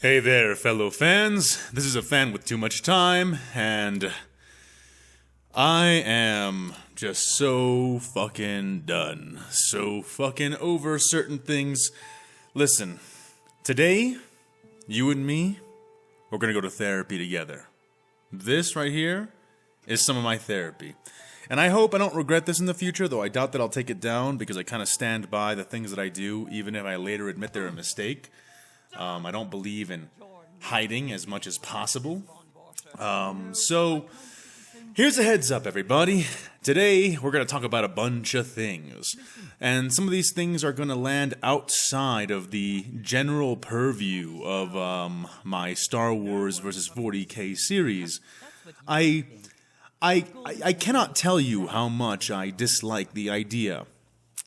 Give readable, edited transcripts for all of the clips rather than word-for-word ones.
Hey there, fellow fans. This is a fan with too much time, and I am just so fucking done. So fucking over certain things. Listen, today, you and me, we're gonna go to therapy together. This right here is some of my therapy. And I hope I don't regret this in the future, though I doubt that I'll take it down because I kind of stand by the things that I do, even if I later admit they're a mistake. I don't believe in hiding as much as possible. So, here's a heads up, everybody. Today, we're going to talk about a bunch of things. And some of these things are going to land outside of the general purview of my Star Wars vs. 40K series. I cannot tell you how much I dislike the idea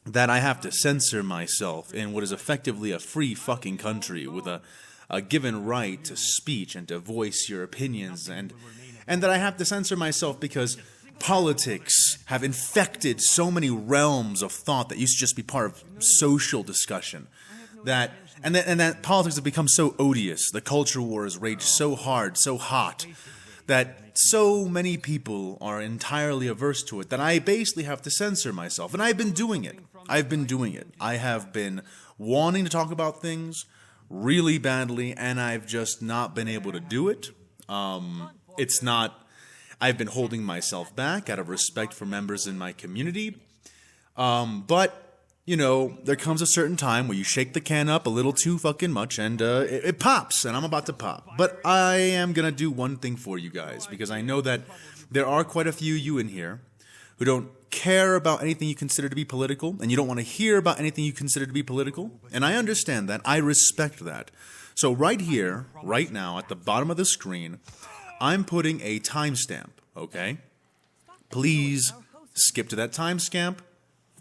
that I have to censor myself in what is effectively a free fucking country with a given right to speech and to voice your opinions, and that I have to censor myself because politics have infected so many realms of thought that used to just be part of social discussion, that politics have become so odious, the culture wars rage so hard, so hot, that so many people are entirely averse to it that I basically have to censor myself. And I've been doing it. I have been wanting to talk about things really badly, and I've just not been able to do it. I've been holding myself back out of respect for members in my community. But, you know, there comes a certain time where you shake the can up a little too fucking much, and it pops, and I'm about to pop. But I am going to do one thing for you guys, because I know that there are quite a few of you in here who don't care about anything you consider to be political, and you don't want to hear about anything you consider to be political, and I understand that. I respect that. So right here, right now, at the bottom of the screen, I'm putting a timestamp, okay? Please skip to that timestamp.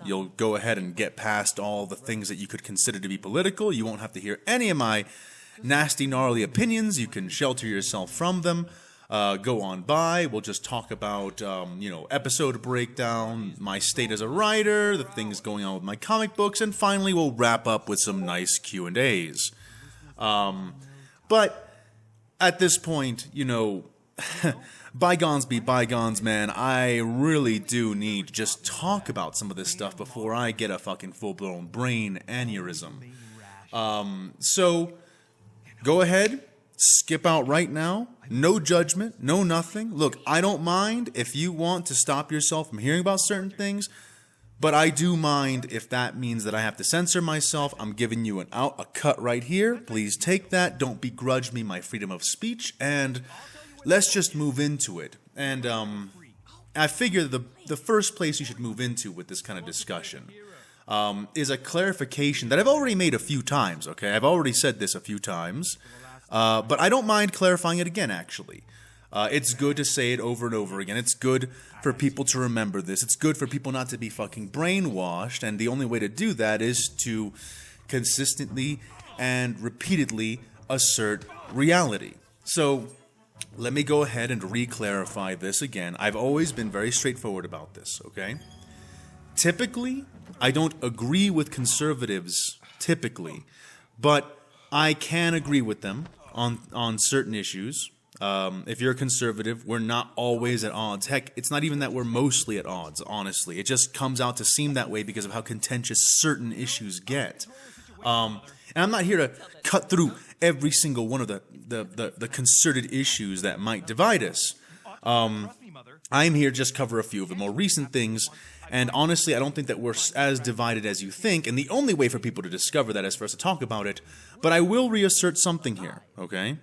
You'll go ahead and get past all the things that you could consider to be political. You won't have to hear any of my nasty, gnarly opinions. You can shelter yourself from them. Go on by. We'll just talk about, episode breakdown, my state as a writer, the things going on with my comic books, and finally we'll wrap up with some nice Q&As. But at this point, bygones be bygones, man. I really do need to just talk about some of this stuff before I get a fucking full-blown brain aneurysm. So, go ahead, skip out right now. No judgment, no nothing. Look, I don't mind if you want to stop yourself from hearing about certain things, but I do mind if that means that I have to censor myself. I'm giving you a cut right here. Please take that. Don't begrudge me my freedom of speech, and let's just move into it. And I figure the first place you should move into with this kind of discussion is a clarification that I've already made a few times, okay? I've already said this a few times, but I don't mind clarifying it again, actually. It's good to say it over and over again. It's good for people to remember this. It's good for people not to be fucking brainwashed, and the only way to do that is to consistently and repeatedly assert reality. So, let me go ahead and re-clarify this again. I've always been very straightforward about this, okay? Typically, I don't agree with conservatives, typically, but I can agree with them on certain issues. If you're a conservative, we're not always at odds. Heck, it's not even that we're mostly at odds, honestly. It just comes out to seem that way because of how contentious certain issues get. And I'm not here to cut through every single one of the concerted issues that might divide us. I'm here to just cover a few of the more recent things, and honestly, I don't think that we're as divided as you think, and the only way for people to discover that is for us to talk about it. But I will reassert something here, okay?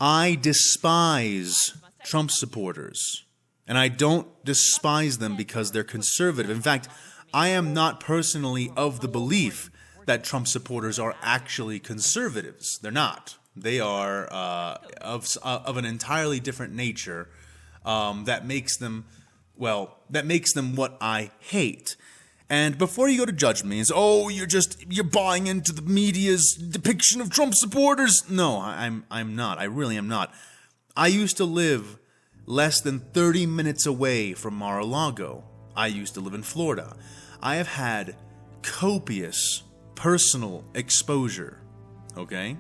I despise Trump supporters, and I don't despise them because they're conservative. In fact, I am not personally of the belief that Trump supporters are actually conservatives. They're not. They are of an entirely different nature that makes them what I hate. And before you go to judge me, it's, you're buying into the media's depiction of Trump supporters. No, I'm not. I really am not. I used to live less than 30 minutes away from Mar-a-Lago. I used to live in Florida. I have had copious personal exposure, okay,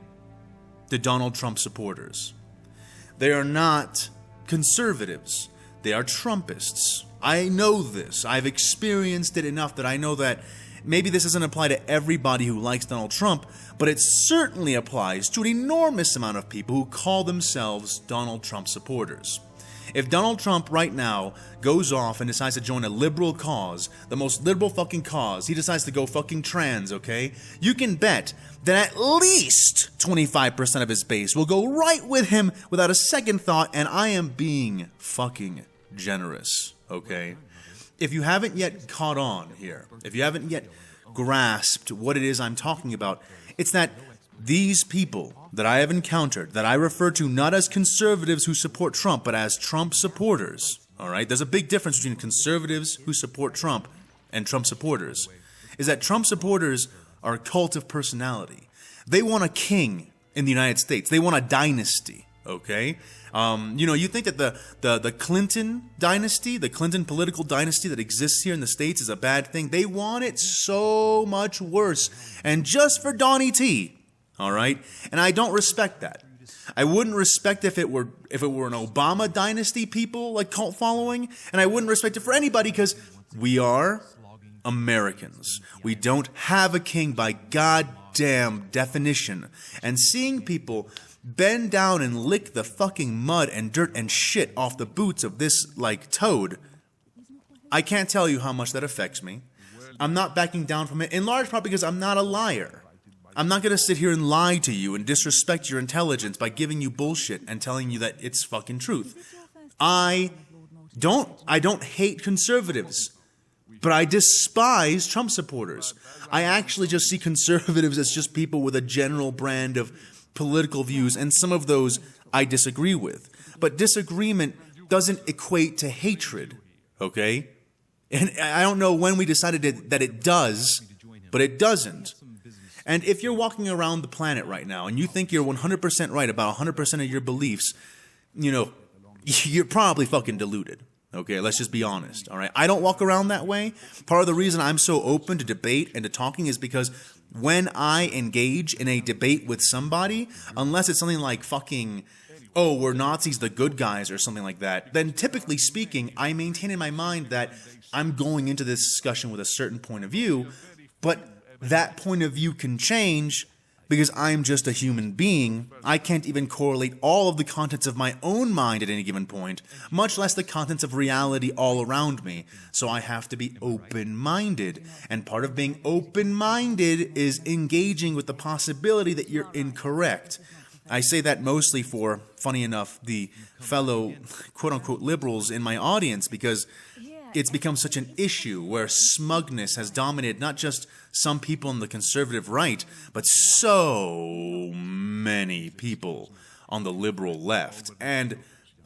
the Donald Trump supporters. They are not conservatives. They are Trumpists. I know this. I've experienced it enough that I know that maybe this doesn't apply to everybody who likes Donald Trump, but it certainly applies to an enormous amount of people who call themselves Donald Trump supporters. If Donald Trump right now goes off and decides to join a liberal cause, the most liberal fucking cause, he decides to go fucking trans, okay? You can bet that at least 25% of his base will go right with him without a second thought, and I am being fucking generous, okay? If you haven't yet caught on here, if you haven't yet grasped what it is I'm talking about, it's that these people that I have encountered, that I refer to not as conservatives who support Trump, but as Trump supporters, all right? There's a big difference between conservatives who support Trump and Trump supporters, is that Trump supporters are a cult of personality. They want a king in the United States. They want a dynasty, okay? You think that the Clinton dynasty, the Clinton political dynasty that exists here in the States is a bad thing. They want it so much worse. And just for Donnie T, all right? And I don't respect that. I wouldn't respect if it were an Obama dynasty people, like cult following, and I wouldn't respect it for anybody because we are Americans. We don't have a king by goddamn definition. And seeing people bend down and lick the fucking mud and dirt and shit off the boots of this, like, toad, I can't tell you how much that affects me. I'm not backing down from it, in large part because I'm not a liar. I'm not going to sit here and lie to you and disrespect your intelligence by giving you bullshit and telling you that it's fucking truth. I don't hate conservatives, but I despise Trump supporters. I actually just see conservatives as just people with a general brand of political views, and some of those I disagree with. But disagreement doesn't equate to hatred, okay? And I don't know when we decided that it does, but it doesn't. And if you're walking around the planet right now and you think you're 100% right about 100% of your beliefs, you're probably fucking deluded. Okay, let's just be honest, all right? I don't walk around that way. Part of the reason I'm so open to debate and to talking is because when I engage in a debate with somebody, unless it's something like fucking, oh, we're Nazis the good guys or something like that, then typically speaking, I maintain in my mind that I'm going into this discussion with a certain point of view, but that point of view can change because I'm just a human being. I can't even correlate all of the contents of my own mind at any given point, much less the contents of reality all around me. So I have to be open-minded. And part of being open-minded is engaging with the possibility that you're incorrect. I say that mostly for, funny enough, the fellow quote-unquote liberals in my audience, because it's become such an issue where smugness has dominated not just some people on the conservative right, but so many people on the liberal left. And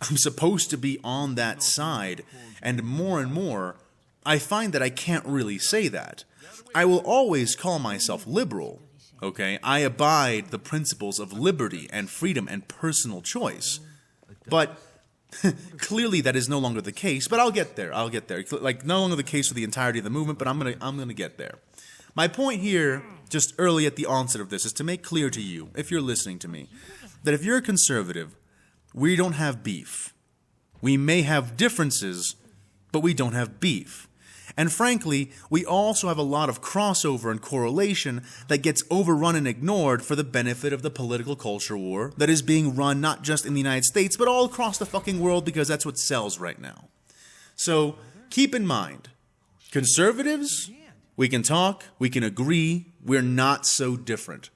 I'm supposed to be on that side, and more, I find that I can't really say that. I will always call myself liberal, okay? I abide the principles of liberty and freedom and personal choice. But clearly that is no longer the case, but I'll get there. Like, no longer the case for the entirety of the movement, but I'm gonna get there. My point here, just early at the onset of this, is to make clear to you, if you're listening to me, that if you're a conservative, we don't have beef. We may have differences, but we don't have beef. And frankly, we also have a lot of crossover and correlation that gets overrun and ignored for the benefit of the political culture war that is being run not just in the United States, but all across the fucking world, because that's what sells right now. So keep in mind, conservatives, we can talk, we can agree, we're not so different.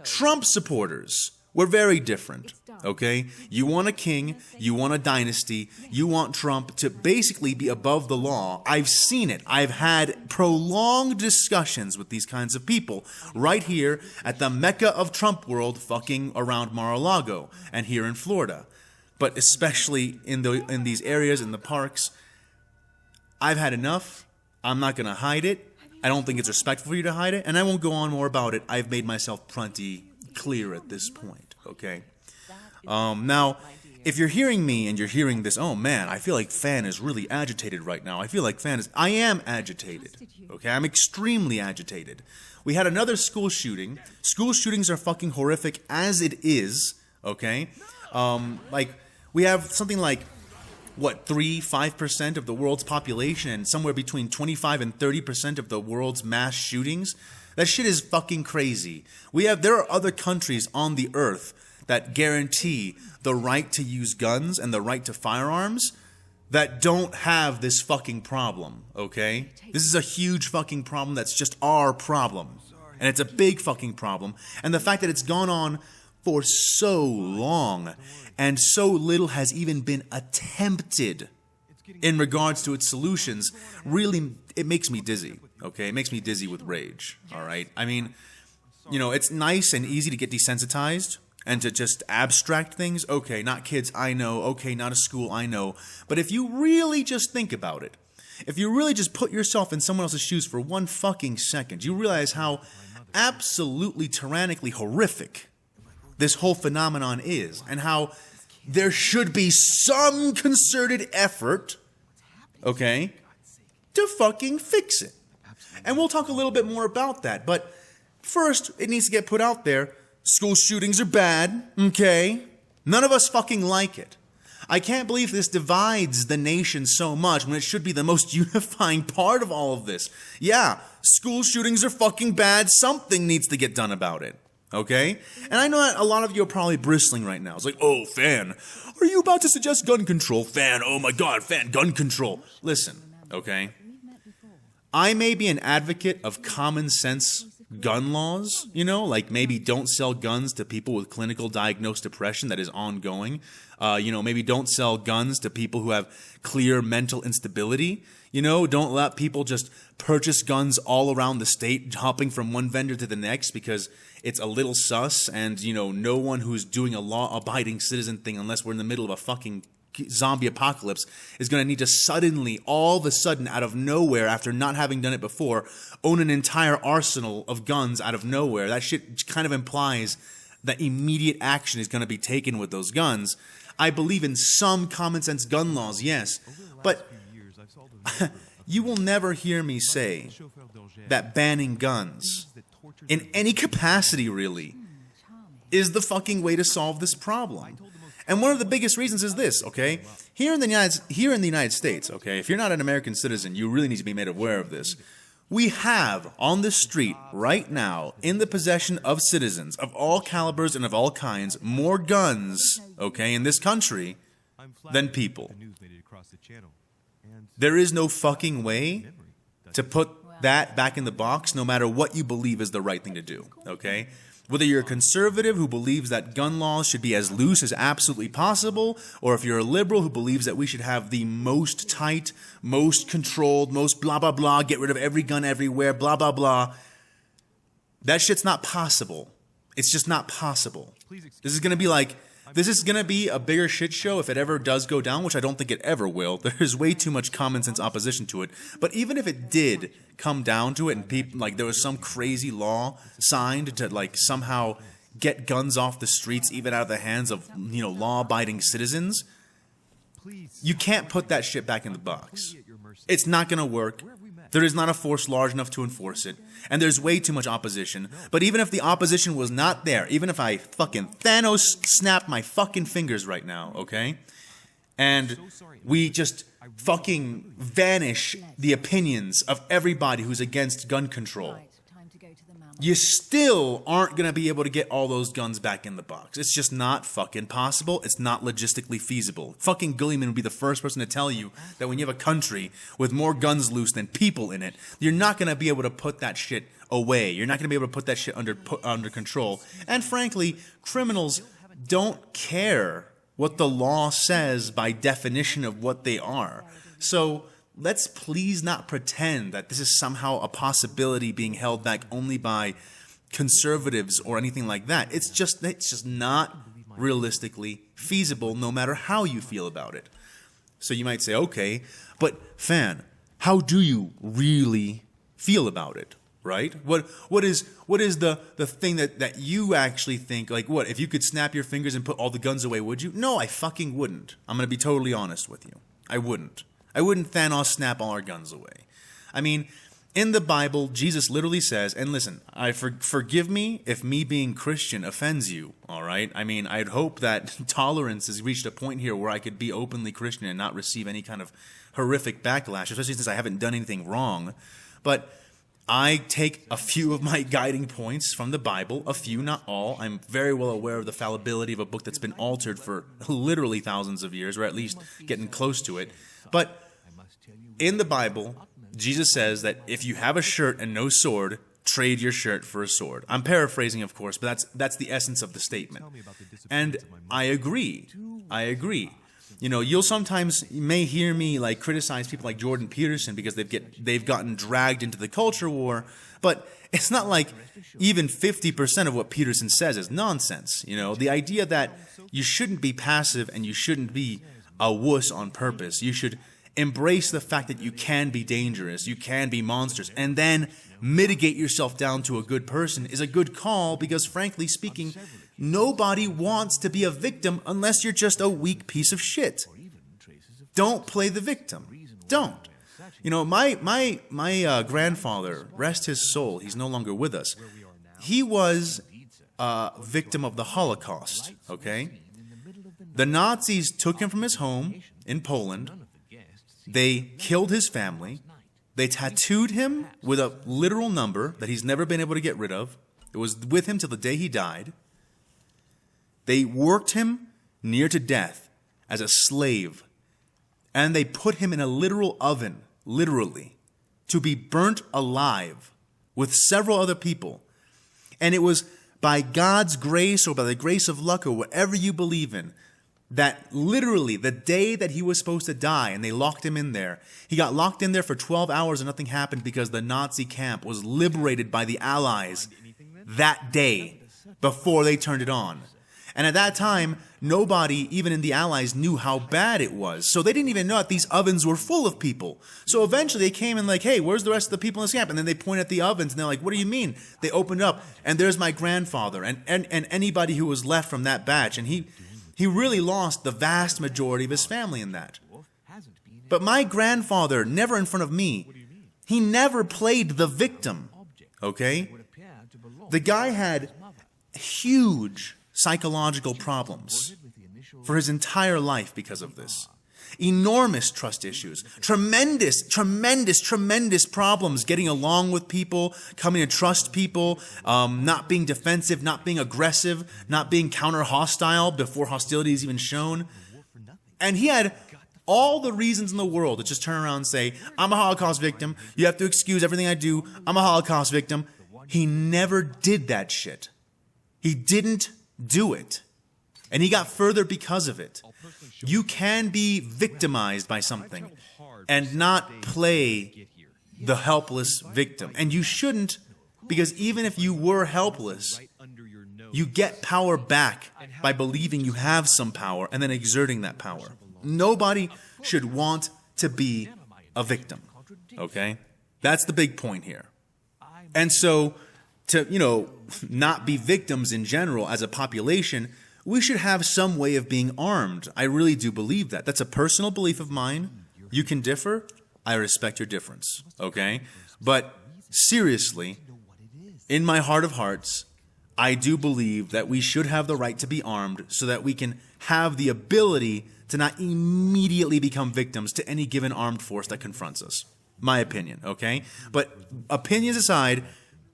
Trump supporters, we're very different, okay? You want a king, you want a dynasty, you want Trump to basically be above the law. I've seen it. I've had prolonged discussions with these kinds of people right here at the Mecca of Trump world, fucking around Mar-a-Lago and here in Florida. But especially in these areas, in the parks, I've had enough. I'm not going to hide it. I don't think it's respectful for you to hide it, and I won't go on more about it. I've made myself plenty clear at this point, okay? Now, if you're hearing me and you're hearing this, oh man, I feel like Fan is really agitated right now. I am agitated, okay? I'm extremely agitated. We had another school shooting. School shootings are fucking horrific as it is. okay? Like, we have something like, what, 5% of the world's population and somewhere between 25 and 30% of the world's mass shootings. That shit is fucking crazy. There are other countries on the earth that guarantee the right to use guns and the right to firearms that don't have this fucking problem, okay? This is a huge fucking problem that's just our problem. And it's a big fucking problem. And the fact that it's gone on for so long and so little has even been attempted in regards to its solutions, really, it makes me dizzy, okay? It makes me dizzy with rage, all right? I mean, you know, it's nice and easy to get desensitized and to just abstract things. Okay, not kids, I know. Okay, not a school, I know. But if you really just think about it, if you really just put yourself in someone else's shoes for one fucking second, you realize how absolutely tyrannically horrific this whole phenomenon is, and how there should be some concerted effort, okay, to fucking fix it. And we'll talk a little bit more about that, but first, it needs to get put out there. School shootings are bad, okay? None of us fucking like it. I can't believe this divides the nation so much when it should be the most unifying part of all of this. Yeah, school shootings are fucking bad. Something needs to get done about it. Okay? And I know that a lot of you are probably bristling right now. It's like, oh, Fan, are you about to suggest gun control? Fan, oh my god, Fan, gun control. Listen, okay? I may be an advocate of common sense gun laws, you know, like maybe don't sell guns to people with clinical diagnosed depression that is ongoing. You know, maybe don't sell guns to people who have clear mental instability. You know, don't let people just purchase guns all around the state, hopping from one vendor to the next because it's a little sus, and, you know, no one who's doing a law-abiding citizen thing, unless we're in the middle of a fucking zombie apocalypse, is going to need to suddenly, all of a sudden, out of nowhere, after not having done it before, own an entire arsenal of guns out of nowhere. That shit kind of implies that immediate action is going to be taken with those guns. I believe in some common sense gun laws, yes, but you will never hear me say that banning guns, in any capacity really, is the fucking way to solve this problem. And one of the biggest reasons is this, okay? Here in the United States, okay, if you're not an American citizen, you really need to be made aware of this. We have, on the street, right now, in the possession of citizens of all calibers and of all kinds, more guns, okay, in this country, than people. There is no fucking way to put that back in the box, no matter what you believe is the right thing to do, okay? Whether you're a conservative who believes that gun laws should be as loose as absolutely possible, or if you're a liberal who believes that we should have the most tight, most controlled, most blah, blah, blah, get rid of every gun everywhere, blah, blah, blah. That shit's not possible. It's just not possible. This is going to be a bigger shit show if it ever does go down, which I don't think it ever will. There's way too much common sense opposition to it. But even if it did come down to it and people, like, there was some crazy law signed to, like, somehow get guns off the streets, even out of the hands of, you know, law-abiding citizens, you can't put that shit back in the box. It's not going to work. There is not a force large enough to enforce it. And there's way too much opposition. But even if the opposition was not there, even if I fucking Thanos snapped my fucking fingers right now, okay? And we just fucking vanish the opinions of everybody who's against gun control, you still aren't going to be able to get all those guns back in the box. It's just not fucking possible. It's not logistically feasible. Fucking Gilliman would be the first person to tell you that when you have a country with more guns loose than people in it, you're not going to be able to put that shit away. You're not going to be able to put that shit under control. And frankly, criminals don't care what the law says by definition of what they are. So let's please not pretend that this is somehow a possibility being held back only by conservatives or anything like that. It's just not realistically feasible, no matter how you feel about it. So you might say, okay, but Fan, how do you really feel about it? Right? What is the thing that you actually think, like, what, if you could snap your fingers and put all the guns away, would you? No, I fucking wouldn't. I'm going to be totally honest with you. I wouldn't. I wouldn't Thanos snap all our guns away. I mean, In the Bible, Jesus literally says, and listen, forgive me if me being Christian offends you, all right? I mean, I'd hope that tolerance has reached a point here where I could be openly Christian and not receive any kind of horrific backlash, especially since I haven't done anything wrong. But I take a few of my guiding points from the Bible, a few, not all. I'm very well aware of the fallibility of a book that's been altered for literally thousands of years, or at least getting close to it. But in the Bible, Jesus says that if you have a shirt and no sword, trade your shirt for a sword. I'm paraphrasing, of course, but that's the essence of the statement. And I agree. You know, you may hear me like criticize people like Jordan Peterson because they've gotten dragged into the culture war, but it's not like even 50% of what Peterson says is nonsense. You know, the idea that you shouldn't be passive and you shouldn't be a wuss on purpose. You should embrace the fact that you can be dangerous, you can be monsters, and then mitigate yourself down to a good person is a good call because, frankly speaking, nobody wants to be a victim unless you're just a weak piece of shit. Don't play the victim. Don't. You know, my grandfather, rest his soul, he's no longer with us. He was a victim of the Holocaust, okay? The Nazis took him from his home in Poland. They killed his family. They tattooed him with a literal number that he's never been able to get rid of. It was with him till the day he died. They worked him near to death as a slave. And they put him in a literal oven, literally, to be burnt alive with several other people. And it was by God's grace or by the grace of luck or whatever you believe in, that literally the day that he was supposed to die and they locked him in there, he got locked in there for 12 hours and nothing happened because the Nazi camp was liberated by the Allies that day before they turned it on. And at that time, nobody, even in the Allies, knew how bad it was. So they didn't even know that these ovens were full of people. So eventually they came and like, hey, where's the rest of the people in this camp? And then they point at the ovens and they're like, what do you mean? They opened up and there's my grandfather and anybody who was left from that batch. And he really lost the vast majority of his family in that. But my grandfather, never in front of me, he never played the victim, okay? The guy had huge psychological problems for his entire life because of this. Enormous trust issues. Tremendous problems getting along with people, coming to trust people, not being defensive, not being aggressive, not being counter-hostile before hostility is even shown. And he had all the reasons in the world to just turn around and say, I'm a Holocaust victim, you have to excuse everything I do, I'm a Holocaust victim. He never did that shit. He didn't do it. And he got further because of it. You can be victimized by something and not play the helpless victim. And you shouldn't, because even if you were helpless, you get power back by believing you have some power and then exerting that power. Nobody should want to be a victim, okay? That's the big point here. And so, to, not be victims in general as a population, we should have some way of being armed. I really do believe that. That's a personal belief of mine. You can differ. I respect your difference, okay? But seriously, in my heart of hearts, I do believe that we should have the right to be armed so that we can have the ability to not immediately become victims to any given armed force that confronts us. My opinion, okay? But opinions aside,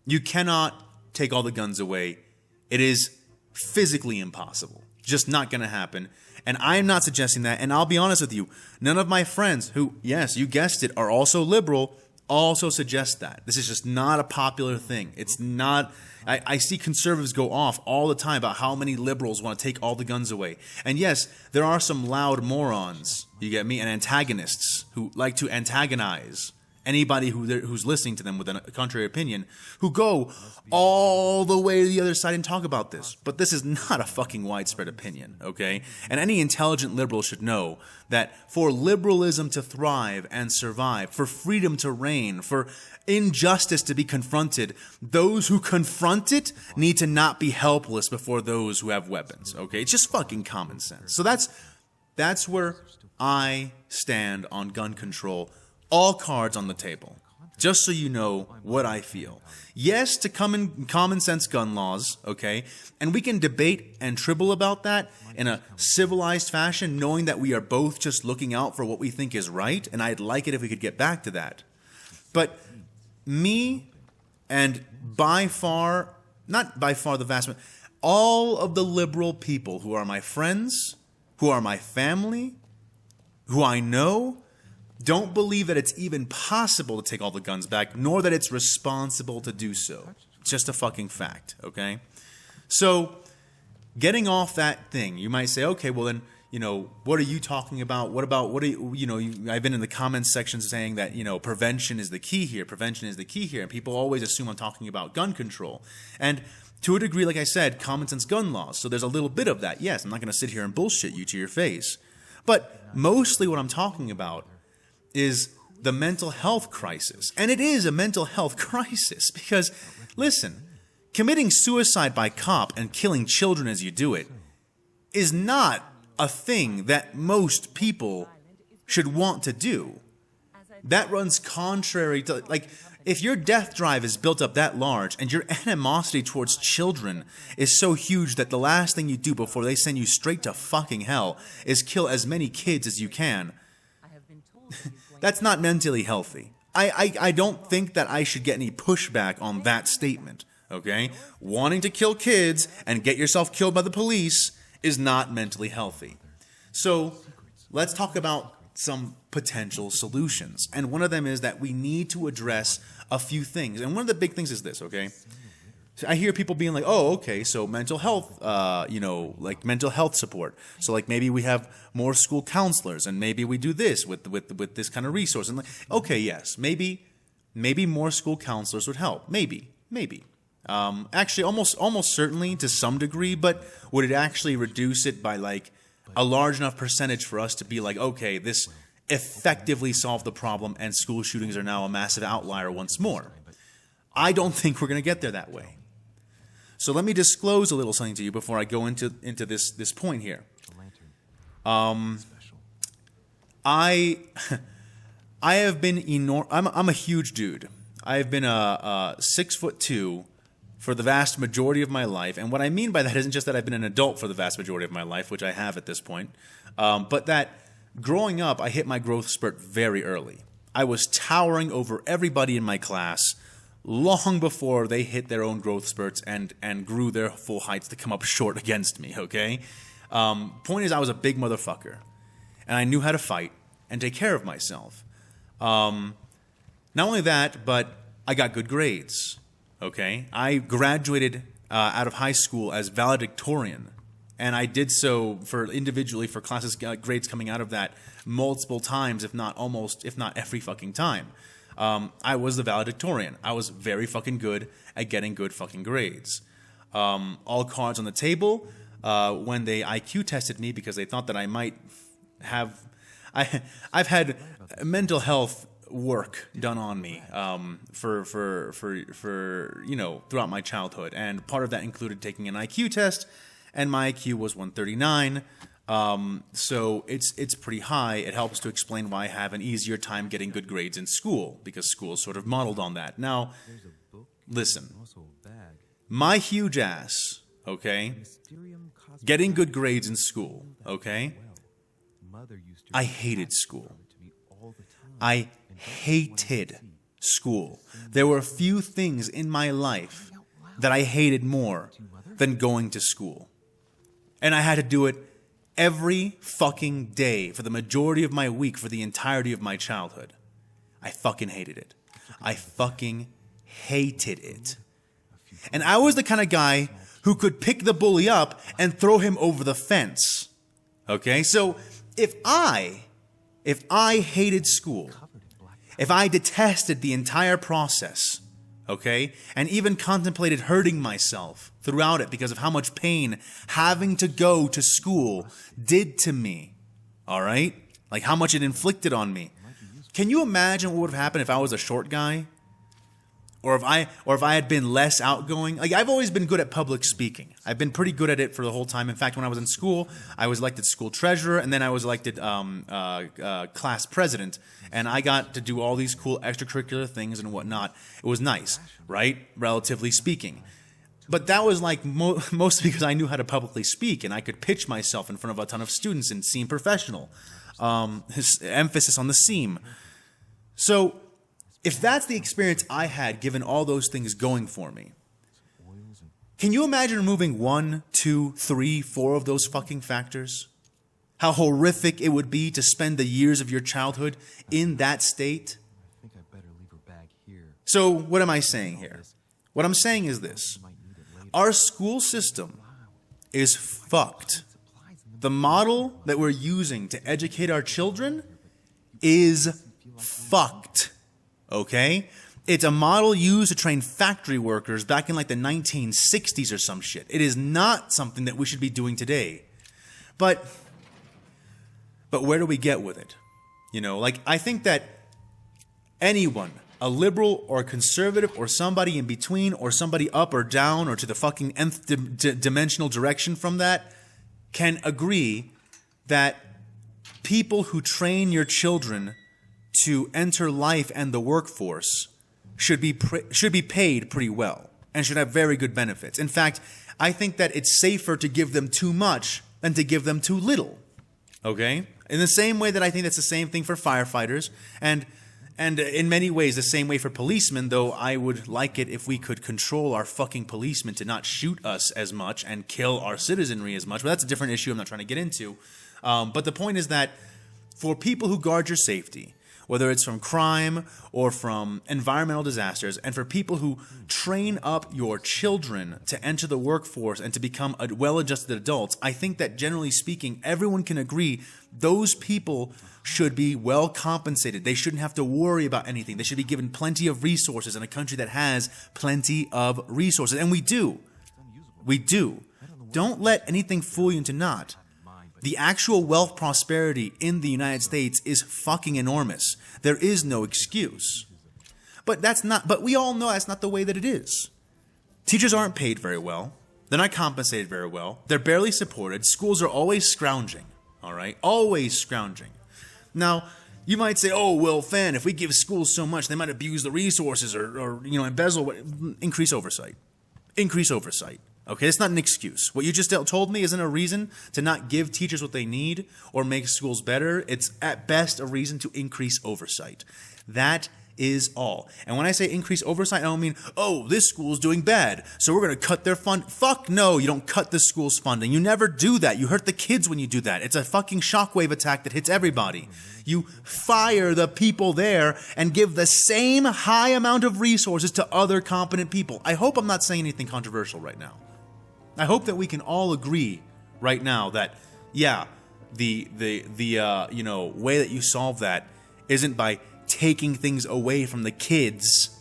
you cannot take all the guns away. It is physically impossible. Just not going to happen. And I'm not suggesting that. And I'll be honest with you, none of my friends who, yes, you guessed it, are also liberal, also suggest that. This is just not a popular thing. It's not... I see conservatives go off all the time about how many liberals want to take all the guns away. And yes, there are some loud morons, you get me, and antagonists who like to antagonize anybody who's listening to them with a contrary opinion, who go all the way to the other side and talk about this. But this is not a fucking widespread opinion, okay? And any intelligent liberal should know that for liberalism to thrive and survive, for freedom to reign, for injustice to be confronted, those who confront it need to not be helpless before those who have weapons, okay? It's just fucking common sense. So that's where I stand on gun control. All cards on the table. Just so you know what I feel. Yes to common sense gun laws, okay? And we can debate and tribble about that in a civilized fashion, knowing that we are both just looking out for what we think is right, and I'd like it if we could get back to that. But me, and by far, not by far the vast majority, all of the liberal people who are my friends, who are my family, who I know, don't believe that it's even possible to take all the guns back, nor that it's responsible to do so. It's just a fucking fact, okay? So, getting off that thing, you might say, okay, well then, you know, what are you talking about? What are you know, I've been in the comments section saying that, you know, prevention is the key here, prevention is the key here, and people always assume I'm talking about gun control. And to a degree, like I said, common sense gun laws, so there's a little bit of that. Yes, I'm not going to sit here and bullshit you to your face. But mostly what I'm talking about is the mental health crisis. And it is a mental health crisis because, listen, committing suicide by cop and killing children as you do it is not a thing that most people should want to do. That runs contrary to, like, if your death drive is built up that large and your animosity towards children is so huge that the last thing you do before they send you straight to fucking hell is kill as many kids as you can, that's not mentally healthy. I don't think that I should get any pushback on that statement, okay? Wanting to kill kids and get yourself killed by the police is not mentally healthy. So let's talk about some potential solutions. And one of them is that we need to address a few things. And one of the big things is this, okay? So I hear people being like, oh, okay, so mental health, you know, like mental health support. So like maybe we have more school counselors and maybe we do this with this kind of resource. And like, okay, yes, maybe more school counselors would help. Maybe. Actually, almost certainly to some degree, but would it actually reduce it by like a large enough percentage for us to be like, okay, this effectively solved the problem and school shootings are now a massive outlier once more? I don't think we're going to get there that way. So let me disclose a little something to you before I go into this point here. I have been I'm a huge dude. I've been a 6'2" for the vast majority of my life, and what I mean by that isn't just that I've been an adult for the vast majority of my life, which I have at this point, but that growing up, I hit my growth spurt very early. I was towering over everybody in my class long before they hit their own growth spurts and grew their full heights to come up short against me, okay? Point is, I was a big motherfucker, and I knew how to fight and take care of myself. Not only that, but I got good grades, okay? I graduated out of high school as valedictorian, and I did so individually for classes grades coming out of that multiple times, if not every fucking time. I was the valedictorian. I was very fucking good at getting good fucking grades. All cards on the table when they IQ tested me because they thought that I might have... I've had mental health work done on me for you know, throughout my childhood, and part of that included taking an IQ test, and my IQ was 139. So it's pretty high. It helps to explain why I have an easier time getting good grades in school, because school is sort of modeled on that. Now, listen, my huge ass, okay, getting good grades in school, okay, I hated school. I hated school. There were a few things in my life that I hated more than going to school. And I had to do it every fucking day for the majority of my week for the entirety of my childhood. I fucking hated it. I fucking hated it. And I was the kind of guy who could pick the bully up and throw him over the fence. Okay? So if I hated school, if I detested the entire process, okay, and even contemplated hurting myself throughout it because of how much pain having to go to school did to me, all right? Like how much it inflicted on me. Can you imagine what would have happened if I was a short guy? or if I had been less outgoing. Like, I've always been good at public speaking. I've been pretty good at it for the whole time. In fact, when I was in school, I was elected school treasurer, and then I was elected class president, and I got to do all these cool extracurricular things and whatnot. It was nice, right? Relatively speaking. But that was like mostly because I knew how to publicly speak, and I could pitch myself in front of a ton of students and seem professional. His emphasis on the seem. So, if that's the experience I had, given all those things going for me, can you imagine removing 1, 2, 3, 4 of those fucking factors? How horrific it would be to spend the years of your childhood in that state? I think I better leave her bag here. So, what am I saying here? What I'm saying is this. Our school system is fucked. The model that we're using to educate our children is fucked. Okay? It's a model used to train factory workers back in like the 1960s or some shit. It is not something that we should be doing today. But where do we get with it? You know, like, I think that anyone, a liberal or a conservative or somebody in between or somebody up or down or to the fucking nth dimensional direction from that, can agree that people who train your children to enter life and the workforce should be paid pretty well and should have very good benefits. In fact, I think that it's safer to give them too much than to give them too little. Okay? In the same way that I think that's the same thing for firefighters, and in many ways the same way for policemen, though I would like it if we could control our fucking policemen to not shoot us as much and kill our citizenry as much. But that's a different issue I'm not trying to get into. But the point is that for people who guard your safety, whether it's from crime or from environmental disasters, and for people who train up your children to enter the workforce and to become well-adjusted adults, I think that generally speaking, everyone can agree those people should be well compensated. They shouldn't have to worry about anything. They should be given plenty of resources in a country that has plenty of resources. And we do. We do. Don't let anything fool you into not. The actual wealth prosperity in the United States is fucking enormous. There is no excuse. But we all know that's not the way that it is. Teachers aren't paid very well. They're not compensated very well. They're barely supported. Schools are always scrounging. All right? Always scrounging. Now, you might say, oh, well, Fan, if we give schools so much, they might abuse the resources or embezzle. Increase oversight. Increase oversight. Okay, it's not an excuse. What you just told me isn't a reason to not give teachers what they need or make schools better. It's at best a reason to increase oversight. That is all. And when I say increase oversight, I don't mean, oh, this school's doing bad, so we're going to cut their fund. Fuck no, you don't cut the school's funding. You never do that. You hurt the kids when you do that. It's a fucking shockwave attack that hits everybody. You fire the people there and give the same high amount of resources to other competent people. I hope I'm not saying anything controversial right now. I hope that we can all agree right now that, yeah, the way that you solve that isn't by taking things away from the kids.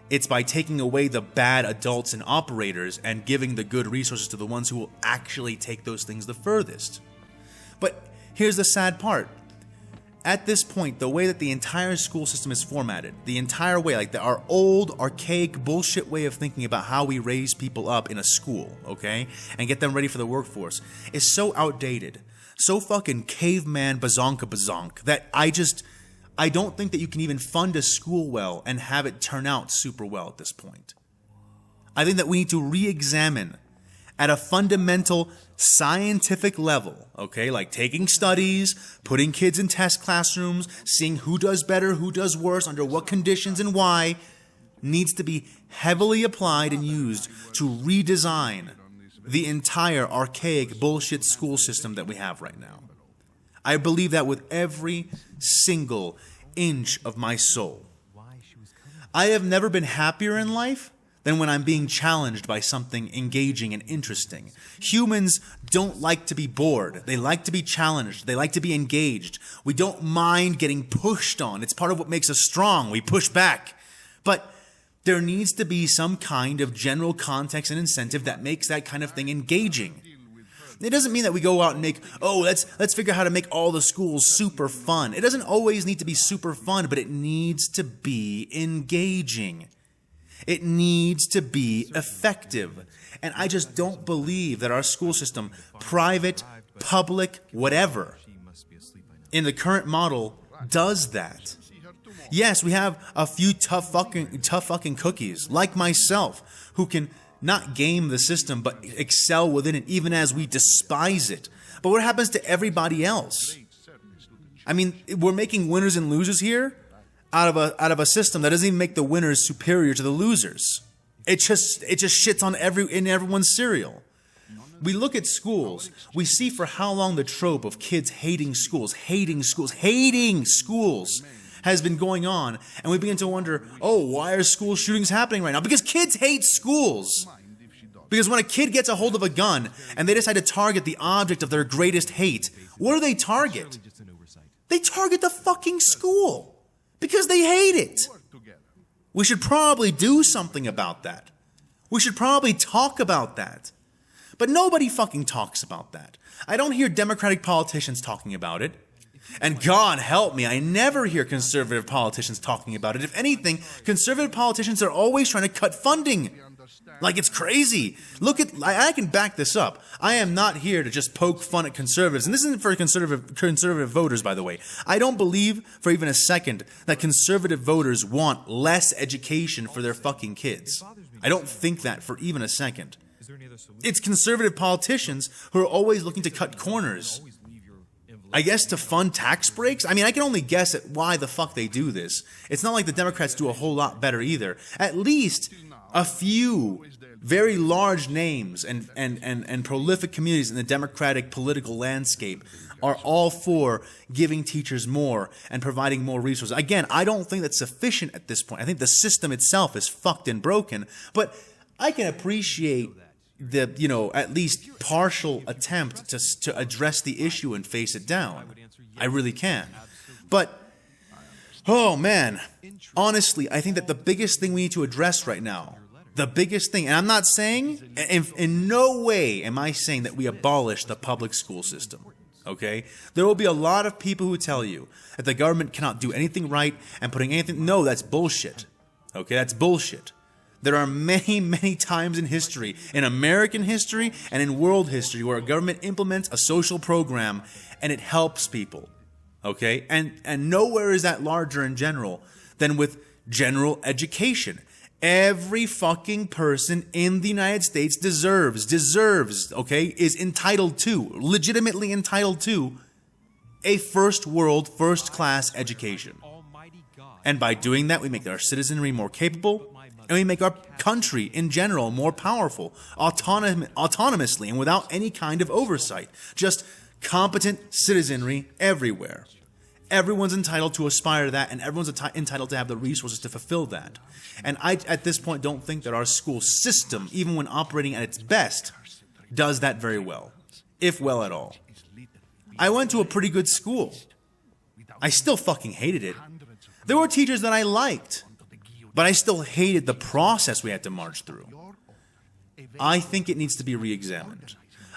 It's by taking away the bad adults and operators and giving the good resources to the ones who will actually take those things the furthest. But here's the sad part. At this point, the way that the entire school system is formatted, the entire way, like our old, archaic, bullshit way of thinking about how we raise people up in a school, okay, and get them ready for the workforce, is so outdated, so fucking caveman bazonka that I don't think that you can even fund a school well and have it turn out super well at this point. I think that we need to re-examine at a fundamental scientific level, okay, like taking studies, putting kids in test classrooms, seeing who does better, who does worse, under what conditions and why, needs to be heavily applied and used to redesign the entire archaic bullshit school system that we have right now. I believe that with every single inch of my soul. I have never been happier in life than when I'm being challenged by something engaging and interesting. Humans don't like to be bored. They like to be challenged. They like to be engaged. We don't mind getting pushed on. It's part of what makes us strong. We push back. But there needs to be some kind of general context and incentive that makes that kind of thing engaging. It doesn't mean that we go out and make, let's figure out how to make all the schools super fun. It doesn't always need to be super fun, but it needs to be engaging. It needs to be effective. And I just don't believe that our school system, private, public, whatever, in the current model, does that. Yes, we have a few tough fucking cookies, like myself, who can not game the system, but excel within it, even as we despise it. But what happens to everybody else? I mean, we're making winners and losers here out of a system that doesn't even make the winners superior to the losers. It just shits on everyone's cereal. We look at schools, we see for how long the trope of kids hating schools has been going on, and we begin to wonder, oh, why are school shootings happening right now? Because kids hate schools. Because when a kid gets a hold of a gun and they decide to target the object of their greatest hate, what do they target? They target the fucking school because they hate it. We should probably do something about that. We should probably talk about that. But nobody fucking talks about that. I don't hear Democratic politicians talking about it. And God help me, I never hear conservative politicians talking about it. If anything, conservative politicians are always trying to cut funding. Like, it's crazy. Look at, I can back this up. I am not here to just poke fun at conservatives. And this isn't for conservative voters, by the way. I don't believe for even a second that conservative voters want less education for their fucking kids. I don't think that for even a second. It's conservative politicians who are always looking to cut corners. I guess to fund tax breaks? I mean, I can only guess at why the fuck they do this. It's not like the Democrats do a whole lot better either. At least a few very large names and prolific communities in the Democratic political landscape are all for giving teachers more and providing more resources. Again, I don't think that's sufficient at this point. I think the system itself is fucked and broken, but I can appreciate the, at least partial attempt to address the issue and face it down. I really can. But, oh man, honestly, I think that the biggest thing we need to address right now, the biggest thing, and I'm not saying, in no way am I saying that we abolish the public school system, okay? There will be a lot of people who tell you that the government cannot do anything right and putting anything, no, that's bullshit, okay? That's bullshit. There are many, many times in history, in American history and in world history, where a government implements a social program and it helps people, okay? And nowhere is that larger in general than with general education. Every fucking person in the United States deserves, okay, is entitled to, legitimately entitled to, a first world, first class education. And by doing that, we make our citizenry more capable, and we make our country in general more powerful, autonomously and without any kind of oversight. Just competent citizenry everywhere. Everyone's entitled to aspire to that, and everyone's entitled to have the resources to fulfill that. And I, at this point, don't think that our school system, even when operating at its best, does that very well, if well at all. I went to a pretty good school. I still fucking hated it. There were teachers that I liked, but I still hated the process we had to march through. I think it needs to be re-examined.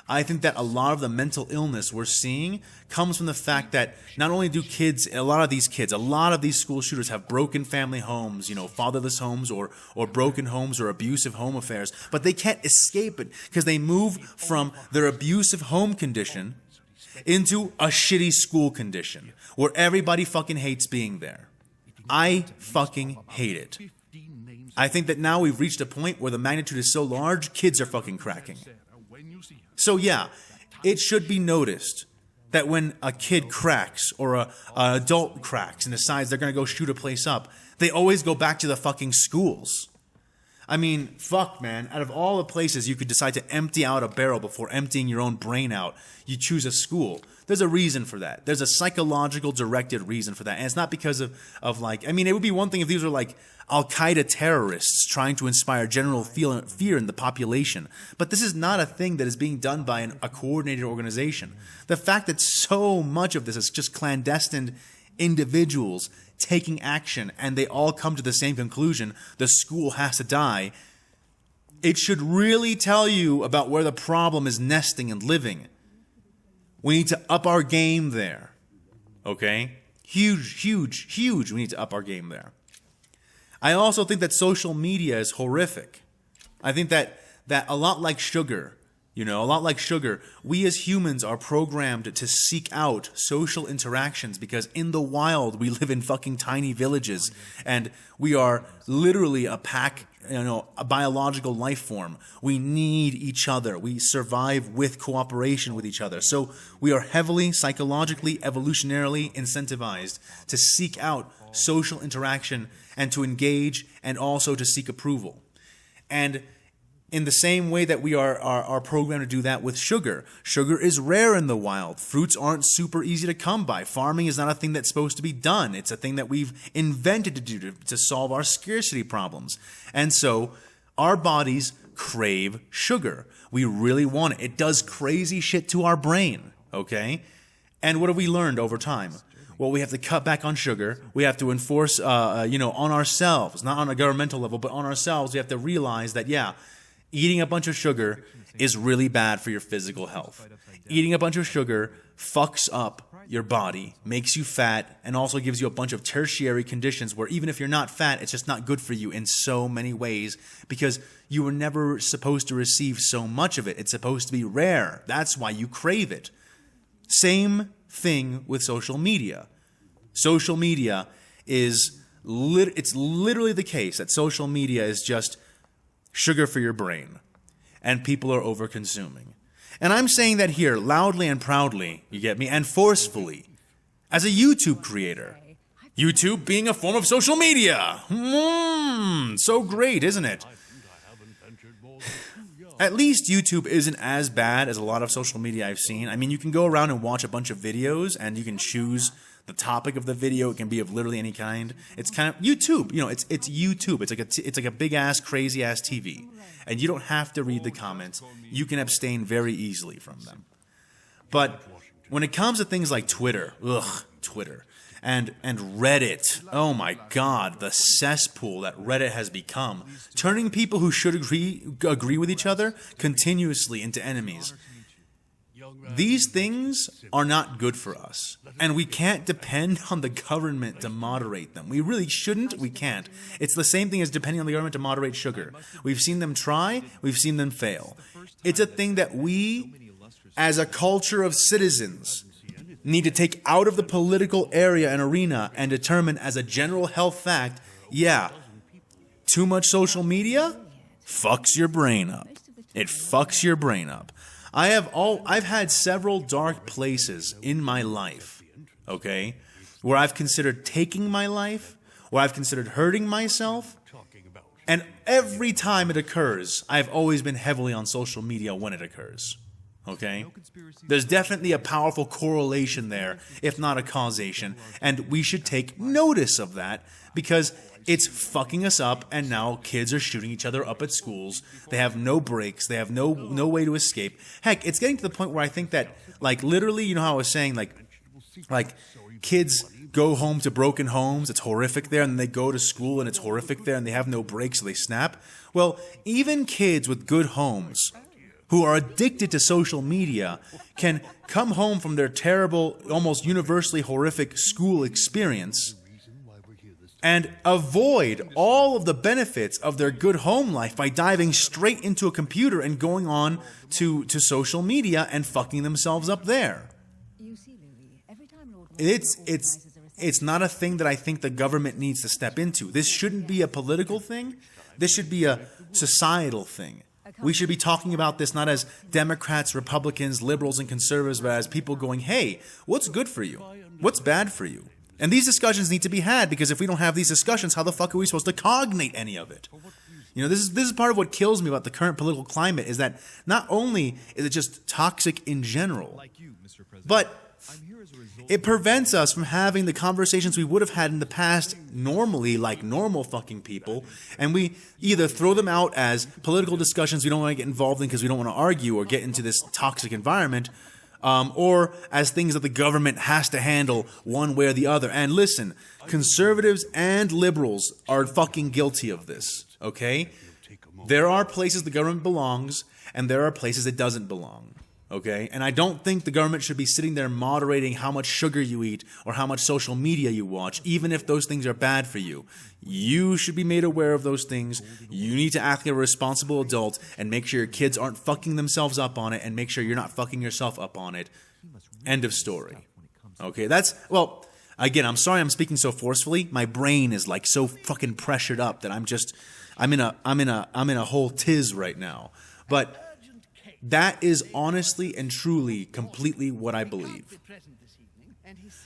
I think that a lot of the mental illness we're seeing comes from the fact that not only do a lot of these school shooters have broken family homes, fatherless homes or broken homes or abusive home affairs, but they can't escape it because they move from their abusive home condition into a shitty school condition where everybody fucking hates being there. I fucking hate it. I think that now we've reached a point where the magnitude is so large, kids are fucking cracking. So yeah, it should be noticed that when a kid cracks or an adult cracks and decides they're going to go shoot a place up, they always go back to the fucking schools. I mean, fuck, man. Out of all the places you could decide to empty out a barrel before emptying your own brain out, you choose a school. There's a reason for that. There's a psychological directed reason for that. And it's not because of it would be one thing if these were like Al-Qaeda terrorists trying to inspire general fear in the population. But this is not a thing that is being done by a coordinated organization. The fact that so much of this is just clandestine individuals taking action and they all come to the same conclusion, the school has to die, it should really tell you about where the problem is nesting and living. We need to up our game there. Okay? Huge. We need to up our game there. I also think that social media is horrific. I think that a lot like sugar, a lot like sugar, we as humans are programmed to seek out social interactions because in the wild we live in fucking tiny villages and we are literally a pack, a biological life form. We need each other. We survive with cooperation with each other. So we are heavily, psychologically, evolutionarily incentivized to seek out social interaction and to engage and also to seek approval. And in the same way that we are programmed to do that with sugar. Sugar is rare in the wild. Fruits aren't super easy to come by. Farming is not a thing that's supposed to be done. It's a thing that we've invented to do to solve our scarcity problems. And so our bodies crave sugar. We really want it. It does crazy shit to our brain, okay? And what have we learned over time? Well, we have to cut back on sugar. We have to enforce, on ourselves, not on a governmental level, but on ourselves. We have to realize that, eating a bunch of sugar is really bad for your physical health. Eating a bunch of sugar fucks up your body, makes you fat, and also gives you a bunch of tertiary conditions where even if you're not fat, it's just not good for you in so many ways because you were never supposed to receive so much of it. It's supposed to be rare. That's why you crave it. Same thing with social media. Social media is it's literally the case that social media is just sugar for your brain, and people are over-consuming. And I'm saying that here loudly and proudly, you get me, and forcefully, as a YouTube creator. YouTube being a form of social media. So great, isn't it? At least YouTube isn't as bad as a lot of social media I've seen. I mean, you can go around and watch a bunch of videos, and you can choose the topic of the video. It can be of literally any kind. It's kind of YouTube. It's YouTube. It's like a big ass, crazy ass TV, and you don't have to read the comments. You can abstain very easily from them. But when it comes to things like Twitter, Twitter, and Reddit, oh my God, the cesspool that Reddit has become, turning people who should agree with each other continuously into enemies. These things are not good for us, and we can't depend on the government to moderate them. We really shouldn't. We can't. It's the same thing as depending on the government to moderate sugar. We've seen them try. We've seen them fail. It's a thing that we, as a culture of citizens, need to take out of the political area and arena and determine as a general health fact, too much social media fucks your brain up. It fucks your brain up. I've had several dark places in my life, okay, where I've considered taking my life, where I've considered hurting myself, and every time it occurs, I've always been heavily on social media when it occurs, okay? There's definitely a powerful correlation there, if not a causation, and we should take notice of that because it's fucking us up, and now kids are shooting each other up at schools. They have no breaks. They have no way to escape. Heck, it's getting to the point where I think that, like, literally, how I was saying, like kids go home to broken homes. It's horrific there, and then they go to school, and it's horrific there, and they have no breaks, so they snap. Well, even kids with good homes who are addicted to social media can come home from their terrible, almost universally horrific school experience and avoid all of the benefits of their good home life by diving straight into a computer and going on to social media and fucking themselves up there. It's not a thing that I think the government needs to step into. This shouldn't be a political thing. This should be a societal thing. We should be talking about this not as Democrats, Republicans, liberals, and conservatives, but as people going, hey, what's good for you? What's bad for you? And these discussions need to be had, because if we don't have these discussions, how the fuck are we supposed to cognate any of it? This is part of what kills me about the current political climate, is that not only is it just toxic in general, but it prevents us from having the conversations we would have had in the past normally, like normal fucking people, and we either throw them out as political discussions we don't want to get involved in because we don't want to argue or get into this toxic environment, or as things that the government has to handle one way or the other. And listen, conservatives and liberals are fucking guilty of this, okay? There are places the government belongs, and there are places it doesn't belong. Okay? And I don't think the government should be sitting there moderating how much sugar you eat or how much social media you watch, even if those things are bad for you. You should be made aware of those things. You need to act like a responsible adult and make sure your kids aren't fucking themselves up on it, and make sure you're not fucking yourself up on it. End of story. Okay, well, again, I'm sorry I'm speaking so forcefully. My brain is like so fucking pressured up that I'm in a whole tiz right now. But that is honestly and truly completely what I believe.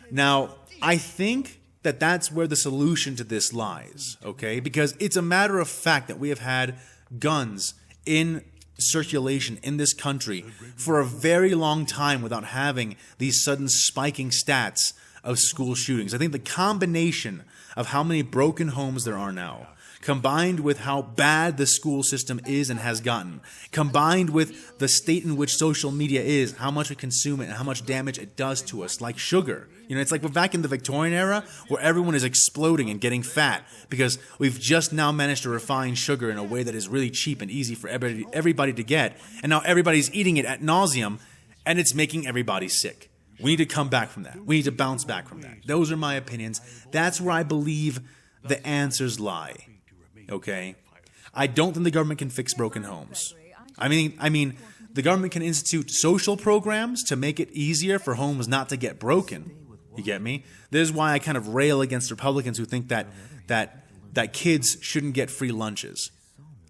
Now, I think that that's where the solution to this lies, okay? Because it's a matter of fact that we have had guns in circulation in this country for a very long time without having these sudden spiking stats of school shootings. I think the combination of how many broken homes there are now, combined with how bad the school system is and has gotten, combined with the state in which social media is, how much we consume it, and how much damage it does to us, like sugar. You know, it's like we're back in the Victorian era where everyone is exploding and getting fat because we've just now managed to refine sugar in a way that is really cheap and easy for everybody to get. And now everybody's eating it ad nauseum, and it's making everybody sick. We need to come back from that. We need to bounce back from that. Those are my opinions. That's where I believe the answers lie. Okay, I don't think the government can fix broken homes. I mean, the government can institute social programs to make it easier for homes not to get broken. You get me? This is why I kind of rail against Republicans who think that kids shouldn't get free lunches.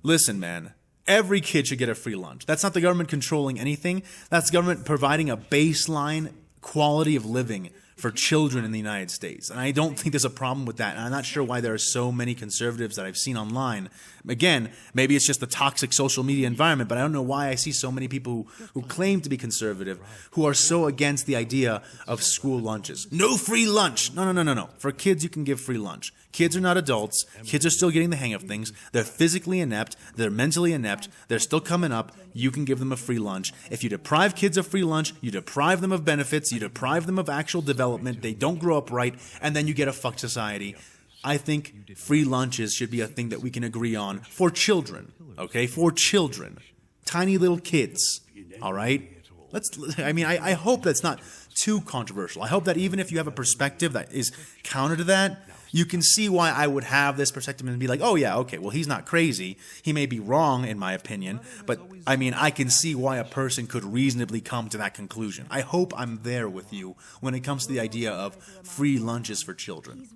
Listen, man, every kid should get a free lunch. That's not the government controlling anything. That's the government providing a baseline quality of living for children in the United States. And I don't think there's a problem with that. And I'm not sure why there are so many conservatives that I've seen online. Again, maybe it's just the toxic social media environment, but I don't know why I see so many people who claim to be conservative who are so against the idea of school lunches. No free lunch! No. For kids, you can give free lunch. Kids are not adults. Kids are still getting the hang of things. They're physically inept. They're mentally inept. They're still coming up. You can give them a free lunch. If you deprive kids of free lunch, you deprive them of benefits, you deprive them of actual development, they don't grow up right, and then you get a fucked society. I think free lunches should be a thing that we can agree on for children, okay? For children. Tiny little kids, all right? I hope that's not too controversial. I hope that even if you have a perspective that is counter to that, you can see why I would have this perspective and be like, oh yeah, okay, well, he's not crazy. He may be wrong in my opinion, but I mean, I can see why a person could reasonably come to that conclusion. I hope I'm there with you when it comes to the idea of free lunches for children.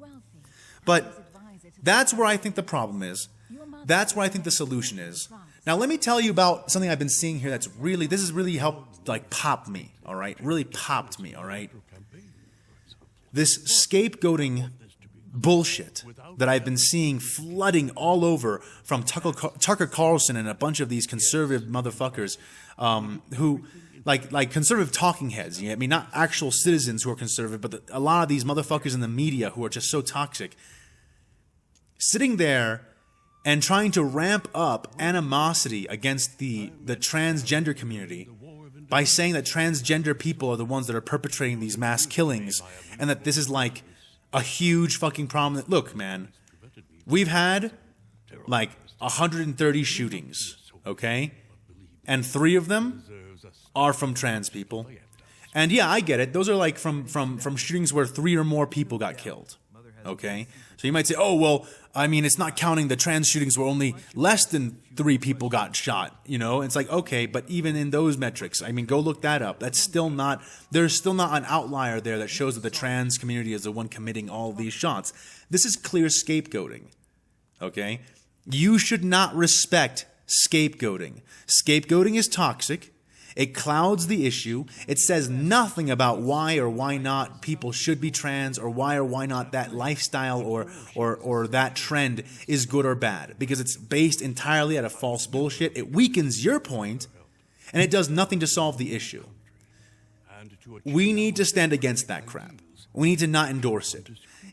But that's where I think the problem is. That's where I think the solution is. Now, let me tell you about something I've been seeing here this has really helped, like, pop me, all right? Really popped me, all right? This scapegoating bullshit that I've been seeing flooding all over from Tucker Carlson and a bunch of these conservative motherfuckers who, like conservative talking heads. You know, I mean, not actual citizens who are conservative, but a lot of these motherfuckers in the media who are just so toxic. Sitting there and trying to ramp up animosity against the transgender community by saying that transgender people are the ones that are perpetrating these mass killings and that this is like a huge fucking problem. Look, man, we've had like 130 shootings, okay? And 3 of them are from trans people. And yeah, I get it. Those are like from shootings where 3 or more people got killed, okay? So you might say, oh, well, I mean, it's not counting the trans shootings where only less than 3 people got shot, you know? It's like, okay, but even in those metrics, I mean, go look that up. There's still not an outlier there that shows that the trans community is the one committing all these shots. This is clear scapegoating, okay? You should not respect scapegoating. Scapegoating is toxic. It clouds the issue. It says nothing about why or why not people should be trans or why not that lifestyle or that trend is good or bad, because it's based entirely out of false bullshit. It weakens your point, and it does nothing to solve the issue. We need to stand against that crap. We need to not endorse it.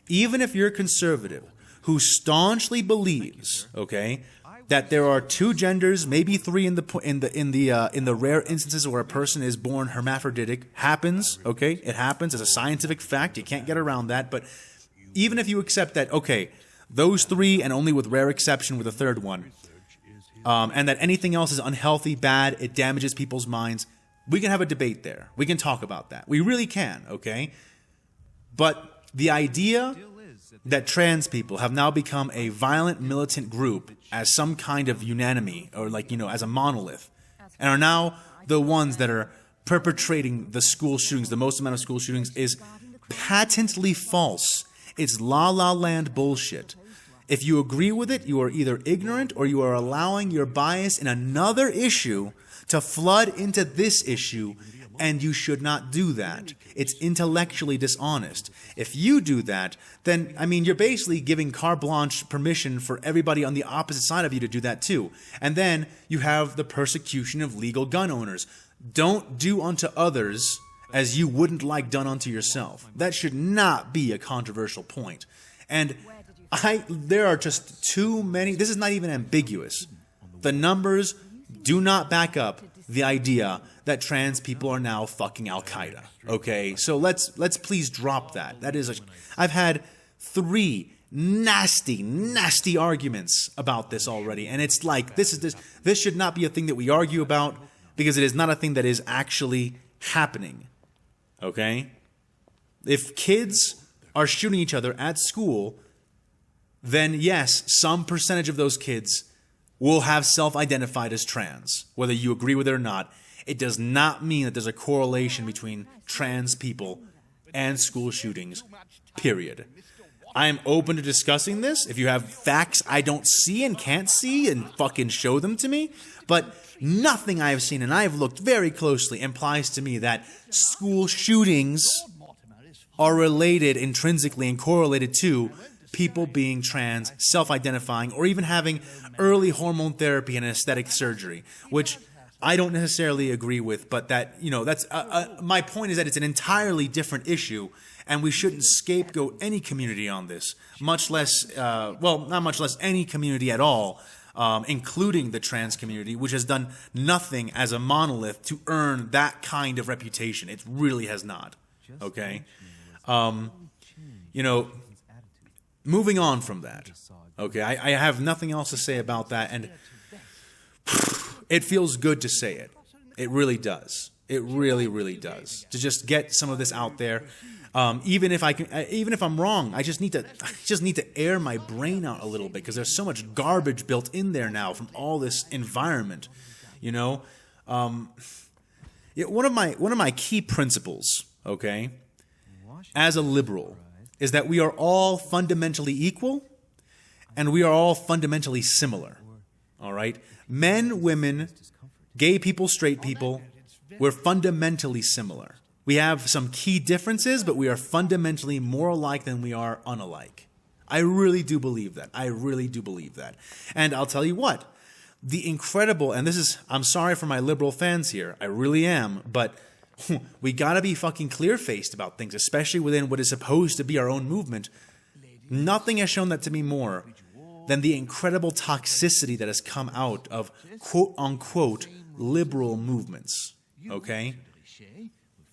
Even if you're a conservative who staunchly believes, okay, that there are 2 genders, maybe 3 in the rare instances where a person is born hermaphroditic. Happens, okay? It happens as a scientific fact. You can't get around that. But even if you accept that, okay, those 3 and only with rare exception with the 3rd one, and that anything else is unhealthy, bad, it damages people's minds, We can have a debate there. We can talk about that. We really can, okay? But the idea that trans people have now become a violent militant group as some kind of unanimity, or as a monolith, and are now the ones that are perpetrating the school shootings, the most amount of school shootings, is patently false. It's la-la land bullshit. If you agree with it, you are either ignorant or you are allowing your bias in another issue to flood into this issue, and you should not do that. It's intellectually dishonest. If you do that, then, you're basically giving carte blanche permission for everybody on the opposite side of you to do that too. And then you have the persecution of legal gun owners. Don't do unto others as you wouldn't like done unto yourself. That should not be a controversial point. And there are just too many. This is not even ambiguous. The numbers do not back up the idea that trans people are now fucking Al-Qaeda. Okay, so let's please drop that. I've had 3 nasty arguments about this already, and it's like this should not be a thing that we argue about, because it is not a thing that is actually happening. Okay? If kids are shooting each other at school, then yes, some percentage of those kids will have self-identified as trans, whether you agree with it or not. It does not mean that there's a correlation between trans people and school shootings, period. I am open to discussing this. If you have facts I don't see and can't see, and fucking show them to me. But nothing I have seen, and I have looked very closely, implies to me that school shootings are related intrinsically and correlated to people being trans, self-identifying, or even having early hormone therapy and aesthetic surgery, which I don't necessarily agree with, but that's my point is that it's an entirely different issue, and we shouldn't scapegoat any community on this, much less, not much less any community at all, including the trans community, which has done nothing as a monolith to earn that kind of reputation. It really has not. Okay? Moving on from that, okay, I have nothing else to say about that, and it feels good to say it. It really does. It really, really does. To just get some of this out there, even if I'm wrong, I just need to air my brain out a little bit, because there's so much garbage built in there now from all this environment. One of my key principles, okay, as a liberal, is that we are all fundamentally equal, and we are all fundamentally similar. All right? Men, women, gay people, straight people, we're fundamentally similar. We have some key differences, but we are fundamentally more alike than we are unalike. I really do believe that. I really do believe that. And I'll tell you what, the incredible, and I'm sorry for my liberal fans here, I really am, but we gotta be fucking clear-faced about things, especially within what is supposed to be our own movement. Nothing has shown that to me more than the incredible toxicity that has come out of quote-unquote liberal movements, okay?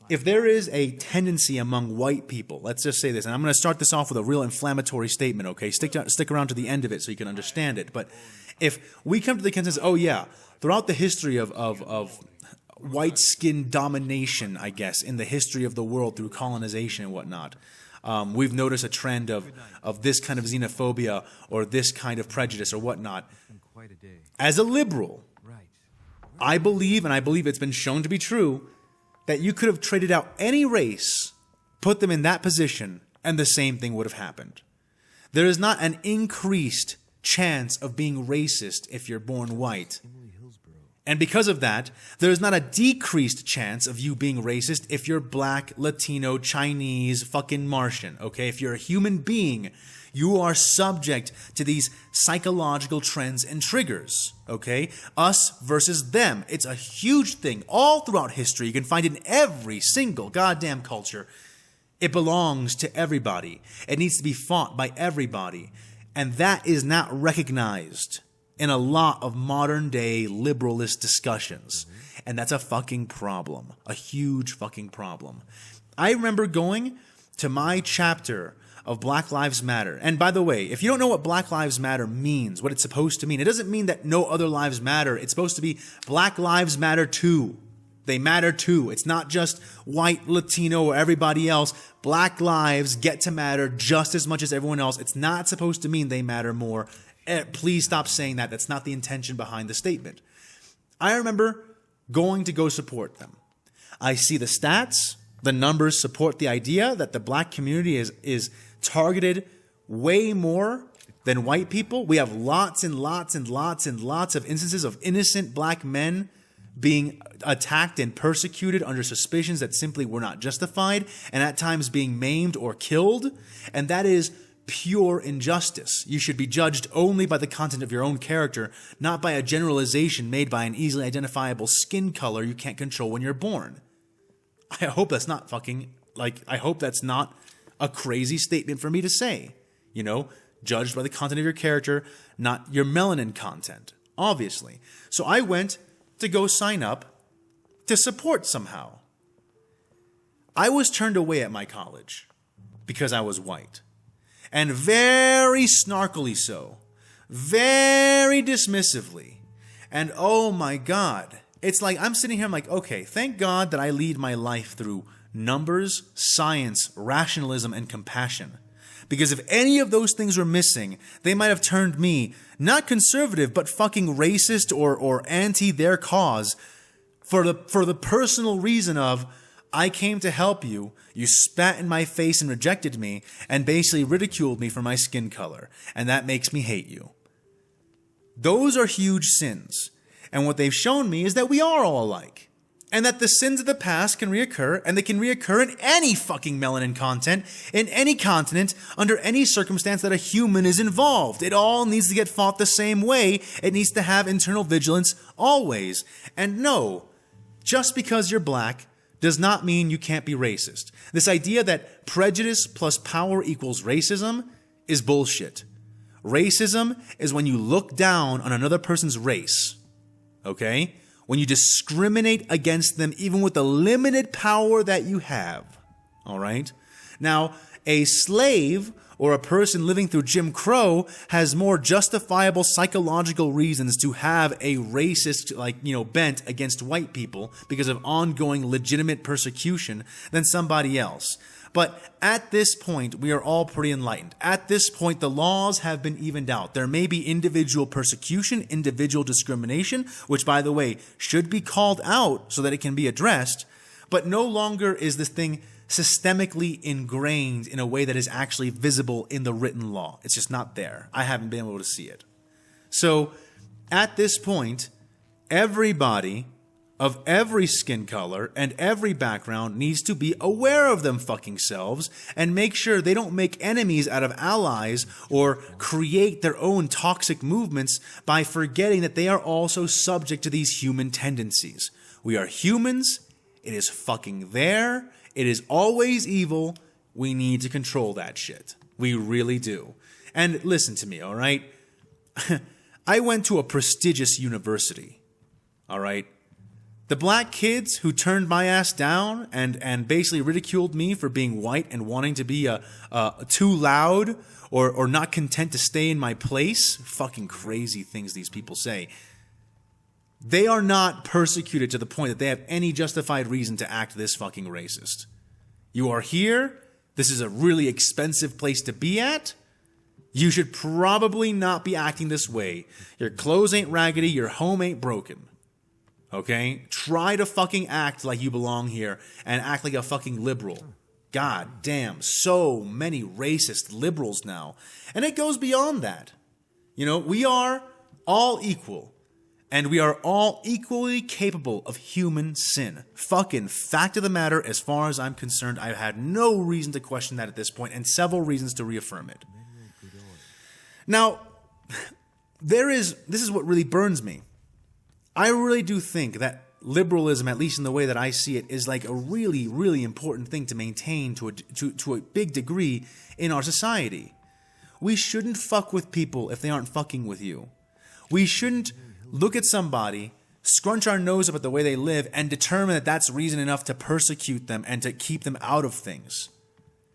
If there is a tendency among white people, let's just say this, and I'm going to start this off with a real inflammatory statement, okay? Stick around to the end of it so you can understand it. But if we come to the consensus, oh yeah, throughout the history of white skin domination, I guess, in the history of the world through colonization and whatnot, we've noticed a trend of this kind of xenophobia or this kind of prejudice or whatnot. As a liberal, I believe, and I believe it's been shown to be true, that you could have traded out any race, put them in that position, and the same thing would have happened. There is not an increased chance of being racist if you're born white. And because of that, there is not a decreased chance of you being racist if you're black, Latino, Chinese, fucking Martian, okay? If you're a human being, you are subject to these psychological trends and triggers, okay? Us versus them. It's a huge thing all throughout history. You can find it in every single goddamn culture. It belongs to everybody. It needs to be fought by everybody. And that is not recognized in a lot of modern-day liberalist discussions. And that's a fucking problem. A huge fucking problem. I remember going to my chapter of Black Lives Matter. And by the way, if you don't know what Black Lives Matter means, what it's supposed to mean, it doesn't mean that no other lives matter. It's supposed to be Black Lives Matter too. They matter too. It's not just white, Latino, or everybody else. Black lives get to matter just as much as everyone else. It's not supposed to mean they matter more. Please stop saying that. That's not the intention behind the statement. I remember going to go support them. I see the stats. The numbers support the idea that the black community is targeted way more than white people. We have lots and lots and lots and lots of instances of innocent black men being attacked and persecuted under suspicions that simply were not justified, and at times being maimed or killed. And that is pure injustice. You should be judged only by the content of your own character, not by a generalization made by an easily identifiable skin color you can't control when you're born. I hope that's not I hope that's not a crazy statement for me to say. You know, judged by the content of your character, not your melanin content, obviously. So I went to go sign up to support somehow. I was turned away at my college because I was white. And very snarkily so. Very dismissively. And oh my God. It's like I'm sitting here, I'm like, okay, thank God that I lead my life through numbers, science, rationalism, and compassion. Because if any of those things were missing, they might have turned me, not conservative, but fucking racist or anti their cause for the personal reason of, I came to help you, you spat in my face and rejected me, and basically ridiculed me for my skin color, and that makes me hate you. Those are huge sins. And what they've shown me is that we are all alike. And that the sins of the past can reoccur, and they can reoccur in any fucking melanin content, in any continent, under any circumstance that a human is involved. It all needs to get fought the same way. It needs to have internal vigilance always. And no, just because you're black does not mean you can't be racist. This idea that prejudice plus power equals racism is bullshit. Racism is when you look down on another person's race. Okay? When you discriminate against them even with the limited power that you have. Alright? Now, a slave or a person living through Jim Crow has more justifiable psychological reasons to have a racist, bent against white people because of ongoing legitimate persecution than somebody else. But at this point, we are all pretty enlightened. At this point, the laws have been evened out. There may be individual persecution, individual discrimination, which, by the way, should be called out so that it can be addressed, but no longer is this thing systemically ingrained in a way that is actually visible in the written law. It's just not there. I haven't been able to see it. So, at this point, everybody of every skin color and every background needs to be aware of them fucking selves and make sure they don't make enemies out of allies or create their own toxic movements by forgetting that they are also subject to these human tendencies. We are humans. It is fucking there. It is always evil. We need to control that shit. We really do. And listen to me, all right? I went to a prestigious university, all right? The black kids who turned my ass down and basically ridiculed me for being white and wanting to be too loud or not content to stay in my place, fucking crazy things these people say, they are not persecuted to the point that they have any justified reason to act this fucking racist. You are here. This is a really expensive place to be at. You should probably not be acting this way. Your clothes ain't raggedy. Your home ain't broken. Okay? Try to fucking act like you belong here and act like a fucking liberal. God damn, so many racist liberals now. And it goes beyond that. You know, we are all equal. And we are all equally capable of human sin. Fucking fact of the matter, as far as I'm concerned, I've had no reason to question that at this point, and several reasons to reaffirm it. Now, this is what really burns me. I really do think that liberalism, at least in the way that I see it, is like a really, really important thing to maintain to a big degree in our society. We shouldn't fuck with people if they aren't fucking with you. We shouldn't look at somebody, scrunch our nose up at the way they live, and determine that that's reason enough to persecute them and to keep them out of things.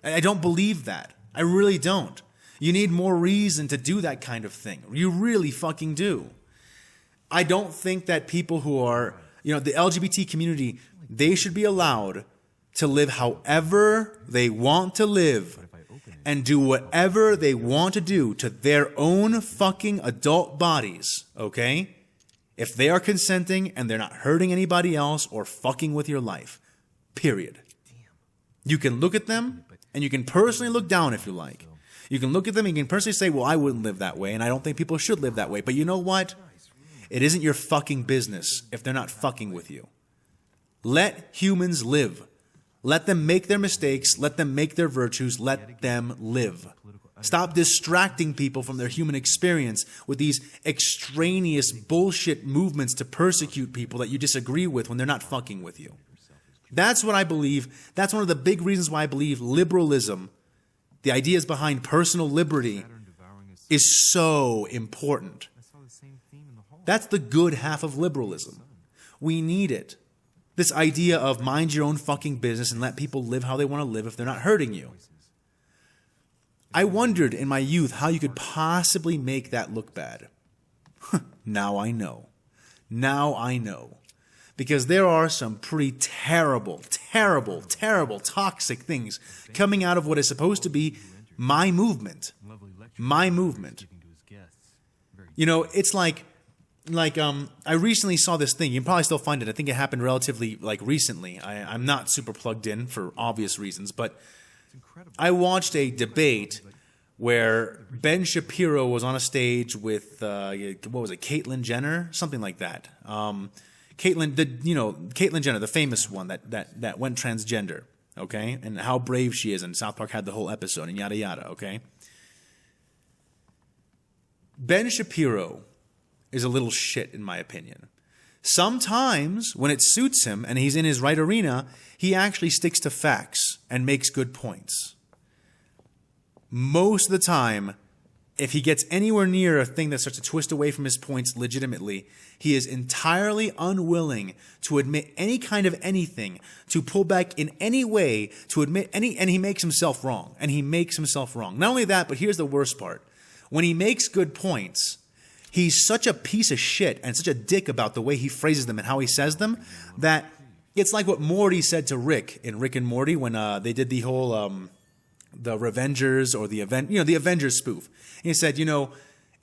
I don't believe that. I really don't. You need more reason to do that kind of thing. You really fucking do. I don't think that people who are the LGBT community, they should be allowed to live however they want to live and do whatever they want to do to their own fucking adult bodies, okay? If they are consenting and they're not hurting anybody else or fucking with your life. Period. You can look at them and you can personally look down if you like. You can look at them and you can personally say, well, I wouldn't live that way and I don't think people should live that way. But you know what? It isn't your fucking business if they're not fucking with you. Let humans live. Let them make their mistakes. Let them make their virtues. Let them live. Stop distracting people from their human experience with these extraneous bullshit movements to persecute people that you disagree with when they're not fucking with you. That's what I believe. That's one of the big reasons why I believe liberalism, the ideas behind personal liberty, is so important. That's the good half of liberalism. We need it. This idea of mind your own fucking business and let people live how they want to live if they're not hurting you. I wondered in my youth how you could possibly make that look bad. Now I know. Now I know. Because there are some pretty terrible, terrible, terrible, toxic things coming out of what is supposed to be my movement. My movement. It's like I recently saw this thing. You can probably still find it. I think it happened relatively recently. I'm not super plugged in for obvious reasons, but I watched a debate where Ben Shapiro was on a stage with Caitlyn Jenner, something like that. Caitlyn Jenner, the famous one that went transgender, okay, and how brave she is, and South Park had the whole episode and yada yada, okay. Ben Shapiro is a little shit, in my opinion. Sometimes, when it suits him and he's in his right arena, he actually sticks to facts and makes good points. Most of the time, if he gets anywhere near a thing that starts to twist away from his points legitimately, he is entirely unwilling to admit any kind of anything, to pull back in any way, to admit any, and he makes himself wrong. And he makes himself wrong. Not only that, but here's the worst part. When he makes good points, he's such a piece of shit and such a dick about the way he phrases them and how he says them that it's like what Morty said to Rick in Rick and Morty when they did the whole the Revengers or the Avengers spoof. And he said, it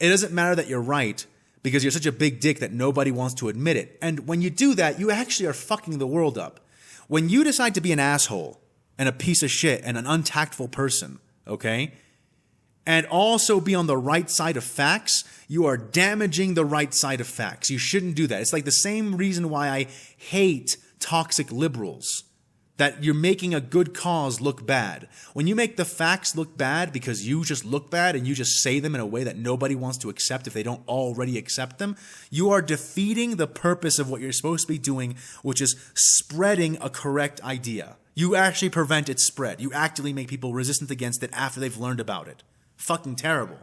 doesn't matter that you're right because you're such a big dick that nobody wants to admit it. And when you do that, you actually are fucking the world up. When you decide to be an asshole and a piece of shit and an untactful person, okay, and also be on the right side of facts, you are damaging the right side of facts. You shouldn't do that. It's like the same reason why I hate toxic liberals, that you're making a good cause look bad. When you make the facts look bad because you just look bad and you just say them in a way that nobody wants to accept if they don't already accept them, you are defeating the purpose of what you're supposed to be doing, which is spreading a correct idea. You actually prevent its spread. You actively make people resistant against it after they've learned about it. Fucking terrible.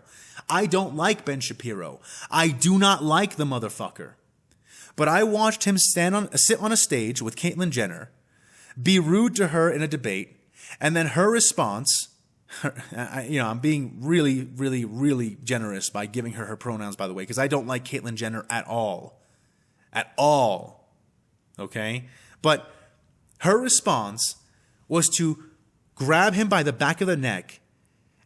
I don't like Ben Shapiro. I do not like the motherfucker. But I watched him sit on a stage with Caitlyn Jenner, be rude to her in a debate, and then her response, I'm being really, really, really generous by giving her pronouns, by the way, because I don't like Caitlyn Jenner at all. At all. Okay? But her response was to grab him by the back of the neck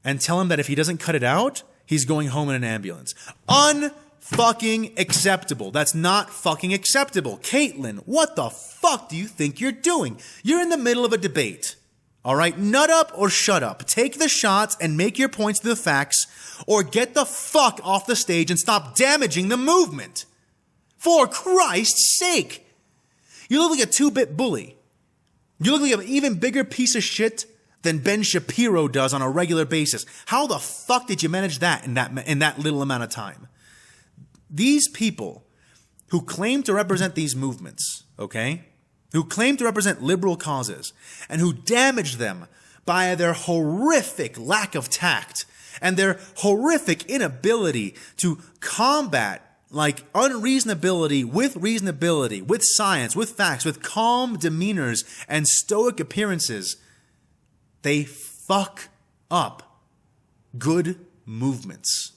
and tell him that if he doesn't cut it out, he's going home in an ambulance. Unfucking acceptable. That's not fucking acceptable. Caitlyn, what the fuck do you think you're doing? You're in the middle of a debate. All right? Nut up or shut up. Take the shots and make your points to the facts, or get the fuck off the stage and stop damaging the movement. For Christ's sake. You look like a 2-bit bully. You look like an even bigger piece of shit than Ben Shapiro does on a regular basis. How the fuck did you manage that in that little amount of time? These people who claim to represent these movements, okay, who claim to represent liberal causes, and who damage them by their horrific lack of tact and their horrific inability to combat unreasonability, with science, with facts, with calm demeanors and stoic appearances, they fuck up good movements.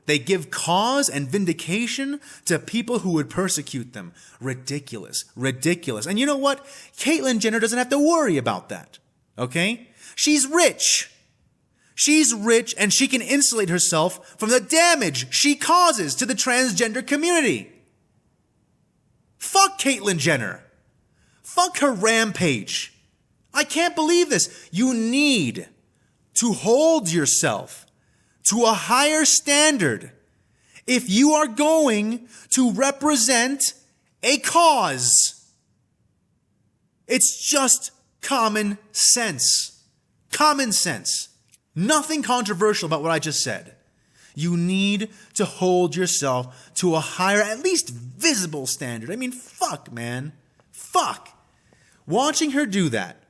They give cause and vindication to people who would persecute them. Ridiculous. Ridiculous. And you know what? Caitlyn Jenner doesn't have to worry about that. Okay? She's rich. She's rich and she can insulate herself from the damage she causes to the transgender community. Fuck Caitlyn Jenner. Fuck her rampage. I can't believe this. You need to hold yourself to a higher standard if you are going to represent a cause. It's just common sense. Common sense. Nothing controversial about what I just said. You need to hold yourself to a higher, at least visible standard. I mean, fuck, man. Fuck. Watching her do that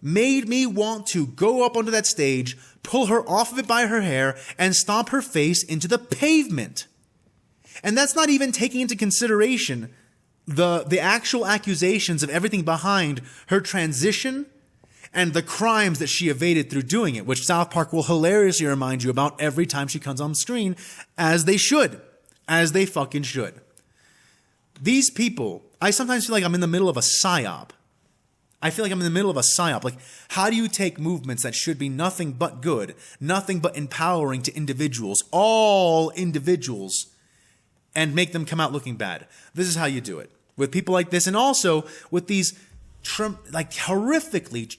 made me want to go up onto that stage, pull her off of it by her hair, and stomp her face into the pavement. And that's not even taking into consideration the actual accusations of everything behind her transition and the crimes that she evaded through doing it, which South Park will hilariously remind you about every time she comes on screen, as they should. As they fucking should. These people, I sometimes feel like I'm in the middle of a psyop. I feel like I'm in the middle of a psyop. Like, how do you take movements that should be nothing but good, nothing but empowering to individuals, all individuals, and make them come out looking bad? This is how you do it. With people like this, and also with these horrifically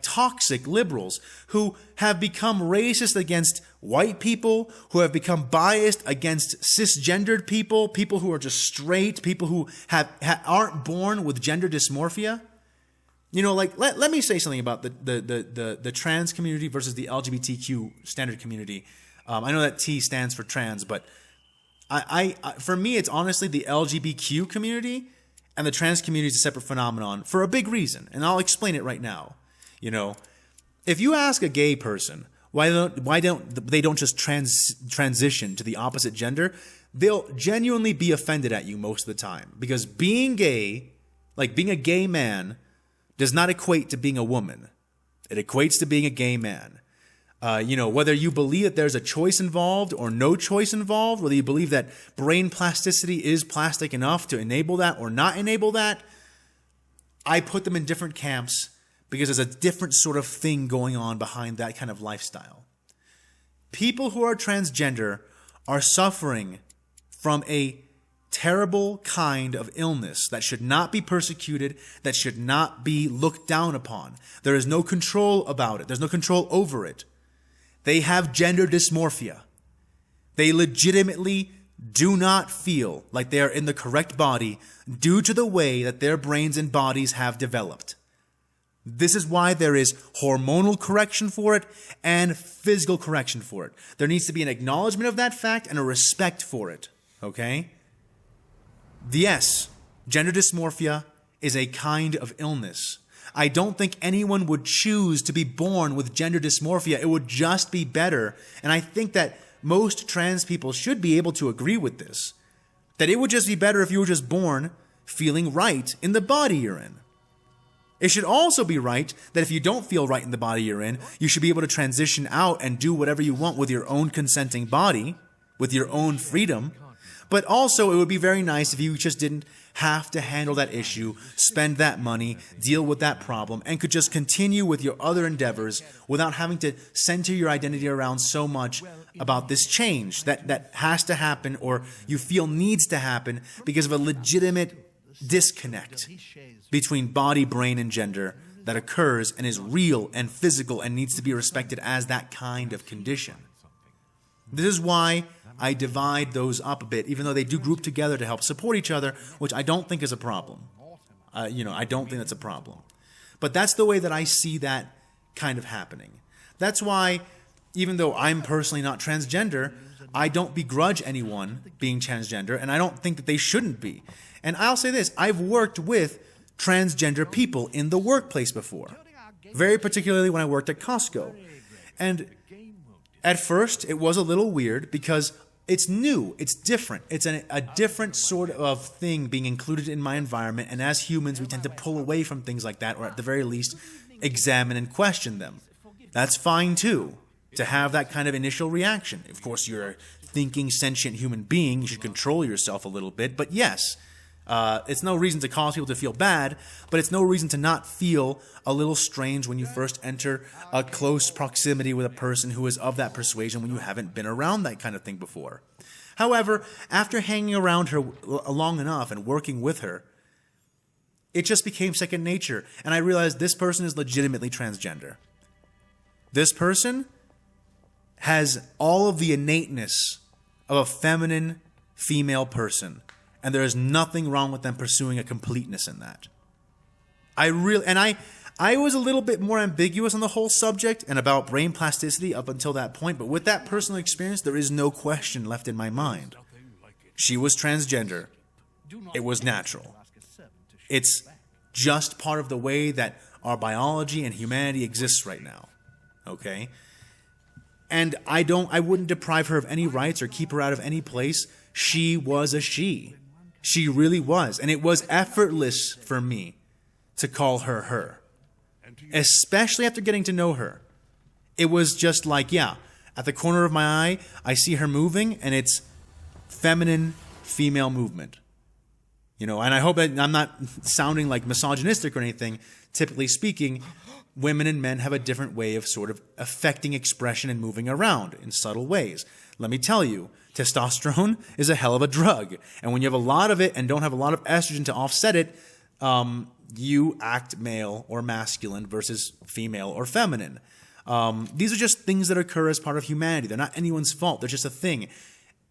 toxic liberals who have become racist against white people, who have become biased against cisgendered people, people who are just straight, people who aren't born with gender dysmorphia. You know, like, let me say something about the trans community versus the LGBTQ standard community. I know that T stands for trans, but I for me, it's honestly the LGBTQ community and the trans community is a separate phenomenon for a big reason, and I'll explain it right now. You know, if you ask a gay person why don't they just transition to the opposite gender, they'll genuinely be offended at you most of the time, because being gay, like being a gay man, does not equate to being a woman. It equates to being a gay man. You know, whether you believe that there's a choice involved or no choice involved, whether you believe that brain plasticity is plastic enough to enable that or not enable that, I put them in different camps because there's a different sort of thing going on behind that kind of lifestyle. People who are transgender are suffering from a terrible kind of illness that should not be persecuted, that should not be looked down upon. There is no control about it. There's no control over it. They have gender dysmorphia. They legitimately do not feel like they are in the correct body due to the way that their brains and bodies have developed. This is why there is hormonal correction for it and physical correction for it. There needs to be an acknowledgement of that fact and a respect for it. Okay? Yes, gender dysmorphia is a kind of illness. I don't think anyone would choose to be born with gender dysmorphia. It would just be better. And I think that most trans people should be able to agree with this. That it would just be better if you were just born feeling right in the body you're in. It should also be right that if you don't feel right in the body you're in, you should be able to transition out and do whatever you want with your own consenting body, with your own freedom. But also, it would be very nice if you just didn't have to handle that issue, spend that money, deal with that problem, and could just continue with your other endeavors without having to center your identity around so much about this change that has to happen or you feel needs to happen because of a legitimate disconnect between body, brain, and gender that occurs and is real and physical and needs to be respected as that kind of condition. This is why I divide those up a bit, even though they do group together to help support each other, which I don't think is a problem. I don't think that's a problem. But that's the way that I see that kind of happening. That's why, even though I'm personally not transgender, I don't begrudge anyone being transgender, and I don't think that they shouldn't be. And I'll say this, I've worked with transgender people in the workplace before, very particularly when I worked at Costco. And at first, it was a little weird because it's new, it's different. It's a different sort of thing being included in my environment, and as humans, we tend to pull away from things like that, or at the very least, examine and question them. That's fine too, to have that kind of initial reaction. Of course, you're thinking, sentient human being. You should control yourself a little bit. But yes, it's no reason to cause people to feel bad, but it's no reason to not feel a little strange when you first enter a close proximity with a person who is of that persuasion when you haven't been around that kind of thing before. However, after hanging around her long enough and working with her, it just became second nature, and I realized this person is legitimately transgender. This person has all of the innateness of a feminine female person, and there is nothing wrong with them pursuing a completeness in that. I was a little bit more ambiguous on the whole subject and about brain plasticity up until that point, but with that personal experience, there is no question left in my mind. She was transgender. It was natural. It's just part of the way that our biology and humanity exists right now. Okay? And I wouldn't deprive her of any rights or keep her out of any place. She was a she. She really was. And it was effortless for me to call her her. Especially after getting to know her. It was just like, yeah, at the corner of my eye, I see her moving, and it's feminine, female movement. You know, and I hope that I'm not sounding like misogynistic or anything. Typically speaking, women and men have a different way of sort of affecting expression and moving around in subtle ways. Let me tell you, testosterone is a hell of a drug. And when you have a lot of it and don't have a lot of estrogen to offset it, you act male or masculine versus female or feminine. These are just things that occur as part of humanity. They're not anyone's fault. They're just a thing.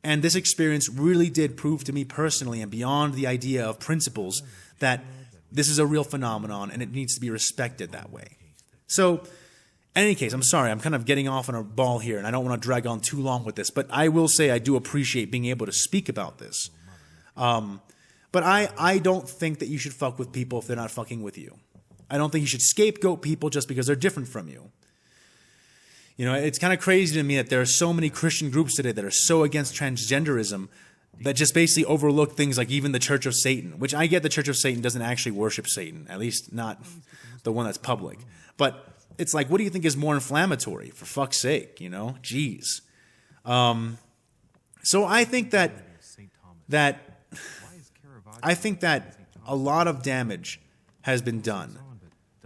And this experience really did prove to me personally and beyond the idea of principles that this is a real phenomenon and it needs to be respected that way. So, in any case, I'm sorry, I'm kind of getting off on a ball here and I don't want to drag on too long with this, but I will say I do appreciate being able to speak about this. But I don't think that you should fuck with people if they're not fucking with you. I don't think you should scapegoat people just because they're different from you. You know, it's kind of crazy to me that there are so many Christian groups today that are so against transgenderism that just basically overlook things like even the Church of Satan, which I get the Church of Satan doesn't actually worship Satan, at least not the one that's public. But it's like, what do you think is more inflammatory? For fuck's sake, you know? Jeez. So I think that a lot of damage has been done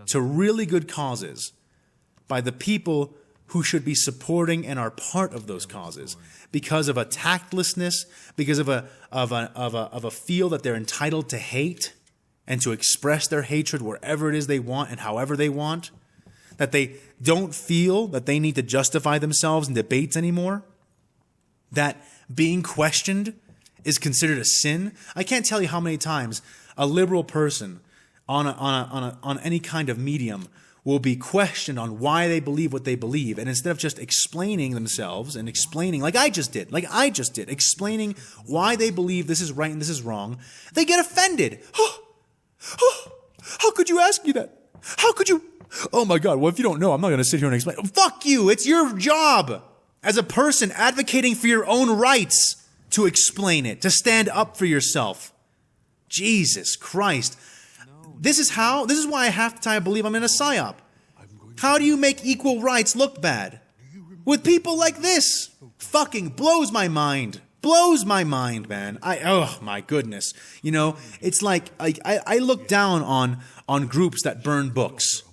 to really good causes by the people who should be supporting and are part of those causes because of a tactlessness, because of a feel that they're entitled to hate and to express their hatred wherever it is they want and however they want, that they don't feel that they need to justify themselves in debates anymore, that being questioned is considered a sin. I can't tell you how many times a liberal person on any kind of medium will be questioned on why they believe what they believe. And instead of just explaining themselves and explaining, like I just did, explaining why they believe this is right and this is wrong, they get offended. How could you ask me that? How could you? Oh my God, well, if you don't know, I'm not going to sit here and explain. Fuck you, it's your job as a person advocating for your own rights to explain it, to stand up for yourself. Jesus Christ. This is why half the time I believe I'm in a psyop. How do you make equal rights look bad? With people like this. Fucking blows my mind. Blows my mind, man. Oh my goodness. You know, it's like I look down on groups that burn books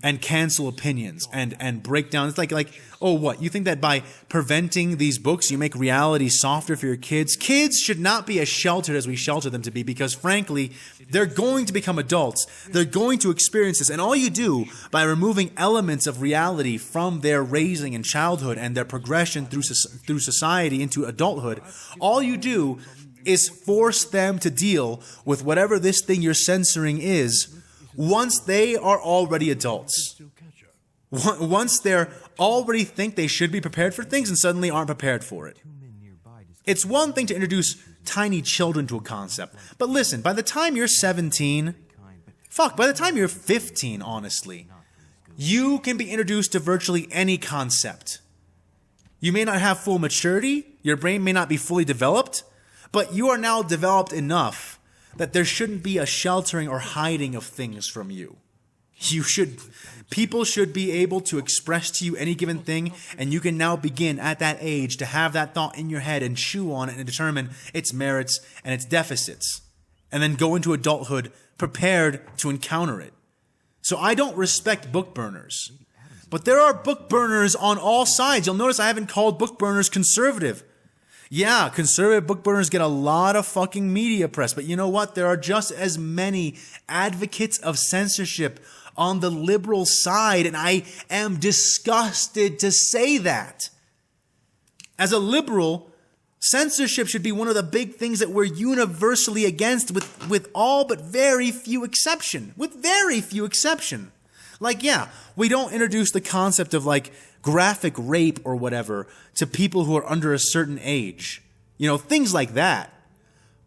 and cancel opinions and break down. It's like, oh, what? You think that by preventing these books, you make reality softer for your kids? Kids should not be as sheltered as we shelter them to be because, frankly, they're going to become adults. They're going to experience this. And all you do by removing elements of reality from their raising in childhood and their progression through society into adulthood, all you do is force them to deal with whatever this thing you're censoring is once they are already adults. Once they're already think they should be prepared for things and suddenly aren't prepared for it. It's one thing to introduce tiny children to a concept. But listen, by the time you're 17, by the time you're 15, honestly, you can be introduced to virtually any concept. You may not have full maturity, your brain may not be fully developed, but you are now developed enough that there shouldn't be a sheltering or hiding of things from you. People should be able to express to you any given thing, and you can now begin at that age to have that thought in your head and chew on it and determine its merits and its deficits, and then go into adulthood prepared to encounter it. So I don't respect book burners, but there are book burners on all sides. You'll notice I haven't called book burners conservative. Yeah, conservative book burners get a lot of fucking media press, but you know what? There are just as many advocates of censorship on the liberal side, and I am disgusted to say that. As a liberal, censorship should be one of the big things that we're universally against with all but very few exception. With very few exception. Like, yeah, we don't introduce the concept of like graphic rape or whatever to people who are under a certain age. You know, things like that.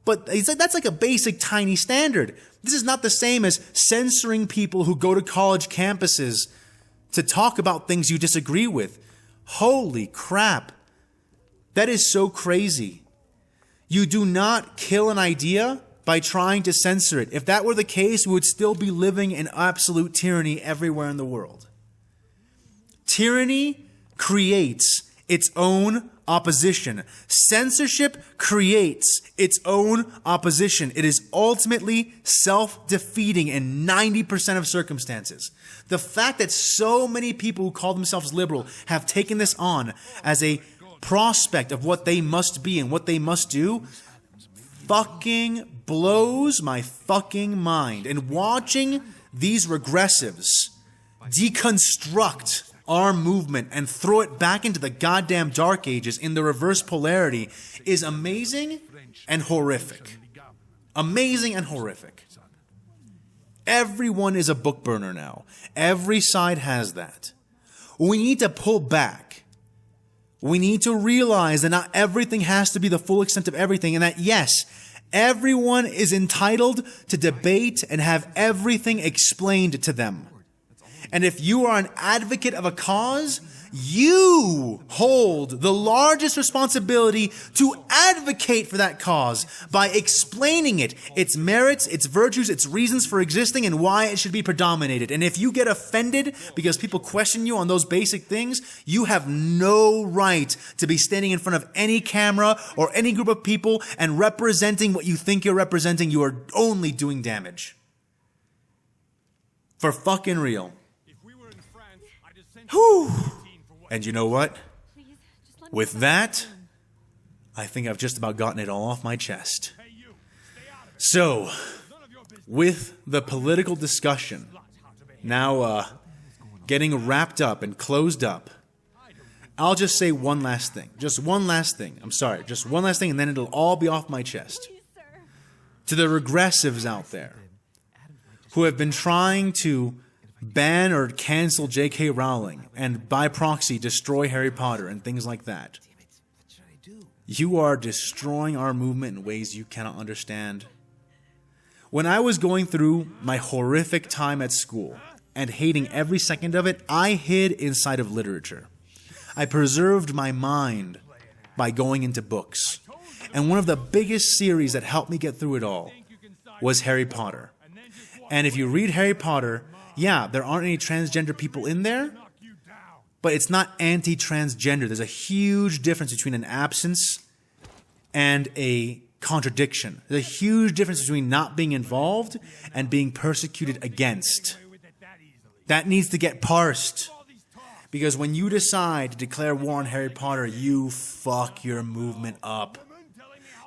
But that's like a basic tiny standard. This is not the same as censoring people who go to college campuses to talk about things you disagree with. Holy crap. That is so crazy. You do not kill an idea by trying to censor it. If that were the case, we would still be living in absolute tyranny everywhere in the world. Tyranny creates its own opposition. Censorship creates its own opposition. It is ultimately self-defeating in 90% of circumstances. The fact that so many people who call themselves liberal have taken this on as a prospect of what they must be and what they must do fucking blows my fucking mind. And watching these regressives deconstruct our movement and throw it back into the goddamn dark ages in the reverse polarity is amazing and horrific. Amazing and horrific. Everyone is a book burner now. Every side has that. We need to pull back. We need to realize that not everything has to be the full extent of everything, and that yes, everyone is entitled to debate and have everything explained to them. And if you are an advocate of a cause, you hold the largest responsibility to advocate for that cause by explaining it, its merits, its virtues, its reasons for existing, and why it should be predominated. And if you get offended because people question you on those basic things, you have no right to be standing in front of any camera or any group of people and representing what you think you're representing. You are only doing damage. For fucking real. Whew. And you know what? With that, I think I've just about gotten it all off my chest. So, with the political discussion now getting wrapped up and closed up, I'll just say one last thing. Just one last thing. I'm sorry. Just one last thing, and then it'll all be off my chest. To the regressives out there who have been trying to ban or cancel J.K. Rowling and by proxy destroy Harry Potter and things like that. You are destroying our movement in ways you cannot understand. When I was going through my horrific time at school and hating every second of it, I hid inside of literature. I preserved my mind by going into books. And one of the biggest series that helped me get through it all was Harry Potter. And if you read Harry Potter, yeah, there aren't any transgender people in there, but it's not anti-transgender. There's a huge difference between an absence and a contradiction. There's a huge difference between not being involved and being persecuted against. That needs to get parsed. Because when you decide to declare war on Harry Potter, you fuck your movement up.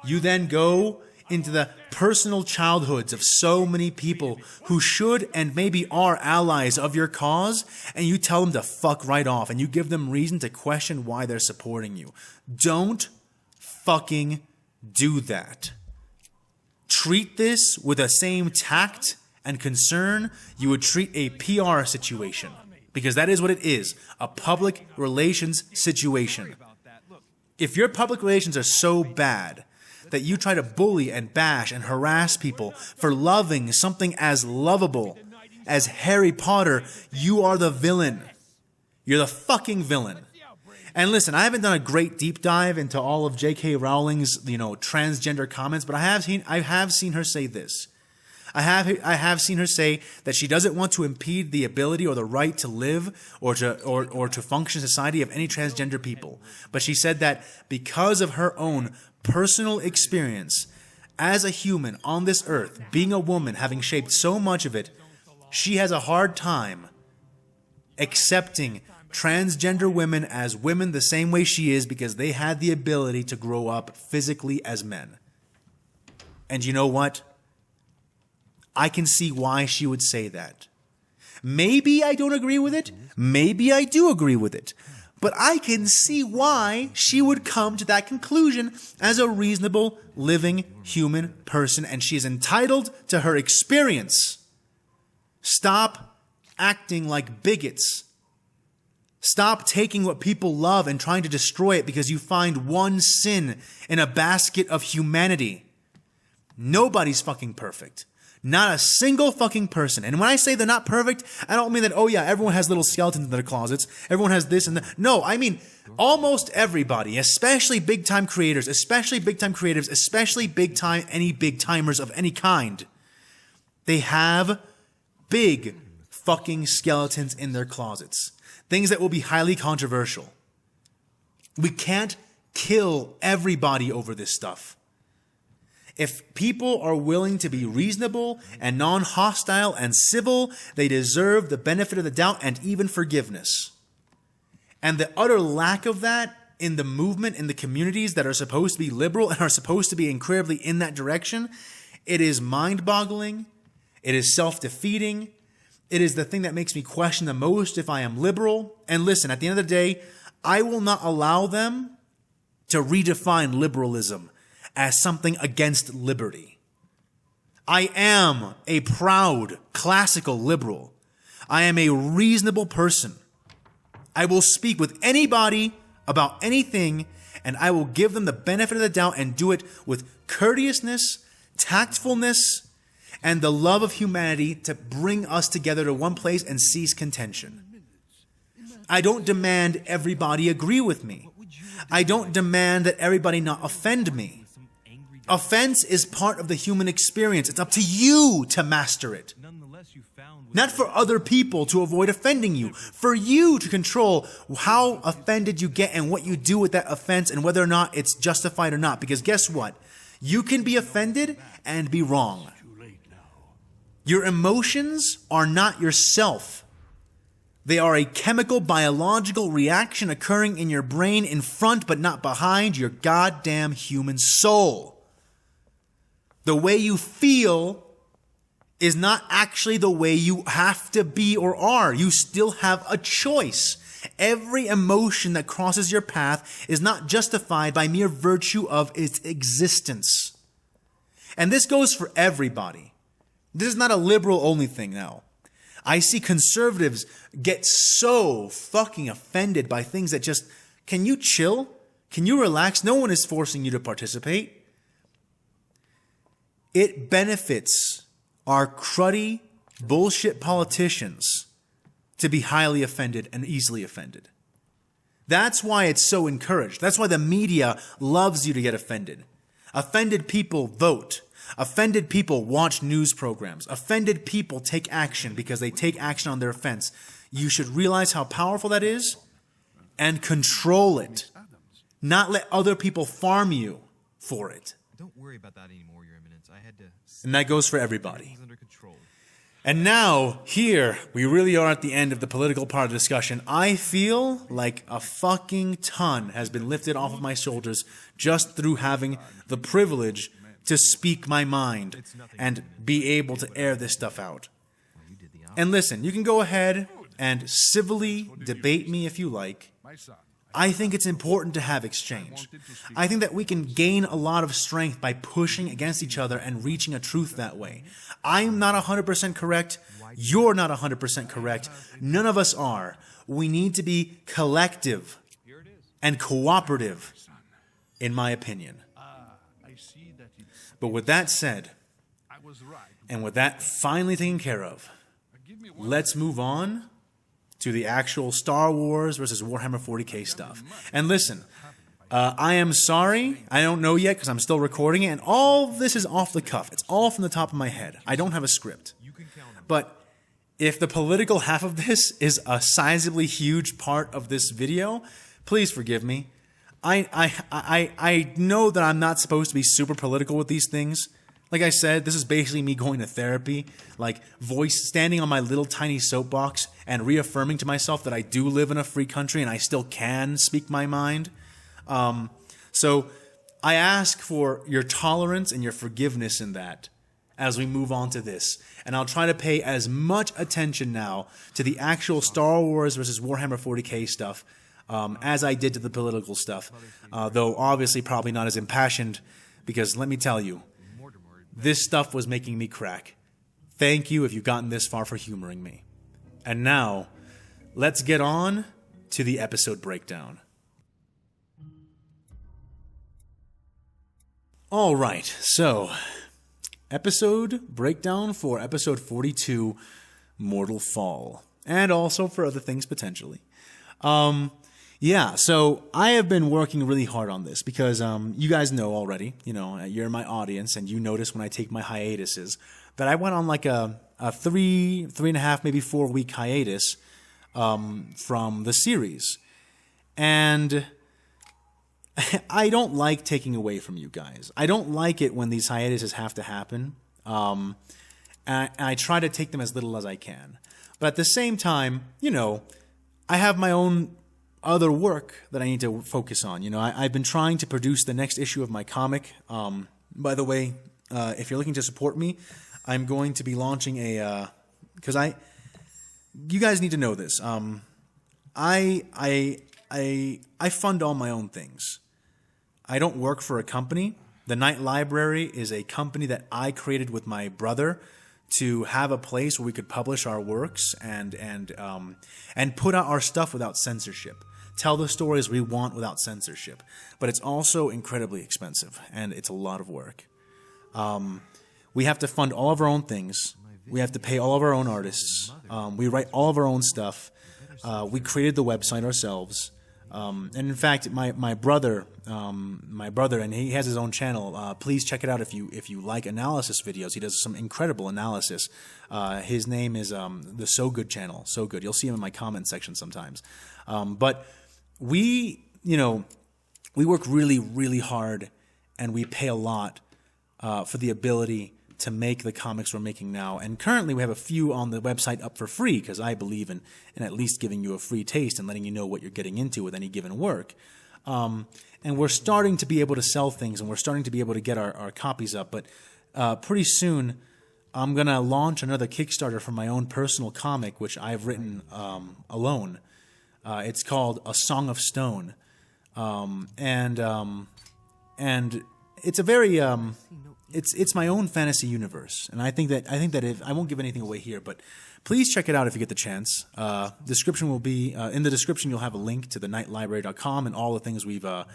You then go into the personal childhoods of so many people who should and maybe are allies of your cause, and you tell them to fuck right off, and you give them reason to question why they're supporting you. Don't fucking do that. Treat this with the same tact and concern you would treat a PR situation, because that is what it is, a public relations situation. If your public relations are so bad that you try to bully and bash and harass people for loving something as lovable as Harry Potter, you are the villain. You're the fucking villain. And listen, I haven't done a great deep dive into all of J.K. Rowling's, transgender comments, but I have seen her say this. I have seen her say that she doesn't want to impede the ability or the right to live or to function in society of any transgender people. But she said that because of her own personal experience as a human on this earth, being a woman, having shaped so much of it, she has a hard time accepting transgender women as women the same way she is because they had the ability to grow up physically as men. And you know what? I can see why she would say that. Maybe I don't agree with it. Maybe I do agree with it. But I can see why she would come to that conclusion as a reasonable, living, human person, and she is entitled to her experience. Stop acting like bigots. Stop taking what people love and trying to destroy it because you find one sin in a basket of humanity. Nobody's fucking perfect. Not a single fucking person. And when I say they're not perfect, I don't mean that, oh yeah, everyone has little skeletons in their closets. Everyone has this and that. No, I mean almost everybody, especially big-time creators, especially big-time creatives, especially big-time, any big-timers of any kind. They have big fucking skeletons in their closets. Things that will be highly controversial. We can't kill everybody over this stuff. If people are willing to be reasonable and non-hostile and civil, they deserve the benefit of the doubt and even forgiveness. And the utter lack of that in the movement, in the communities that are supposed to be liberal and are supposed to be incredibly in that direction, it is mind-boggling. It is self-defeating. It is the thing that makes me question the most if I am liberal. And listen, at the end of the day, I will not allow them to redefine liberalism as something against liberty. I am a proud classical liberal. I am a reasonable person. I will speak with anybody about anything, and I will give them the benefit of the doubt and do it with courteousness, tactfulness, and the love of humanity to bring us together to one place and cease contention. I don't demand everybody agree with me. I don't demand that everybody not offend me. Offense is part of the human experience. It's up to you to master it. Not for other people to avoid offending you. For you to control how offended you get and what you do with that offense and whether or not it's justified or not. Because guess what? You can be offended and be wrong. Your emotions are not yourself. They are a chemical, biological reaction occurring in your brain in front but not behind your goddamn human soul. The way you feel is not actually the way you have to be or are. You still have a choice. Every emotion that crosses your path is not justified by mere virtue of its existence. And this goes for everybody. This is not a liberal only thing now. I see conservatives get so fucking offended by things that just, can you chill? Can you relax? No one is forcing you to participate. It benefits our cruddy bullshit politicians to be highly offended and easily offended. That's why it's so encouraged. That's why the media loves you to get offended. Offended people vote. Offended people watch news programs. Offended people take action because they take action on their offense. You should realize how powerful that is and control it. Not let other people farm you for it. Don't worry about that anymore, Your Eminence. I had to. And that goes for everybody. Under control. And now, here, we really are at the end of the political part of the discussion. I feel like a fucking ton has been lifted off of my shoulders just through having the privilege to speak my mind and be able to air this stuff out. And listen, you can go ahead and civilly debate me if you like. I think it's important to have exchange. I think that we can gain a lot of strength by pushing against each other and reaching a truth that way. I'm not 100% correct. You're not 100% correct. None of us are. We need to be collective and cooperative, in my opinion. But with that said, and with that finally taken care of, let's move on to the actual Star Wars versus Warhammer 40k stuff. And listen, I am sorry. I don't know yet because I'm still recording it, and all this is off the cuff. It's all from the top of my head. I don't have a script. But if the political half of this is a sizably huge part of this video, please forgive me. I know that I'm not supposed to be super political with these things. Like I said, this is basically me going to therapy, like standing on my little tiny soapbox and reaffirming to myself that I do live in a free country and I still can speak my mind. So I ask for your tolerance and your forgiveness in that as we move on to this. And I'll try to pay as much attention now to the actual Star Wars versus Warhammer 40k stuff as I did to the political stuff, though obviously probably not as impassioned, because let me tell you, this stuff was making me crack. Thank you if you've gotten this far for humoring me. And now, let's get on to the episode breakdown. All right, so episode breakdown for episode 42, Mortal Fall, and also for other things potentially. Yeah, so I have been working really hard on this because you guys know already, you're my audience, and you notice when I take my hiatuses that I went on like a 3.5, maybe 4 week hiatus from the series. And I don't like taking away from you guys. I don't like it when these hiatuses have to happen. And I try to take them as little as I can. But at the same time, I have my own other work that I need to focus on. I've been trying to produce the next issue of my comic. By the way, if you're looking to support me, I'm going to be launching because you guys need to know this. I fund all my own things. I don't work for a company. The Night Library is a company that I created with my brother to have a place where we could publish our works and put out our stuff without censorship. Tell the stories we want without censorship. But it's also incredibly expensive, and it's a lot of work. We have to fund all of our own things. We have to pay all of our own artists. We write all of our own stuff. We created the website ourselves. And in fact, my brother, and he has his own channel. Please check it out if you like analysis videos. He does some incredible analysis. His name is the So Good channel. So Good. You'll see him in my comment section sometimes. But we work really, really hard, and we pay a lot for the ability to make the comics we're making now. And currently we have a few on the website up for free because I believe in at least giving you a free taste and letting you know what you're getting into with any given work. And we're starting to be able to sell things, and we're starting to be able to get our copies up. But pretty soon I'm going to launch another Kickstarter for my own personal comic, which I've written alone. It's called A Song of Stone. And it's a very... It's my own fantasy universe, and I think that if I won't give anything away here, but please check it out if you get the chance. Description will be in the description. You'll have a link to the nightlibrary.com and all the things we've, the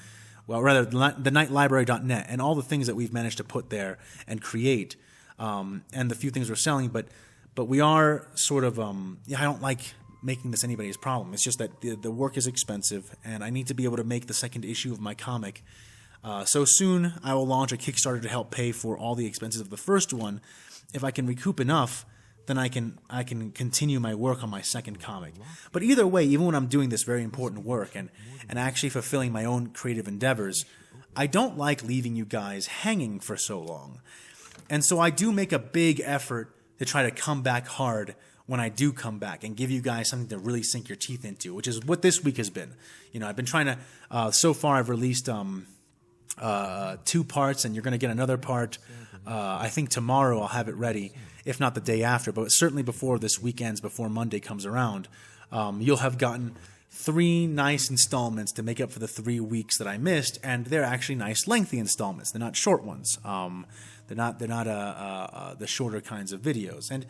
nightlibrary.net and all the things that we've managed to put there and create, and the few things we're selling. But we are sort of I don't like making this anybody's problem. It's just that the work is expensive, and I need to be able to make the second issue of my comic. So soon I will launch a Kickstarter to help pay for all the expenses of the first one. If I can recoup enough, then I can continue my work on my second comic. But either way, even when I'm doing this very important work and actually fulfilling my own creative endeavors, I don't like leaving you guys hanging for so long. And so I do make a big effort to try to come back hard when I do come back and give you guys something to really sink your teeth into, which is what this week has been. I've been trying to, so far I've released 2 parts, and you're going to get another part. I think tomorrow I'll have it ready, if not the day after, but certainly before this weekend's, before Monday comes around. You'll have gotten 3 nice installments to make up for the 3 weeks that I missed, and they're actually nice, lengthy installments. They're not short ones. They're not the shorter kinds of videos. And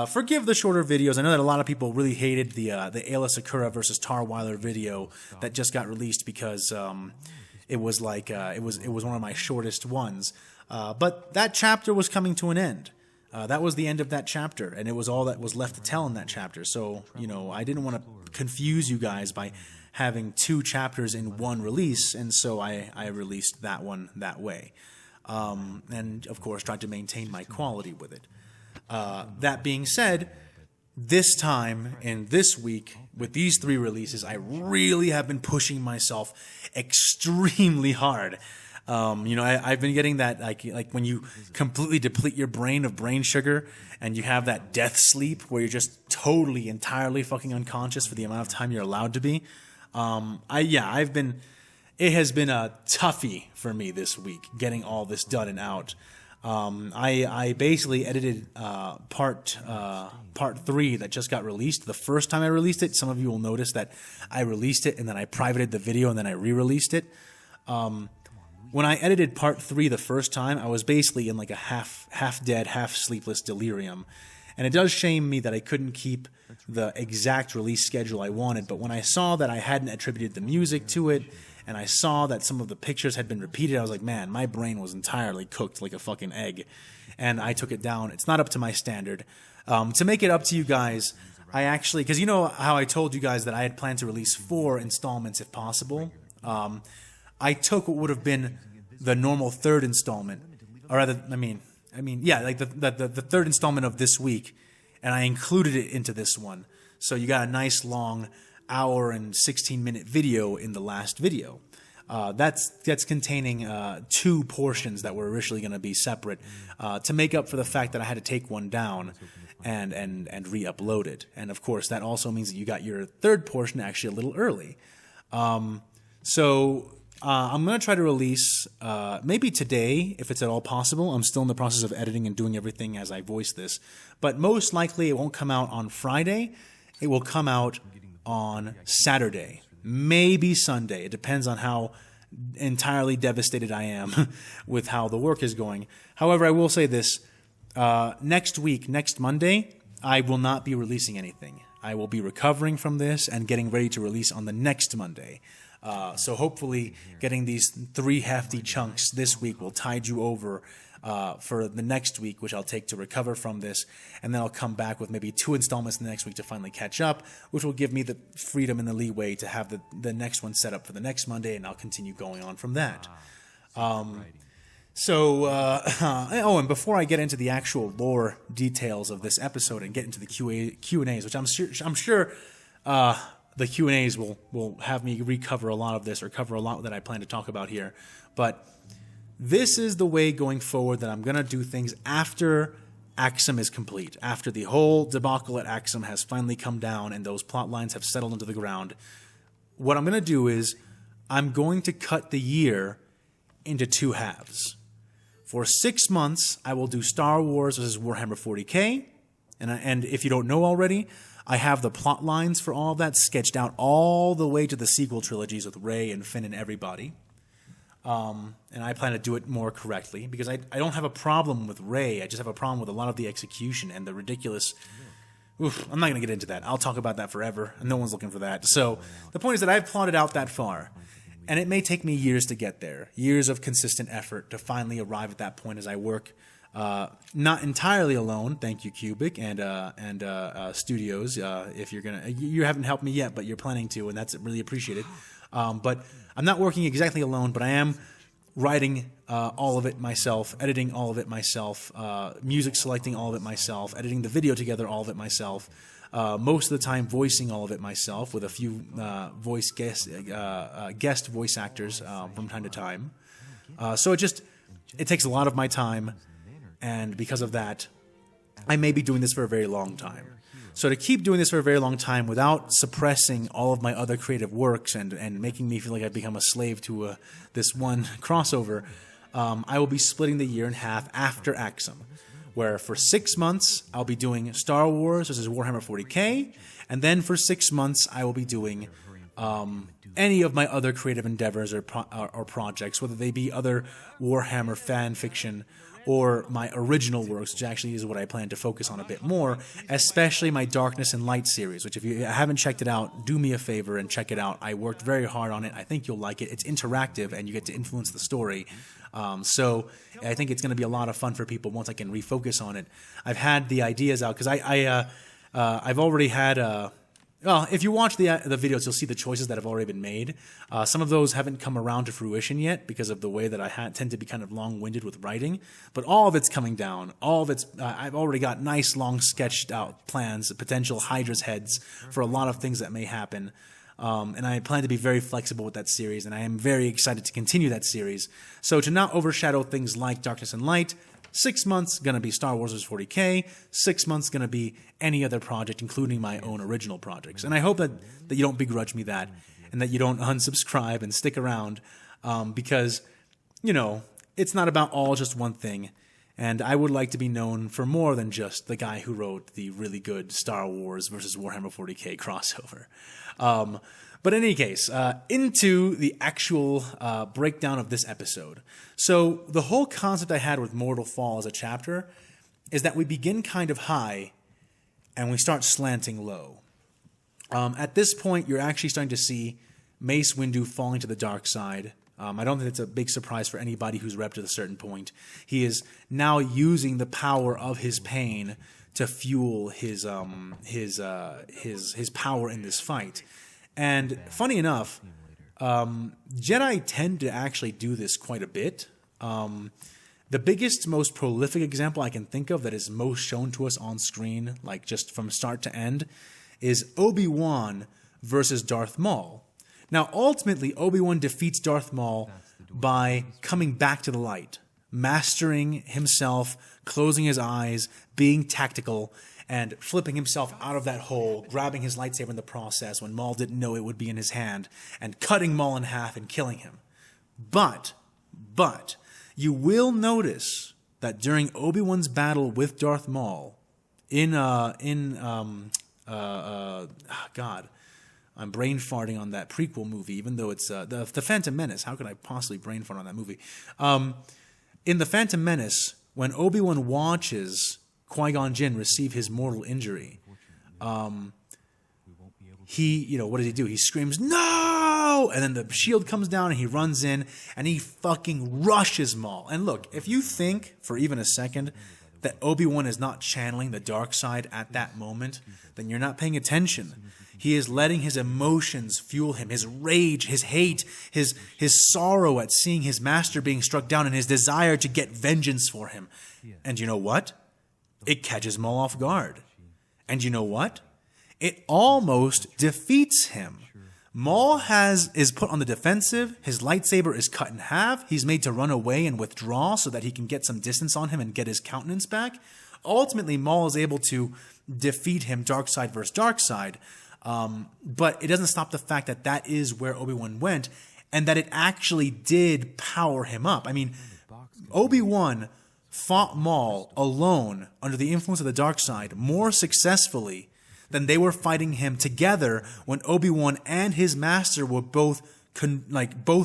forgive the shorter videos. I know that a lot of people really hated the Ayla Sakura versus Tarweiler video that just got released because it was like it was one of my shortest ones. But that chapter was coming to an end. That was the end of that chapter, and it was all that was left to tell in that chapter. So, I didn't want to confuse you guys by having 2 chapters in one release, and so I released that one that way. And, of course, tried to maintain my quality with it. That being said, this time, in this week, with these 3 releases, I really have been pushing myself extremely hard. I've been getting that, like when you completely deplete your brain of brain sugar and you have that death sleep where you're just totally, entirely fucking unconscious for the amount of time you're allowed to be. It has been a toughie for me this week, getting all this done and out. I basically edited part 3 that just got released. The first time I released it, some of you will notice that I released it and then I privated the video and then I re-released it. When I edited part 3 the first time, I was basically in like a half dead, half sleepless delirium. And it does shame me that I couldn't keep the exact release schedule I wanted, but when I saw that I hadn't attributed the music to it, and I saw that some of the pictures had been repeated, I was like, man, my brain was entirely cooked like a fucking egg. And I took it down. It's not up to my standard. To make it up to you guys, I actually, because you know how I told you guys that I had planned to release 4 installments if possible? I took what would have been the normal 3rd installment, or rather, like the 3rd installment of this week, and I included it into this one. So you got a nice long hour and 16-minute video in the last video. That's containing 2 portions that were originally going to be separate to make up for the fact that I had to take one down and re-upload it. And of course, that also means that you got your 3rd portion actually a little early. I'm going to try to release maybe today, if it's at all possible. I'm still in the process of editing and doing everything as I voice this. But most likely it won't come out on Friday. It will come out on Saturday, maybe Sunday. It depends on how entirely devastated I am with how the work is going. However, I will say this. Next week, next Monday, I will not be releasing anything. I will be recovering from this and getting ready to release on the next Monday. So hopefully getting these 3 hefty chunks this week will tide you over for the next week, which I'll take to recover from this. And then I'll come back with maybe 2 installments the next week to finally catch up, which will give me the freedom and the leeway to have the next one set up for the next Monday, and I'll continue going on from that. And before I get into the actual lore details of this episode and get into the Q&As, which I'm sure the Q&As will have me recover a lot of this or cover a lot that I plan to talk about here. But this is the way going forward that I'm going to do things after Axum is complete, after the whole debacle at Axum has finally come down and those plot lines have settled into the ground. What I'm going to do is I'm going to cut the year into 2 halves. For 6 months, I will do Star Wars versus Warhammer 40K. And if you don't know already, I have the plot lines for all of that sketched out all the way to the sequel trilogies with Rey and Finn and everybody. And I plan to do it more correctly because I don't have a problem with Rey. I just have a problem with a lot of the execution and the ridiculous... I'm not going to get into that. I'll talk about that forever, and no one's looking for that. So the point is that I've plotted out that far, and it may take me years to get there, years of consistent effort to finally arrive at that point as I work not entirely alone. Thank you, Cubic and Studios. If you're gonna, you haven't helped me yet, but you're planning to, and that's really appreciated. But I'm not working exactly alone, but I am writing all of it myself, editing all of it myself, music selecting all of it myself, editing the video together all of it myself. Most of the time, voicing all of it myself with a few guest voice actors from time to time. So it takes a lot of my time. And because of that, I may be doing this for a very long time. So to keep doing this for a very long time without suppressing all of my other creative works and making me feel like I've become a slave to this one crossover, I will be splitting the year in half after Axum, where for 6 months I'll be doing Star Wars versus Warhammer 40K, and then for 6 months I will be doing any of my other creative endeavors or projects, whether they be other Warhammer fan fiction or my original works, which actually is what I plan to focus on a bit more, especially my Darkness and Light series, which if you haven't checked it out, do me a favor and check it out. I worked very hard on it. I think you'll like it. It's interactive, and you get to influence the story. So I think it's going to be a lot of fun for people once I can refocus on it. I've had the ideas out, because I've already had... Well, if you watch the videos, you'll see the choices that have already been made. Some of those haven't come around to fruition yet because of the way that I tend to be kind of long-winded with writing. But all of it's coming down. All of it's I've already got nice, long sketched out plans, potential Hydra's heads for a lot of things that may happen. And I plan to be very flexible with that series, and I am very excited to continue that series. So to not overshadow things like Darkness and Light, 6 months going to be Star Wars vs. 40K. 6 months going to be any other project, including my own original projects. And I hope that you don't begrudge me that, and that you don't unsubscribe and stick around, because, you know, it's not about all just one thing. And I would like to be known for more than just the guy who wrote the really good Star Wars vs. Warhammer 40K crossover. But in any case, into the actual breakdown of this episode. So the whole concept I had with Mortal Fall as a chapter is that we begin kind of high and we start slanting low. At this point, you're actually starting to see Mace Windu falling to the dark side. I don't think it's a big surprise for anybody who's repped at a certain point. He is now using the power of his pain to fuel his power in this fight. And funny enough, Jedi tend to actually do this quite a bit. The biggest, most prolific example I can think of that is most shown to us on screen, like just from start to end, is Obi-Wan versus Darth Maul. Now, ultimately, Obi-Wan defeats Darth Maul by coming back to the light, mastering himself, closing his eyes, being tactical, and flipping himself out of that hole, grabbing his lightsaber in the process when Maul didn't know it would be in his hand, and cutting Maul in half and killing him. But, you will notice that during Obi-Wan's battle with Darth Maul, God, I'm brain farting on that prequel movie, even though it's the Phantom Menace. How could I possibly brain fart on that movie? In the Phantom Menace, when Obi-Wan watches Qui-Gon Jinn receive his mortal injury, he, what does he do? He screams, "No!" And then the shield comes down and he runs in and he fucking rushes Maul. And look, if you think for even a second that Obi-Wan is not channeling the dark side at that moment, then you're not paying attention. He is letting his emotions fuel him, his rage, his hate, his sorrow at seeing his master being struck down, and his desire to get vengeance for him. And you know what? It catches Maul off guard. And you know what? It almost defeats him. Maul is put on the defensive, his lightsaber is cut in half, he's made to run away and withdraw so that he can get some distance on him and get his countenance back. Ultimately, Maul is able to defeat him dark side versus dark side, but it doesn't stop the fact that that is where Obi-Wan went, and that it actually did power him up. I mean, Obi-Wan fought Maul alone under the influence of the dark side more successfully than they were fighting him together when Obi-Wan and his master were both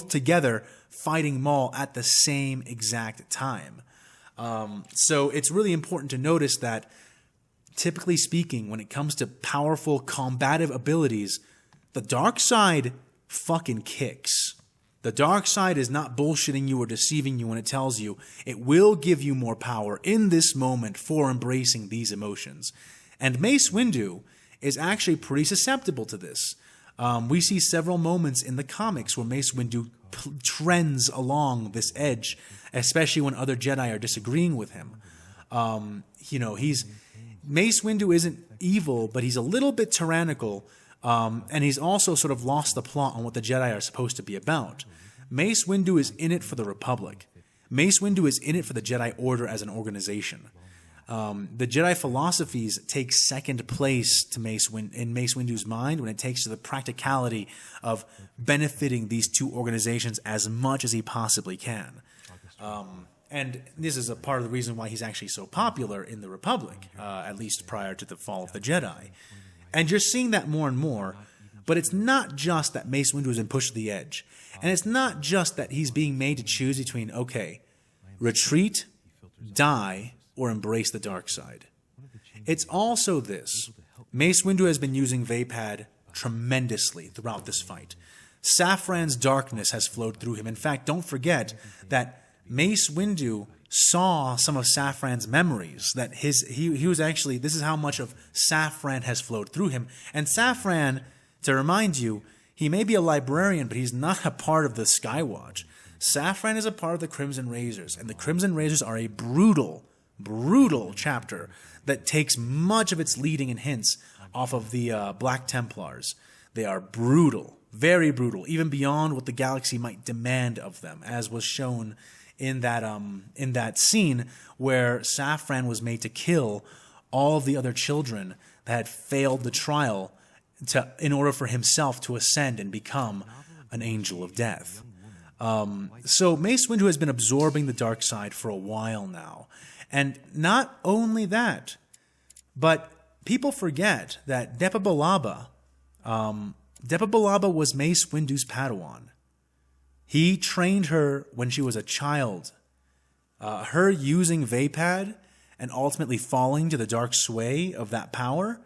together fighting Maul at the same exact time. So it's really important to notice that, typically speaking, when it comes to powerful combative abilities, the dark side fucking kicks. The dark side is not bullshitting you or deceiving you when it tells you it will give you more power in this moment for embracing these emotions. And Mace Windu is actually pretty susceptible to this. We see several moments in the comics where Mace Windu trends along this edge, especially when other Jedi are disagreeing with him. Mace Windu isn't evil, but he's a little bit tyrannical, and he's also sort of lost the plot on what the Jedi are supposed to be about. Mace Windu is in it for the Republic. Mace Windu is in it for the Jedi Order as an organization. The Jedi philosophies take second place to in Mace Windu's mind when it takes to the practicality of benefiting these two organizations as much as he possibly can. And this is a part of the reason why he's actually so popular in the Republic, at least prior to the fall of the Jedi. And you're seeing that more and more, but it's not just that Mace Windu has been pushed to the edge. And it's not just that he's being made to choose between, okay, retreat die, or embrace the dark side. It's also this. Mace Windu has been using Vapad tremendously throughout this fight. Safran's darkness has flowed through him. In fact, don't forget that Mace Windu saw some of Safran's memories, that he was actually, this is how much of Safran has flowed through him. And Safran, to remind you, he may be a librarian, but he's not a part of the Skywatch. Safran is a part of the Crimson Razors, and the Crimson Razors are a brutal, brutal chapter that takes much of its leading and hints off of the Black Templars. They are brutal, very brutal, even beyond what the galaxy might demand of them, as was shown in that scene where Safran was made to kill all of the other children that had failed the trial in order for himself to ascend and become an angel of death. So Mace Windu has been absorbing the dark side for a while now. And not only that, but people forget that Depa Billaba was Mace Windu's Padawan. He trained her when she was a child. Her using Vapad and ultimately falling to the dark sway of that power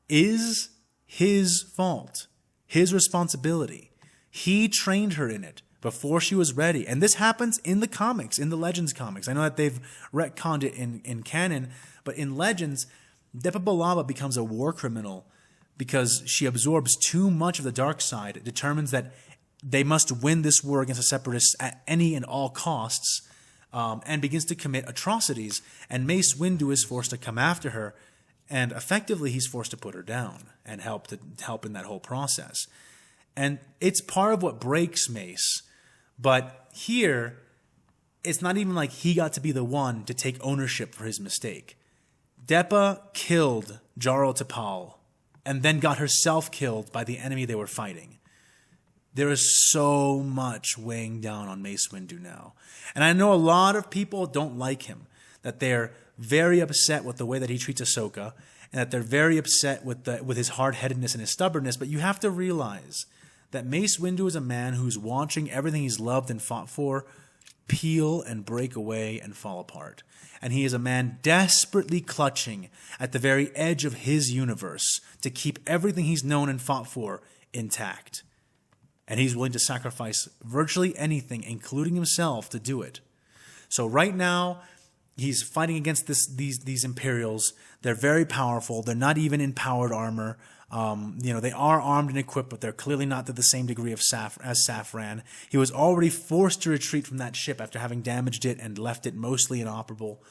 is his fault, his responsibility. He trained her in it before she was ready. And this happens in the comics, in the Legends comics. I know that they've retconned it in canon, but in Legends, Depa Billaba becomes a war criminal because she absorbs too much of the dark side. It determines that they must win this war against the Separatists at any and all costs, and begins to commit atrocities. And Mace Windu is forced to come after her, and effectively he's forced to put her down and help in that whole process. And it's part of what breaks Mace. But here, it's not even like he got to be the one to take ownership for his mistake. Depa killed Jaro Tapal and then got herself killed by the enemy they were fighting. There is so much weighing down on Mace Windu now. And I know a lot of people don't like him, that they're very upset with the way that he treats Ahsoka, and that they're very upset with his hard-headedness and his stubbornness, but you have to realize that Mace Windu is a man who's watching everything he's loved and fought for peel and break away and fall apart. And he is a man desperately clutching at the very edge of his universe to keep everything he's known and fought for intact. And he's willing to sacrifice virtually anything, including himself, to do it. So right now, he's fighting against these Imperials. They're very powerful. They're not even in powered armor. They are armed and equipped, but they're clearly not to the same degree as Safran. He was already forced to retreat from that ship after having damaged it and left it mostly inoperable.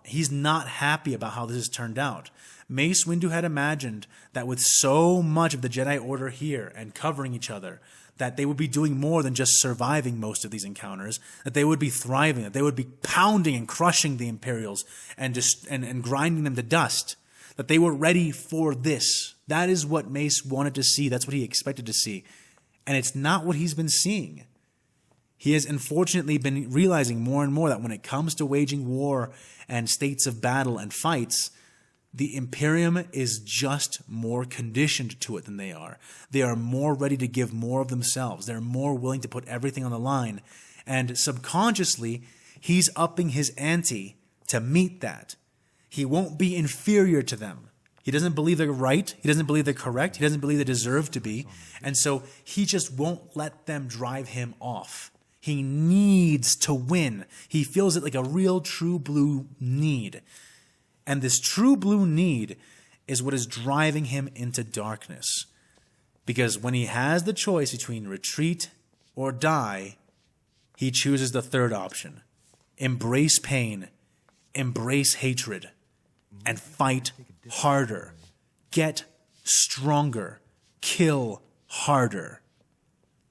He's not happy about how this has turned out. Mace Windu had imagined that with so much of the Jedi Order here and covering each other, that they would be doing more than just surviving most of these encounters, that they would be thriving, that they would be pounding and crushing the Imperials and grinding them to dust, that they were ready for this. That is what Mace wanted to see. That's what he expected to see. And it's not what he's been seeing. He has unfortunately been realizing more and more that when it comes to waging war and states of battle and fights, the Imperium is just more conditioned to it than they are. They are more ready to give more of themselves. They're more willing to put everything on the line. And subconsciously, he's upping his ante to meet that. He won't be inferior to them. He doesn't believe they're right. He doesn't believe they're correct. He doesn't believe they deserve to be. And so he just won't let them drive him off. He needs to win. He feels it like a real true blue need. And this true blue need is what is driving him into darkness. Because when he has the choice between retreat or die, he chooses the third option. Embrace pain, embrace hatred, and fight harder. Get stronger. Kill harder.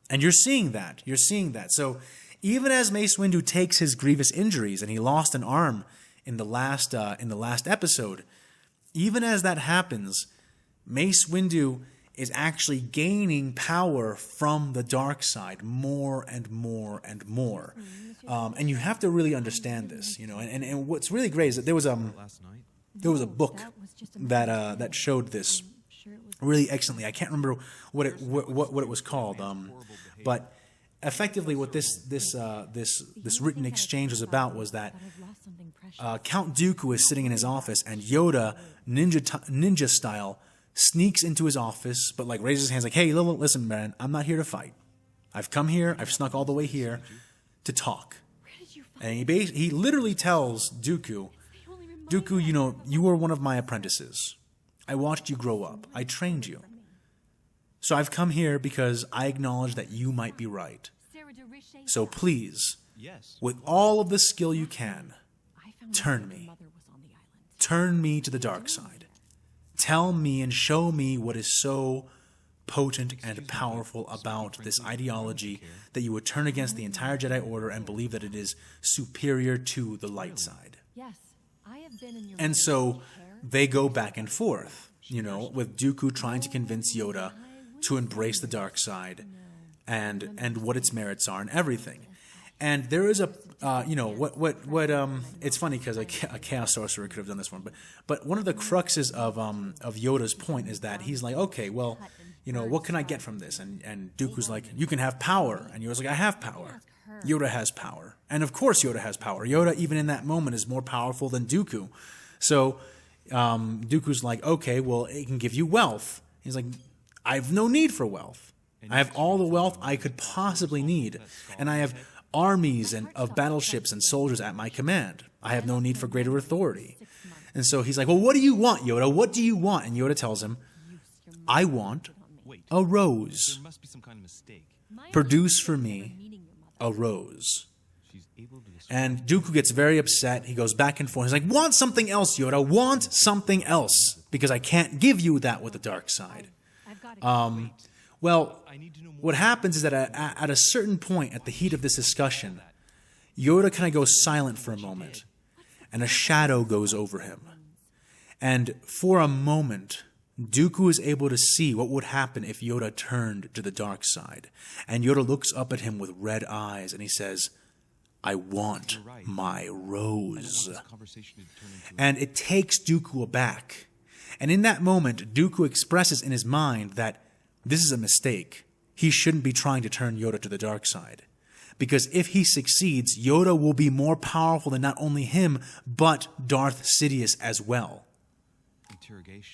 And you're seeing that. You're seeing that. So even as Mace Windu takes his grievous injuries, and he lost an arm in the last episode, even as that happens, Mace Windu is actually gaining power from the dark side more and more and more. And you have to really understand this, And what's really great is that there was a book that showed this really excellently. I can't remember what it was called, but effectively what this written exchange was about was that Count Dooku is sitting in his office, and Yoda, ninja style, sneaks into his office, but like raises his hands like, "Hey, listen, man, I'm not here to fight. I've come here. I've snuck all the way here to talk." And he literally tells Dooku, you know, you were one of my apprentices. I watched you grow up. I trained you. So I've come here because I acknowledge that you might be right. So please, with all of the skill you can, turn me. Turn me to the dark side. Tell me and show me what is so potent and powerful about this ideology that you would turn against the entire Jedi Order and believe that it is superior to the light side. And so they go back and forth, you know, with Dooku trying to convince Yoda to embrace the dark side and what its merits are and everything. And there is a, you know, it's funny because a Chaos Sorcerer could have done this one, but one of the cruxes of Yoda's point is that he's like, okay, well, you know, what can I get from this? And Dooku's like, you can have power. And Yoda's like, I have power. Yoda has power. And of course Yoda has power. Yoda, even in that moment, is more powerful than Dooku. So Dooku's like, okay, well, it can give you wealth. He's like, I have no need for wealth. I have all the wealth I could possibly need. And I have armies of battleships and soldiers at my command. I have no need for greater authority. And so he's like, well, what do you want, Yoda? What do you want? And Yoda tells him, I want a rose. There must be some kind of mistake. Produce for me a rose. And Dooku gets very upset. He goes back and forth. He's like, want something else, Yoda. Want something else. Because I can't give you that with the dark side. Well, what happens is that at a certain point, at the heat of this discussion, Yoda kind of goes silent for a moment. And a shadow goes over him. And for a moment, Dooku is able to see what would happen if Yoda turned to the dark side. And Yoda looks up at him with red eyes and he says, I want my rose. And it takes Dooku aback. And in that moment, Dooku expresses in his mind that this is a mistake. He shouldn't be trying to turn Yoda to the dark side. Because if he succeeds, Yoda will be more powerful than not only him, but Darth Sidious as well.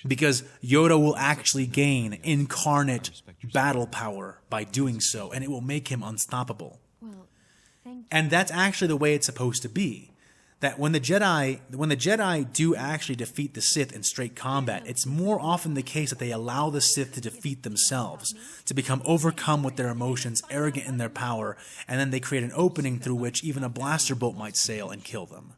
Because Yoda will actually gain incarnate battle power by doing so, and it will make him unstoppable. And that's actually the way it's supposed to be. That when the Jedi do actually defeat the Sith in straight combat, it's more often the case that they allow the Sith to defeat themselves, to become overcome with their emotions, arrogant in their power, and then they create an opening through which even a blaster bolt might sail and kill them.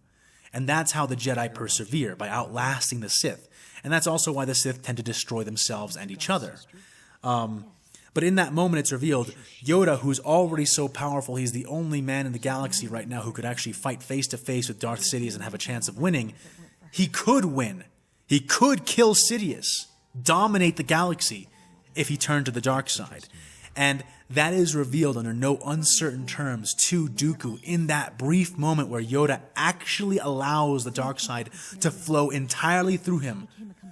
And that's how the Jedi persevere, by outlasting the Sith. And that's also why the Sith tend to destroy themselves and each other. But in that moment, it's revealed, Yoda, who's already so powerful, he's the only man in the galaxy right now who could actually fight face-to-face with Darth Sidious and have a chance of winning. He could win. He could kill Sidious, dominate the galaxy, if he turned to the dark side. And that is revealed under no uncertain terms to Dooku in that brief moment where Yoda actually allows the dark side to flow entirely through him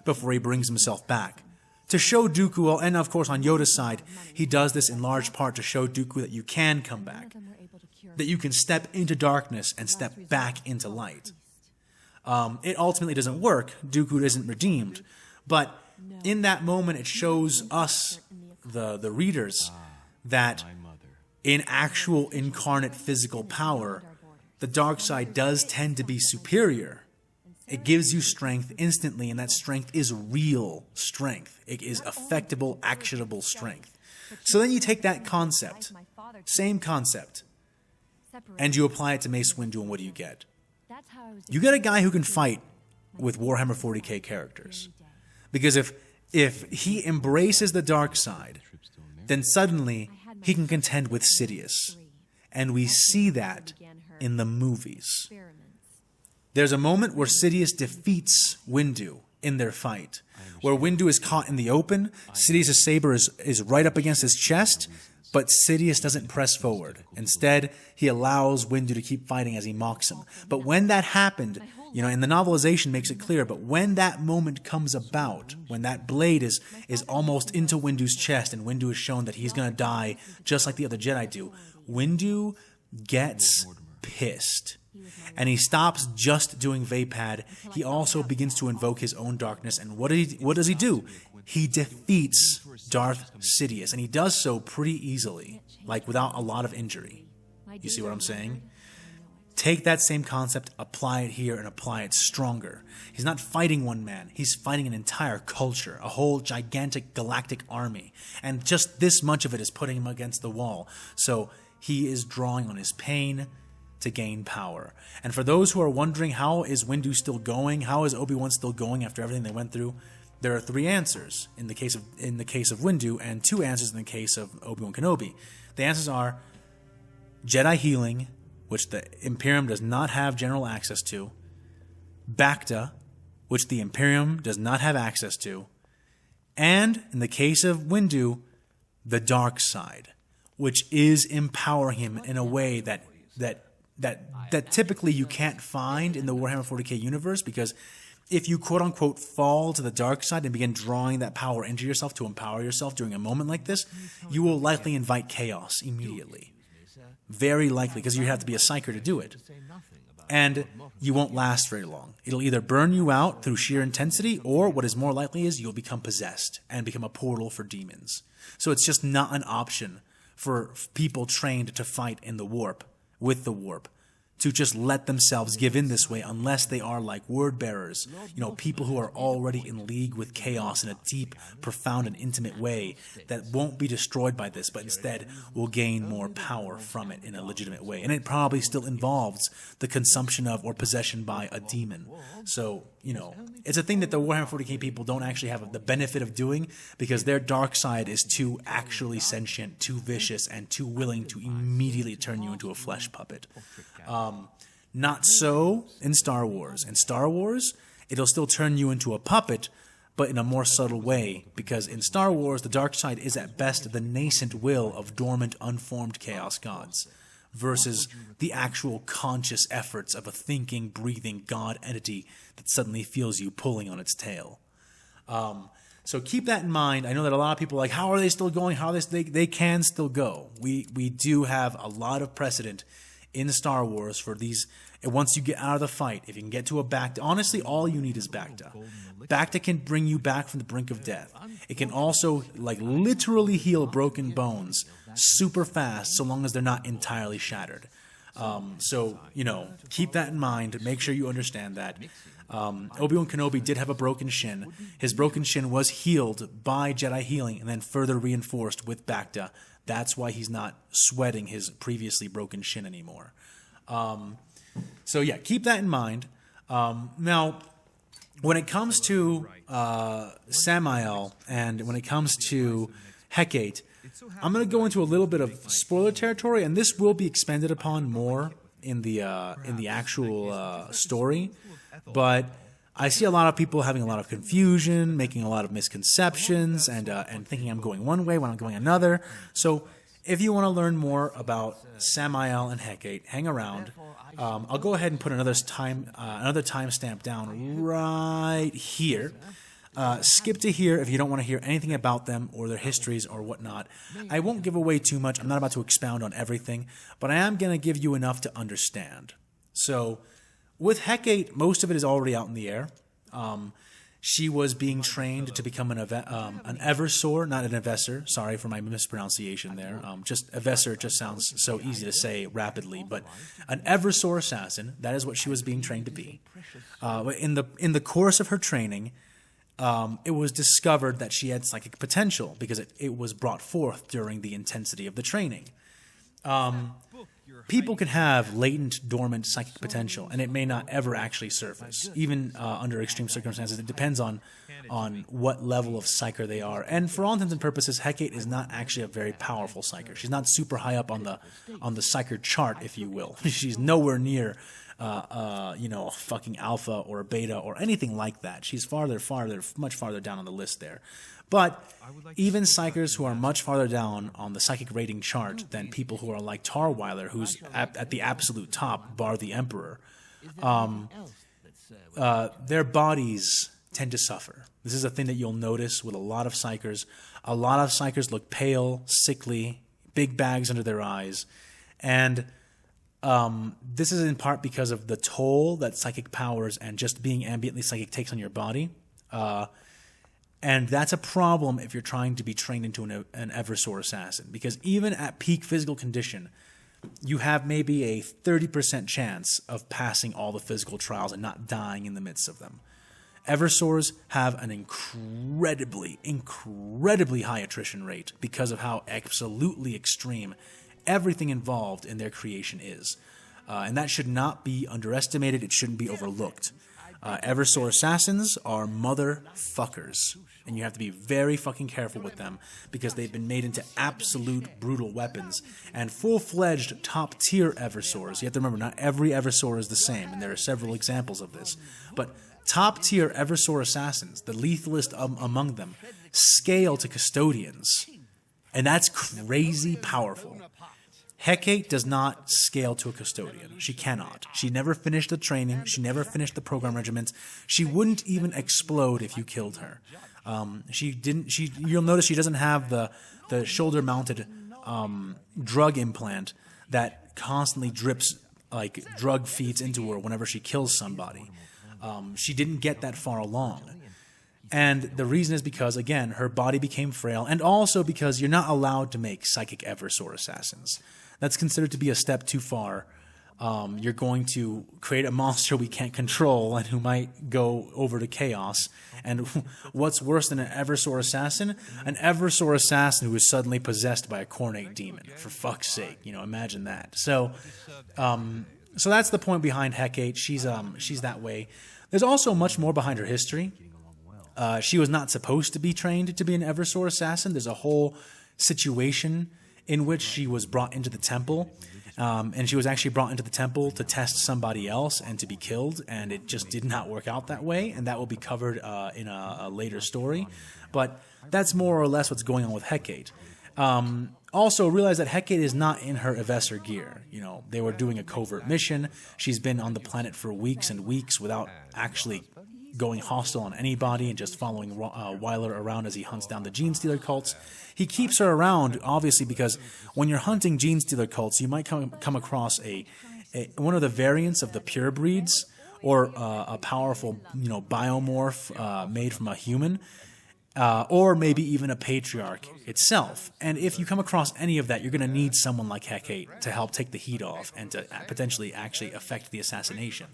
before he brings himself back. To show Dooku, and of course on Yoda's side, he does this in large part to show Dooku that you can come back, that you can step into darkness and step back into light. It ultimately doesn't work. Dooku isn't redeemed. But in that moment, it shows us, the readers, that in actual incarnate physical power, the dark side does tend to be superior. It gives you strength instantly, and that strength is real strength. It is affectable, actionable strength. So then you take that concept, same concept, and you apply it to Mace Windu, and what do you get? You get a guy who can fight with Warhammer 40k characters. Because if he embraces the dark side, then suddenly he can contend with Sidious. And we see that in the movies. There's a moment where Sidious defeats Windu in their fight, where Windu is caught in the open, Sidious's saber is right up against his chest, but Sidious doesn't press forward. Instead, he allows Windu to keep fighting as he mocks him. But when that happened, you know, and the novelization makes it clear, but when that moment comes about, when that blade is almost into Windu's chest and Windu is shown that he's going to die just like the other Jedi do, Windu gets pissed. And he stops just doing Vapad. He also begins to invoke his own darkness. And what does he do? He defeats Darth Sidious. And he does so pretty easily, like without a lot of injury. You see what I'm saying? Take that same concept, apply it here, and apply it stronger. He's not fighting one man. He's fighting an entire culture, a whole gigantic galactic army. And just this much of it is putting him against the wall. So he is drawing on his pain to gain power. And for those who are wondering, how is Windu still going? How is Obi-Wan still going after everything they went through? There are 3 answers in the case of Windu, and 2 answers in the case of Obi-Wan Kenobi. The answers are Jedi healing, which the Imperium does not have general access to, Bacta, which the Imperium does not have access to, and, in the case of Windu, the dark side, which is empowering him in a way that typically you can't find in the Warhammer 40k universe, because if you quote-unquote fall to the dark side and begin drawing that power into yourself to empower yourself during a moment like this, you will likely invite chaos immediately. Very likely, because you have to be a psyker to do it. And you won't last very long. It'll either burn you out through sheer intensity, or what is more likely is you'll become possessed and become a portal for demons. So it's just not an option for people trained to fight in the warp, with the warp, to just let themselves give in this way unless they are like word bearers, people who are already in league with chaos in a deep, profound, and intimate way that won't be destroyed by this, but instead will gain more power from it in a legitimate way. And it probably still involves the consumption of or possession by a demon. So, it's a thing that the Warhammer 40k people don't actually have the benefit of doing, because their dark side is too actually sentient, too vicious, and too willing to immediately turn you into a flesh puppet. Not so in Star Wars. In Star Wars, it'll still turn you into a puppet, but in a more subtle way, because in Star Wars, the dark side is at best the nascent will of dormant, unformed chaos gods, versus the actual conscious efforts of a thinking, breathing god entity that suddenly feels you pulling on its tail. So keep that in mind. I know that a lot of people are like, how are they still going? How are they can still go. We do have a lot of precedent in Star Wars for these. And once you get out of the fight, if you can get to a Bacta, honestly, all you need is Bacta. Bacta can bring you back from the brink of death. It can also, literally heal broken bones super fast, so long as they're not entirely shattered. So, keep that in mind. Make sure you understand that. Obi-Wan Kenobi did have a broken shin. His broken shin was healed by Jedi healing and then further reinforced with Bacta. That's why he's not sweating his previously broken shin anymore. So yeah, keep that in mind. Now, when it comes to Samael and when it comes to Hecate, I'm going to go into a little bit of spoiler territory, and this will be expanded upon more in the actual story. But I see a lot of people having a lot of confusion, making a lot of misconceptions, and thinking I'm going one way when I'm going another. So if you want to learn more about Samael and Hecate, hang around. I'll go ahead and put another timestamp down right here. Skip to here if you don't want to hear anything about them or their histories or whatnot. I won't give away too much. I'm not about to expound on everything, but I am going to give you enough to understand. So with Hecate, most of it is already out in the air. She was being trained to become an Eversor, not an Evessor. Sorry for my mispronunciation there. Just Evessor just sounds so easy to say rapidly, but an Eversor assassin. That is what she was being trained to be. In the course of her training, it was discovered that she had psychic potential because it was brought forth during the intensity of the training. People can have latent, dormant psychic potential, and it may not ever actually surface, even under extreme circumstances. It depends on what level of psyker they are. And for all intents and purposes, Hecate is not actually a very powerful psyker. She's not super high up on the psyker chart, if you will. She's nowhere near a fucking alpha or a beta or anything like that. She's much farther down on the list there. But even psychers who are much farther down on the psychic rating chart than people who are like Tarweiler, who's at the absolute top, bar the Emperor, their bodies tend to suffer. This is a thing that you'll notice with a lot of psychers. A lot of psychers look pale, sickly, big bags under their eyes. And this is in part because of the toll that psychic powers and just being ambiently psychic takes on your body. And that's a problem if you're trying to be trained into an Eversor assassin, because even at peak physical condition, you have maybe a 30% chance of passing all the physical trials and not dying in the midst of them. Eversors have an incredibly high attrition rate because of how absolutely extreme everything involved in their creation is. And that should not be underestimated. It shouldn't be overlooked. Eversor assassins are motherfuckers, and you have to be very fucking careful with them because they've been made into absolute brutal weapons. And full-fledged top-tier Eversors, you have to remember, not every Eversor is the same, and there are several examples of this, but top-tier Eversor assassins, the lethalest among them, scale to custodians, and that's crazy powerful. Hecate does not scale to a custodian. She cannot. She never finished the training. She never finished the program regiments. She wouldn't even explode if you killed her. You'll notice she doesn't have the shoulder-mounted drug implant that constantly drips, like drug feeds into her whenever she kills somebody. She didn't get that far along. And the reason is because, again, her body became frail, and also because you're not allowed to make psychic Eversor assassins. That's considered to be a step too far. You're going to create a monster we can't control and who might go over to chaos. And what's worse than an Eversor assassin? An Eversor assassin who is suddenly possessed by a Cornate demon. For fuck's sake, imagine that. So that's the point behind Hecate. She's that way. There's also much more behind her history. She was not supposed to be trained to be an Eversor assassin. There's a whole situation in which she was brought into the temple, and she was actually brought into the temple to test somebody else and to be killed, and it just did not work out that way, and that will be covered in a later story. But that's more or less what's going on with Hecate. Also, realize that Hecate is not in her Evessor gear. They were doing a covert mission. She's been on the planet for weeks and weeks without actually going hostile on anybody and just following Wyler around as he hunts down the Gene Stealer cults. He keeps her around, obviously, because when you're hunting Gene Stealer cults, you might come across one of the variants of the pure breeds, or a powerful biomorph made from a human, or maybe even a patriarch itself. And if you come across any of that, you're going to need someone like Hecate to help take the heat off and to potentially actually affect the assassination.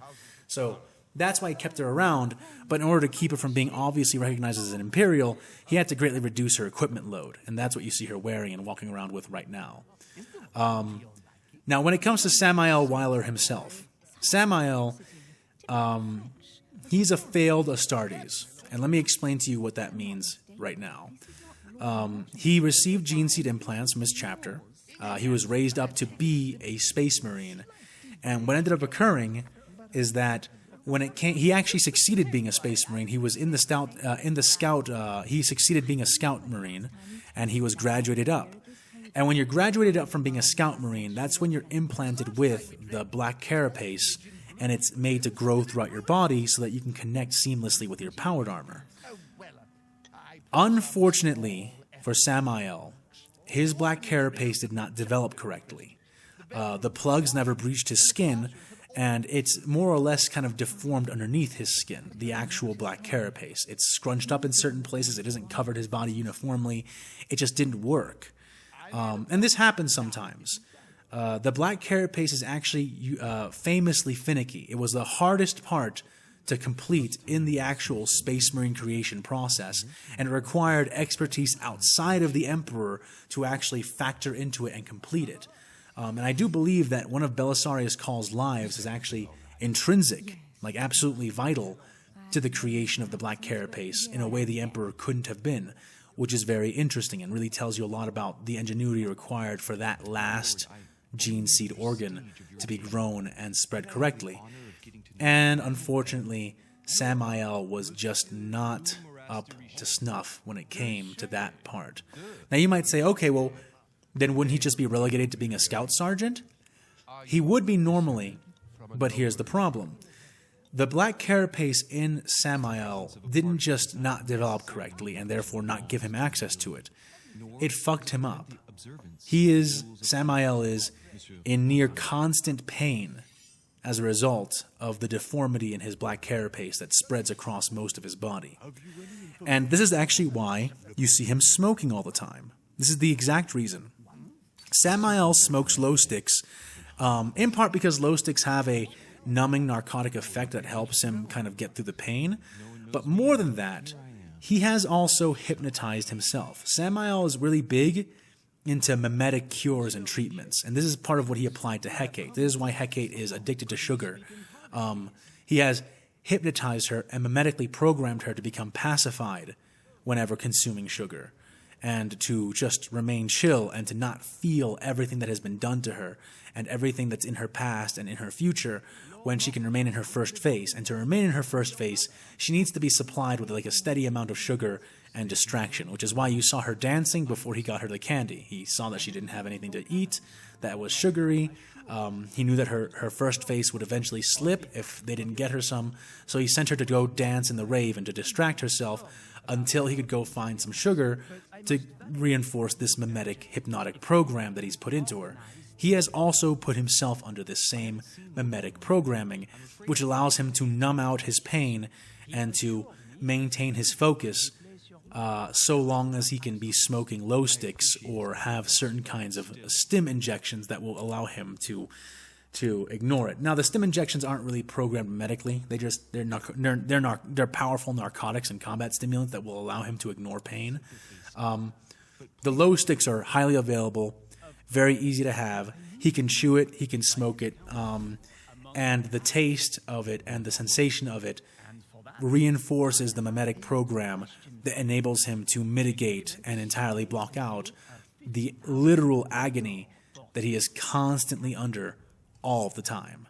So that's why he kept her around, but in order to keep her from being obviously recognized as an Imperial, he had to greatly reduce her equipment load, and that's what you see her wearing and walking around with right now. Now, when it comes to Samael Wyler himself, Samael, he's a failed Astartes, and let me explain to you what that means right now. He received gene seed implants from his chapter. He was raised up to be a Space Marine, and what ended up occurring is that when it came, he actually succeeded being a Space Marine. He was in the Scout. He succeeded being a Scout Marine, and he was graduated up. And when you're graduated up from being a Scout Marine, that's when you're implanted with the black carapace, and it's made to grow throughout your body so that you can connect seamlessly with your powered armor. Unfortunately for Samael, his black carapace did not develop correctly. The plugs never breached his skin, and it's more or less kind of deformed underneath his skin, the actual black carapace. It's scrunched up in certain places. It hasn't covered his body uniformly. It just didn't work. And this happens sometimes. The black carapace is actually famously finicky. It was the hardest part to complete in the actual Space Marine creation process, and it required expertise outside of the Emperor to actually factor into it and complete it. And I do believe that one of Belisarius Caul's lives is actually intrinsic, like absolutely vital, to the creation of the black carapace in a way the Emperor couldn't have been, which is very interesting and really tells you a lot about the ingenuity required for that last gene seed organ to be grown and spread correctly. And unfortunately, Samael was just not up to snuff when it came to that part. Now you might say, okay, well, then wouldn't he just be relegated to being a scout sergeant? He would be normally, but here's the problem. The black carapace in Samael didn't just not develop correctly and therefore not give him access to it. It fucked him up. Samael is in near constant pain as a result of the deformity in his black carapace that spreads across most of his body. And this is actually why you see him smoking all the time. This is the exact reason. Samael smokes low sticks, in part because low sticks have a numbing narcotic effect that helps him kind of get through the pain. But more than that, he has also hypnotized himself. Samael is really big into mimetic cures and treatments, and this is part of what he applied to Hecate. This is why Hecate is addicted to sugar. He has hypnotized her and mimetically programmed her to become pacified whenever consuming sugar, and to just remain chill and to not feel everything that has been done to her and everything that's in her past and in her future when she can remain in her first phase. And to remain in her first phase, she needs to be supplied with like a steady amount of sugar and distraction, which is why you saw her dancing before he got her the candy. He saw that she didn't have anything to eat that was sugary. He knew that her first phase would eventually slip if they didn't get her some, so he sent her to go dance in the rave and to distract herself until he could go find some sugar to reinforce this mimetic hypnotic program that he's put into her. He has also put himself under this same mimetic programming, which allows him to numb out his pain and to maintain his focus so long as he can be smoking low sticks or have certain kinds of stim injections that will allow him to ignore it. Now, the stim injections aren't really programmed medically. They're powerful narcotics and combat stimulants that will allow him to ignore pain. The low sticks are highly available, very easy to have. He can chew it, he can smoke it, and the taste of it and the sensation of it reinforces the mimetic program that enables him to mitigate and entirely block out the literal agony that he is constantly under all of the time.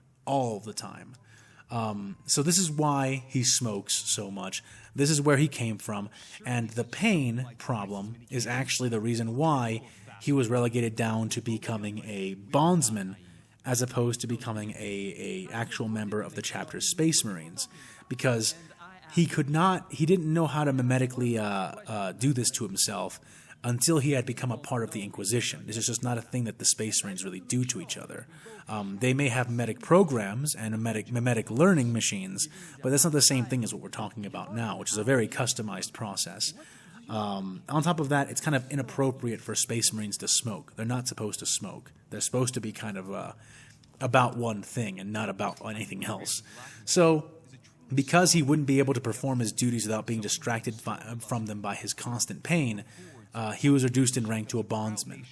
So this is why he smokes so much. This is where he came from. And the pain problem is actually the reason why he was relegated down to becoming a bondsman as opposed to becoming a actual member of the chapter's Space Marines. Because he didn't know how to mimetically do this to himself until he had become a part of the Inquisition. This is just not a thing that the Space Marines really do to each other. They may have mimetic programs and mimetic learning machines, but that's not the same thing as what we're talking about now, which is a very customized process. On top of that, it's kind of inappropriate for Space Marines to smoke. They're not supposed to smoke. They're supposed to be kind of about one thing and not about anything else. So, because he wouldn't be able to perform his duties without being distracted from them by his constant pain, he was reduced in rank to a bondsman.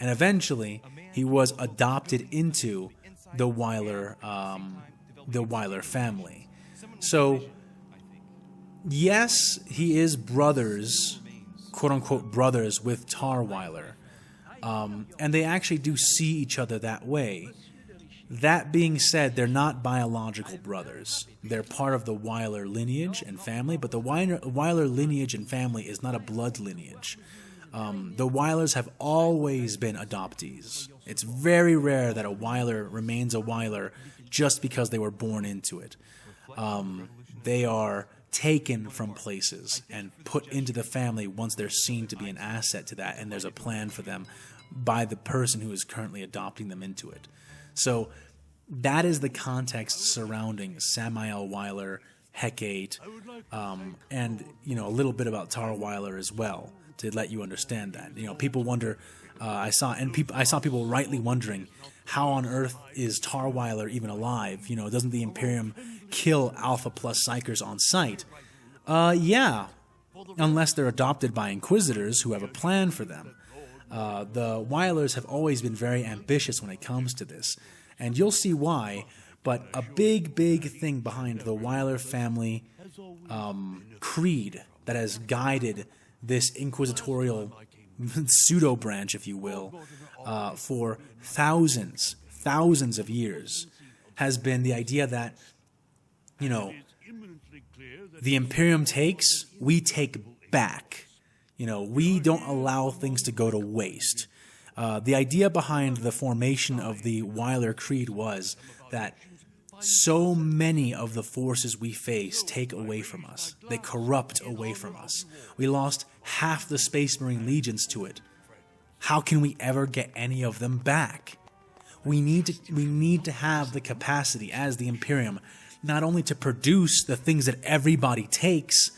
And eventually, he was adopted into the Weiler family. So, yes, he is brothers, quote-unquote brothers, with Tarweiler. And they actually do see each other that way. That being said, they're not biological brothers. They're part of the Weiler lineage and family, but the Weiler lineage and family is not a blood lineage. The Weilers have always been adoptees. It's very rare that a Weiler remains a Weiler just because they were born into it. They are taken from places and put into the family once they're seen to be an asset to that, and there's a plan for them by the person who is currently adopting them into it. So that is the context surrounding Samael Weiler, Hecate, and a little bit about Tarweiler as well, to let you understand that. People wonder. I saw people rightly wondering, how on earth is Tarweiler even alive? Doesn't the Imperium kill Alpha Plus Psychers on sight? Yeah, unless they're adopted by Inquisitors who have a plan for them. The Weilers have always been very ambitious when it comes to this, and you'll see why. But a big thing behind the Weiler family creed that has guided this inquisitorial pseudo-branch, if you will, for thousands of years, has been the idea that, the Imperium takes, we take back. We don't allow things to go to waste. The idea behind the formation of the Weiler Creed was that so many of the forces we face take away from us. They corrupt away from us. We lost half the Space Marine legions to it. How can we ever get any of them back? We need to have the capacity as the Imperium not only to produce the things that everybody takes,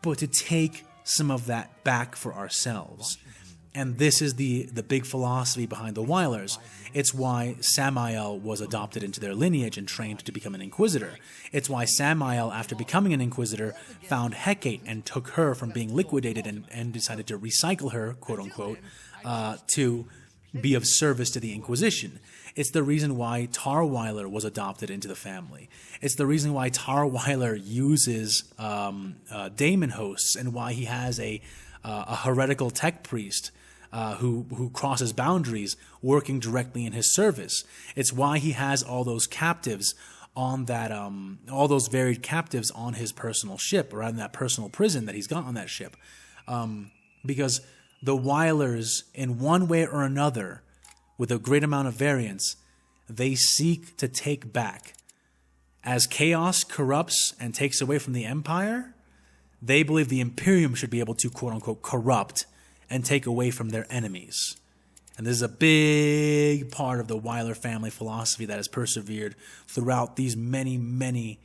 but to take some of that back for ourselves. And this is the big philosophy behind the Weilers. It's why Samael was adopted into their lineage and trained to become an Inquisitor. It's why Samael, after becoming an Inquisitor, found Hecate and took her from being liquidated and decided to recycle her, quote-unquote, to be of service to the Inquisition. It's the reason why Tarweiler was adopted into the family. It's the reason why Tarweiler uses daemon hosts and why he has a heretical tech priest who crosses boundaries working directly in his service. It's why he has all those captives on that, all those varied captives on his personal ship, or in that personal prison that he's got on that ship. Because the Weilers, in one way or another, with a great amount of variance, they seek to take back. As chaos corrupts and takes away from the Empire, they believe the Imperium should be able to, quote-unquote, corrupt and take away from their enemies. And this is a big part of the Weiler family philosophy that has persevered throughout these many, many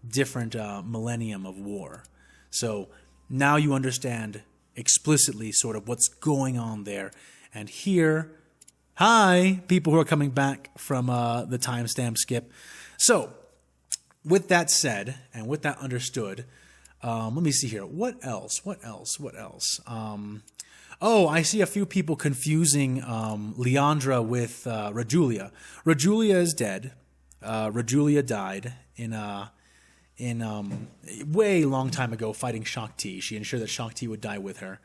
different millennium of war. So now you understand explicitly sort of what's going on there. And here, hi, people who are coming back from the timestamp skip. So with that said, and with that understood, let me see here. What else? Oh, I see a few people confusing Leandra with Rajulia. Rajulia is dead. Rajulia died in way long time ago fighting Shakti. She ensured that Shakti would die with her.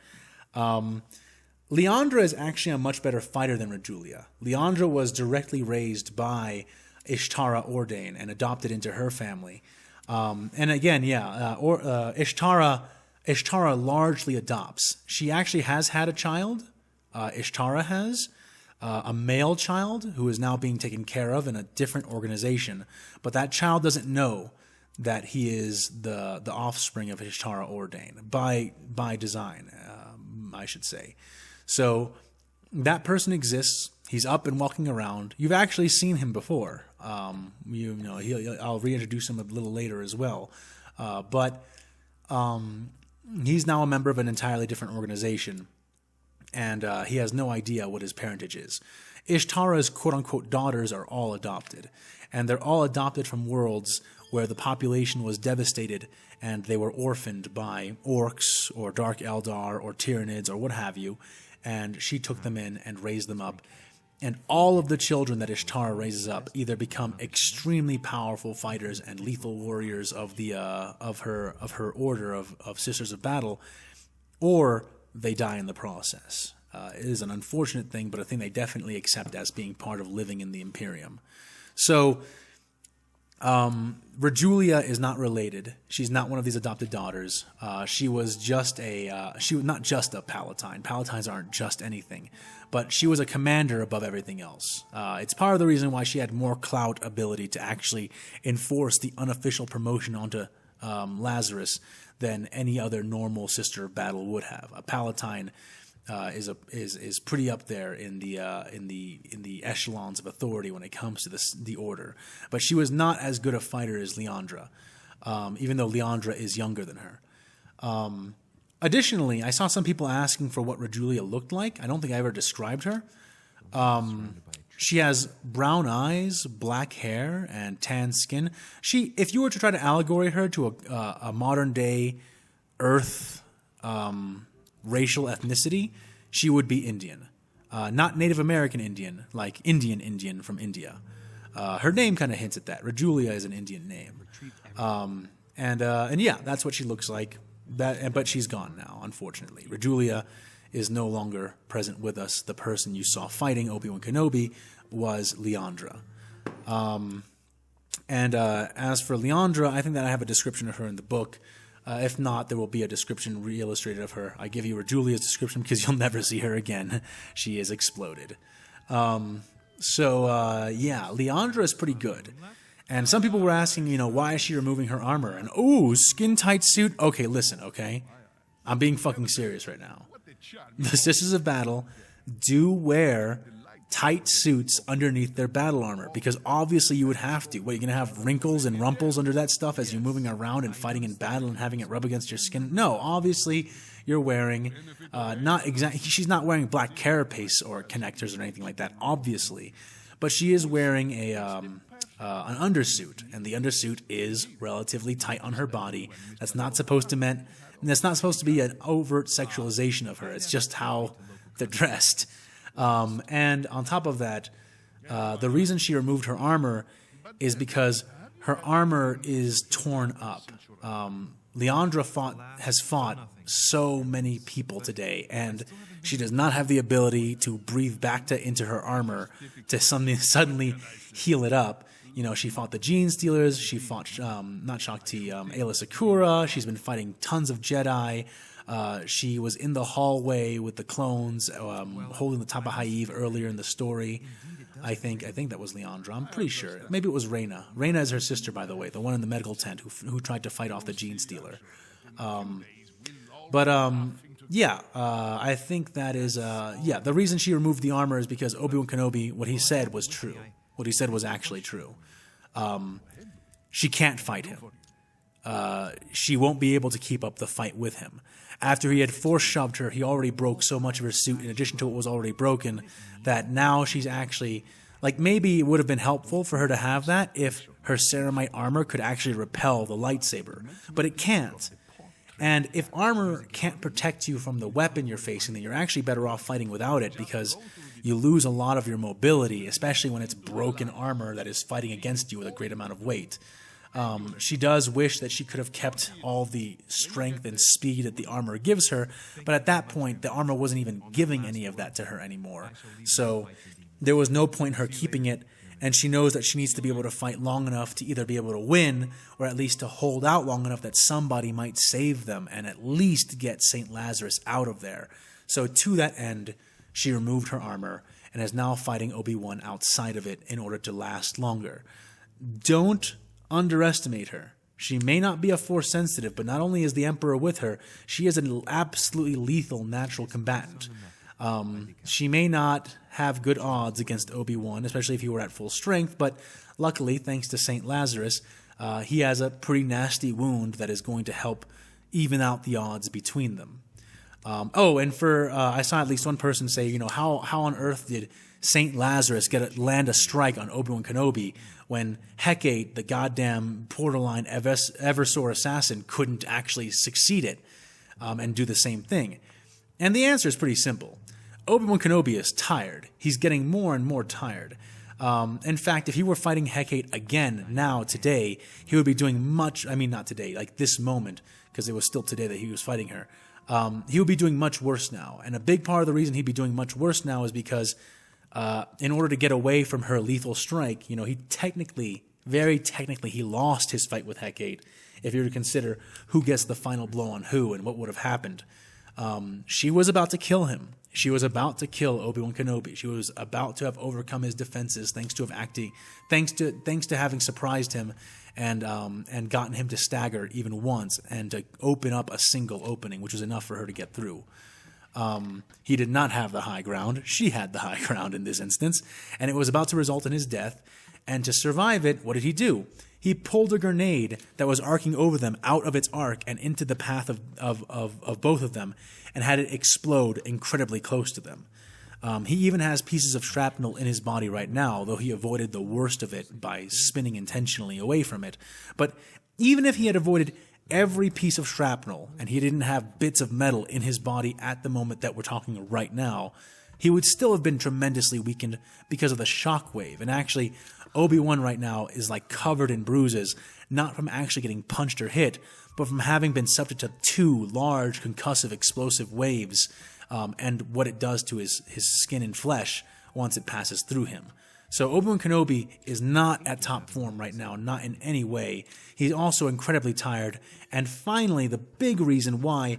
Leandra is actually a much better fighter than Rajulia. Leandra was directly raised by Ishtara Ordain and adopted into her family. And again, Ishtara largely adopts. She actually has had a child. Ishtara has a male child who is now being taken care of in a different organization. But that child doesn't know that he is the offspring of Ishtara Ordain by design, I should say. So that person exists. He's up and walking around. You've actually seen him before. I'll reintroduce him a little later as well. But he's now a member of an entirely different organization, and he has no idea what his parentage is. Ishtara's quote-unquote daughters are all adopted, and they're all adopted from worlds where the population was devastated and they were orphaned by orcs or Dark Eldar or Tyranids or what have you, and she took them in and raised them up. And all of the children that Ishtara raises up either become extremely powerful fighters and lethal warriors of the of her order of Sisters of Battle, or they die in the process. It is an unfortunate thing, but a thing they definitely accept as being part of living in the Imperium. So Rajulia is not related. She's not one of these adopted daughters. She was not just a Palatine. Palatines aren't just anything, but she was a commander above everything else. It's part of the reason why she had more clout ability to actually enforce the unofficial promotion onto Lazarus than any other normal Sister of Battle would have. A Palatine is pretty up there in the echelons of authority when it comes to the order. But she was not as good a fighter as Leandra, even though Leandra is younger than her. Additionally, I saw some people asking for what Rajulia looked like. I don't think I ever described her. She has brown eyes, black hair, and tan skin. If you were to try to allegory her to a modern day Earth racial ethnicity, she would be Indian. Not Native American Indian, like Indian from India. Her name kind of hints at that. Rajulia is an Indian name. And yeah, that's what she looks like. But she's gone now, unfortunately. Rajulia is no longer present with us. The person you saw fighting Obi-Wan Kenobi was Leandra. And as for Leandra, I think that I have a description of her in the book. If not, there will be a description re-illustrated of her. I give you Rajulia's description because you'll never see her again. She is exploded. Yeah, Leandra is pretty good. And some people were asking, why is she removing her armor? And, skin-tight suit? Okay, listen, okay? I'm being fucking serious right now. The Sisters of Battle do wear tight suits underneath their battle armor, because obviously you would have to. What, you're going to have wrinkles and rumples under that stuff as you're moving around and fighting in battle and having it rub against your skin? No, obviously you're wearing she's not wearing black carapace or connectors or anything like that, obviously, but she is wearing an undersuit, and the undersuit is relatively tight on her body. That's not supposed to be an overt sexualization of her. It's just how they're dressed. And on top of that, the reason she removed her armor is because her armor is torn up. Leandra has fought so many people today, and she does not have the ability to breathe back into her armor to suddenly heal it up. You know, she fought the Gene Stealers, she fought, not Shakti, Aayla Secura, she's been fighting tons of Jedi. She was in the hallway with the clones, holding the Tapa Haiv earlier in the story. I think that was Leandra. I'm pretty sure. Maybe it was Reyna. Reyna is her sister, by the way, the one in the medical tent who tried to fight off the Gene Stealer. I think that is, the reason she removed the armor is because Obi-Wan Kenobi, what he said was true. What he said was actually true. She can't fight him. She won't be able to keep up the fight with him. After he had force-shoved her, he already broke so much of her suit, in addition to what was already broken, that now she's actually... Like, maybe it would have been helpful for her to have that if her ceramite armor could actually repel the lightsaber. But it can't. And if armor can't protect you from the weapon you're facing, then you're actually better off fighting without it, because you lose a lot of your mobility, especially when it's broken armor that is fighting against you with a great amount of weight. She does wish that she could have kept all the strength and speed that the armor gives her, but at that point, the armor wasn't even giving any of that to her anymore. So there was no point in her keeping it, and she knows that she needs to be able to fight long enough to either be able to win, or at least to hold out long enough that somebody might save them and at least get St. Lazarus out of there. So to that end, she removed her armor and is now fighting Obi-Wan outside of it in order to last longer. Don't underestimate her. She may not be a Force sensitive, but not only is the Emperor with her, she is an absolutely lethal natural combatant. She may not have good odds against Obi-Wan, especially if he were at full strength, but luckily, thanks to St. Lazarus, he has a pretty nasty wound that is going to help even out the odds between them. I saw at least one person say, how on earth did St. Lazarus land a strike on Obi-Wan Kenobi when Hecate, the goddamn borderline Eversor assassin, couldn't actually succeed it and do the same thing? And the answer is pretty simple. Obi-Wan Kenobi is tired. He's getting more and more tired. In fact, if he were fighting Hecate again today, he would be doing not today, like this moment, because it was still today that he was fighting her. He would be doing much worse now. And a big part of the reason he'd be doing much worse now is because in order to get away from her lethal strike, he very technically, he lost his fight with Hecate, if you were to consider who gets the final blow on who and what would have happened. She was about to kill him. She was about to kill Obi-Wan Kenobi. She was about to have overcome his defenses thanks to having surprised him and gotten him to stagger even once and to open up a single opening, which was enough for her to get through. He did not have the high ground. She had the high ground in this instance, and it was about to result in his death. And to survive it, what did he do? He pulled a grenade that was arcing over them out of its arc and into the path of both of them, and had it explode incredibly close to them. He even has pieces of shrapnel in his body right now, though he avoided the worst of it by spinning intentionally away from it. But even if he had avoided every piece of shrapnel, and he didn't have bits of metal in his body at the moment that we're talking right now, he would still have been tremendously weakened because of the shockwave. And actually, Obi-Wan right now is like covered in bruises, not from actually getting punched or hit, but from having been subject to two large concussive explosive waves, and what it does to his skin and flesh once it passes through him. So Obi-Wan Kenobi is not at top form right now, not in any way. He's also incredibly tired. And finally, the big reason why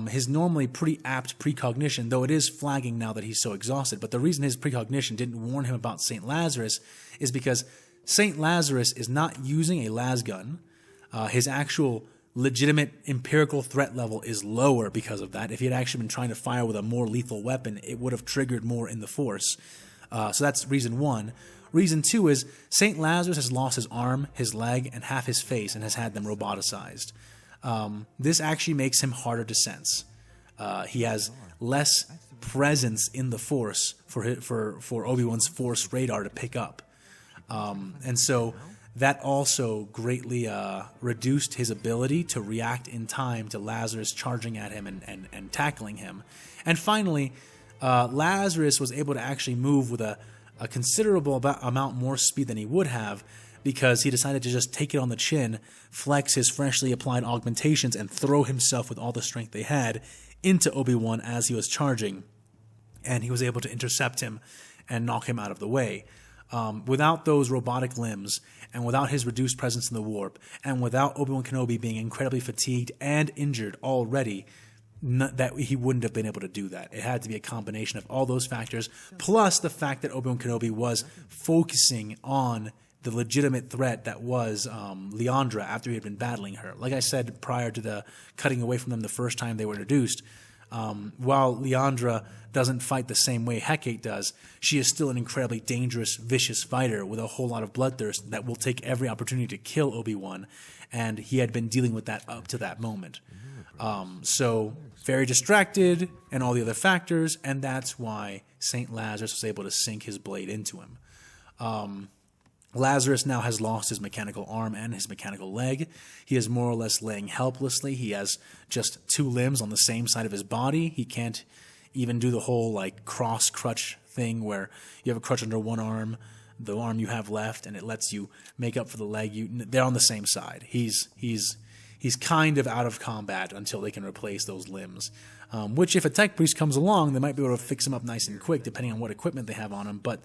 his normally pretty apt precognition, though it is flagging now that he's so exhausted, but the reason his precognition didn't warn him about St. Lazarus is because St. Lazarus is not using a las gun. His actual legitimate empirical threat level is lower because of that. If he had actually been trying to fire with a more lethal weapon, it would have triggered more in the Force. So that's reason one. Reason two is St. Lazarus has lost his arm, his leg, and half his face and has had them roboticized. This actually makes him harder to sense. He has less presence in the Force for Obi-Wan's Force radar to pick up. And so that also greatly reduced his ability to react in time to Lazarus charging at him and tackling him. And finally, Lazarus was able to actually move with a considerable amount more speed than he would have, because he decided to just take it on the chin, flex his freshly applied augmentations, and throw himself with all the strength they had into Obi-Wan as he was charging. And he was able to intercept him and knock him out of the way. Without those robotic limbs, and without his reduced presence in the warp, and without Obi-Wan Kenobi being incredibly fatigued and injured already, that he wouldn't have been able to do that. It had to be a combination of all those factors, plus the fact that Obi-Wan Kenobi was focusing on the legitimate threat that was Leandra after he had been battling her. Like I said prior to the cutting away from them the first time they were introduced, while Leandra doesn't fight the same way Hecate does, she is still an incredibly dangerous, vicious fighter with a whole lot of bloodthirst that will take every opportunity to kill Obi-Wan, and he had been dealing with that up to that moment. So very distracted and all the other factors, and that's why St. Lazarus was able to sink his blade into him. Lazarus now has lost his mechanical arm and his mechanical leg. He is more or less laying helplessly. He has just two limbs on the same side of his body. He can't even do the whole like cross crutch thing where you have a crutch under one arm, the arm you have left, and it lets you make up for the leg. They're on the same side. He's kind of out of combat until they can replace those limbs. Which if a tech priest comes along, they might be able to fix him up nice and quick depending on what equipment they have on him, but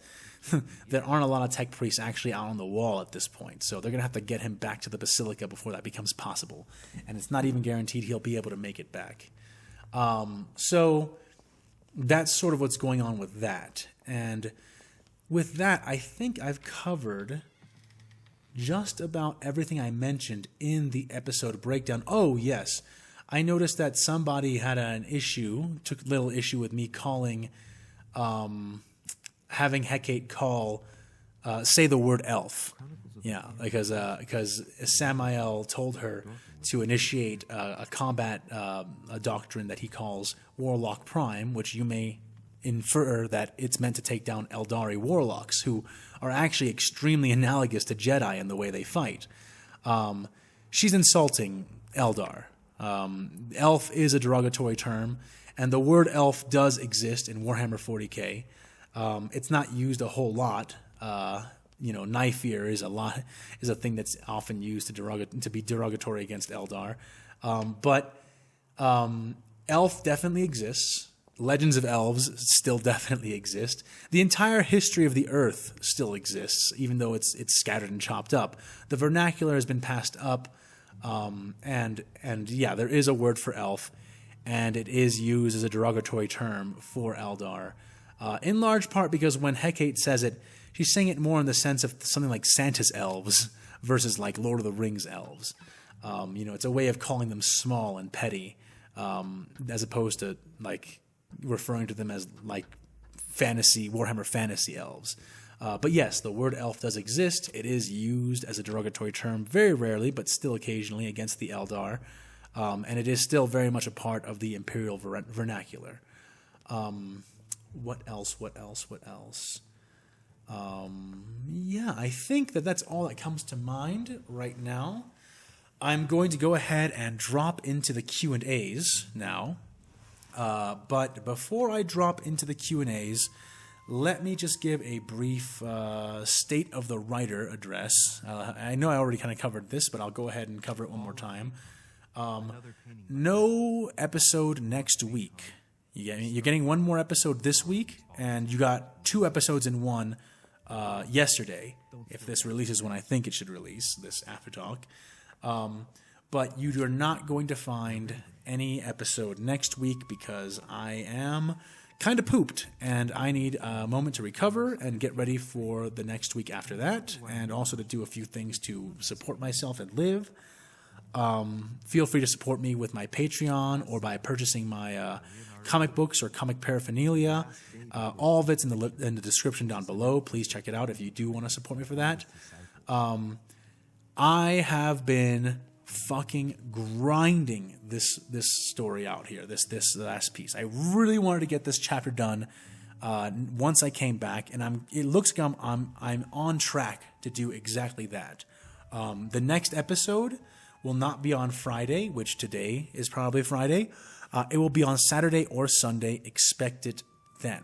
there aren't a lot of tech priests actually out on the wall at this point, so they're going to have to get him back to the Basilica before that becomes possible, and it's not even guaranteed he'll be able to make it back. So that's sort of what's going on with that, and with that, I think I've covered just about everything I mentioned in the episode breakdown. Oh, yes. I noticed that somebody had took a little issue with me calling, having Hecate say the word elf. Yeah, because Samael told her to initiate a combat a doctrine that he calls Warlock Prime, which you may infer that it's meant to take down Eldari warlocks, who are actually extremely analogous to Jedi in the way they fight. She's insulting Eldar. Elf is a derogatory term, and the word elf does exist in Warhammer 40k. It's not used a whole lot. Knife ear is a thing that's often used to be derogatory against Eldar. But elf definitely exists. Legends of elves still definitely exist. The entire history of the Earth still exists, even though it's scattered and chopped up. The vernacular has been passed up, and yeah, there is a word for elf, and it is used as a derogatory term for Eldar, in large part because when Hecate says it, she's saying it more in the sense of something like Santa's elves versus like Lord of the Rings elves. It's a way of calling them small and petty, as opposed to like referring to them as like Warhammer fantasy elves. But yes, the word elf does exist. It is used as a derogatory term very rarely, but still occasionally against the Eldar. And it is still very much a part of the Imperial vernacular. What else? Yeah, I think that's all that comes to mind right now. I'm going to go ahead and drop into the Q&As now. But before I drop into the Q&As, let me just give a brief State of the Writer address. I know I already kind of covered this, but I'll go ahead and cover it one more time. No episode next week. You're getting one more episode this week, and you got 2 episodes in one yesterday, if this releases when I think it should release, this After Talk. But you are not going to find any episode next week because I am kind of pooped, and I need a moment to recover and get ready for the next week after that, and also to do a few things to support myself and live. Feel free to support me with my Patreon or by purchasing my comic books or comic paraphernalia. All of it's in the description down below. Please check it out if you do want to support me for that. I have been fucking grinding this story out here, this last piece. I really wanted to get this chapter done once I came back, and it looks like I'm on track to do exactly that. The next episode will not be on Friday, which today is probably Friday. It will be on Saturday or Sunday. Expect it then.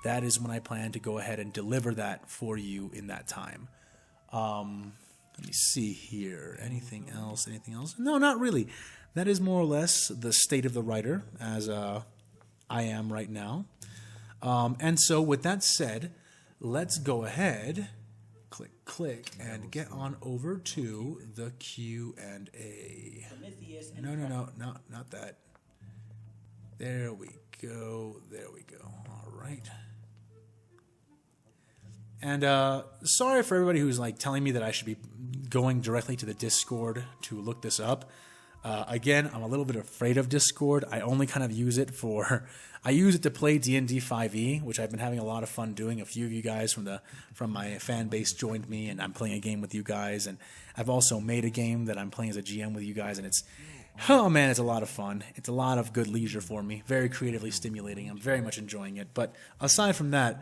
That is when I plan to go ahead and deliver that for you in that time. Let me see here. Anything else? No, not really. That is more or less the state of the writer as I am right now. And so with that said, let's go ahead, click, and get on over to the Q&A. No, not that. There we go. All right. And sorry for everybody who's like telling me that I should be going directly to the Discord to look this up. Again, I'm a little bit afraid of Discord. I only kind of use it to play D&D 5e, which I've been having a lot of fun doing. A few of you guys from my fan base joined me, and I'm playing a game with you guys. And I've also made a game that I'm playing as a GM with you guys, and it's a lot of fun. It's a lot of good leisure for me. Very creatively stimulating. I'm very much enjoying it. But aside from that,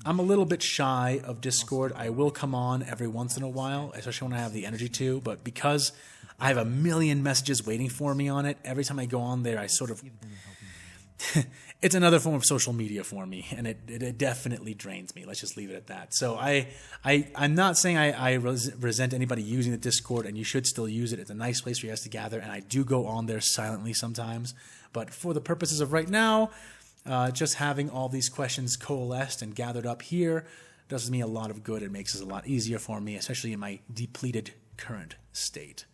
I'm a little bit shy of Discord. I will come on every once in a while, especially when I have the energy to. But because I have a million messages waiting for me on it, every time I go on there, I sort of... it's another form of social media for me, and it definitely drains me. Let's just leave it at that. So I'm not saying I resent anybody using the Discord, and you should still use it. It's a nice place for you guys to gather, and I do go on there silently sometimes. But for the purposes of right now, just having all these questions coalesced and gathered up here does me a lot of good. It makes it a lot easier for me, especially in my depleted current state.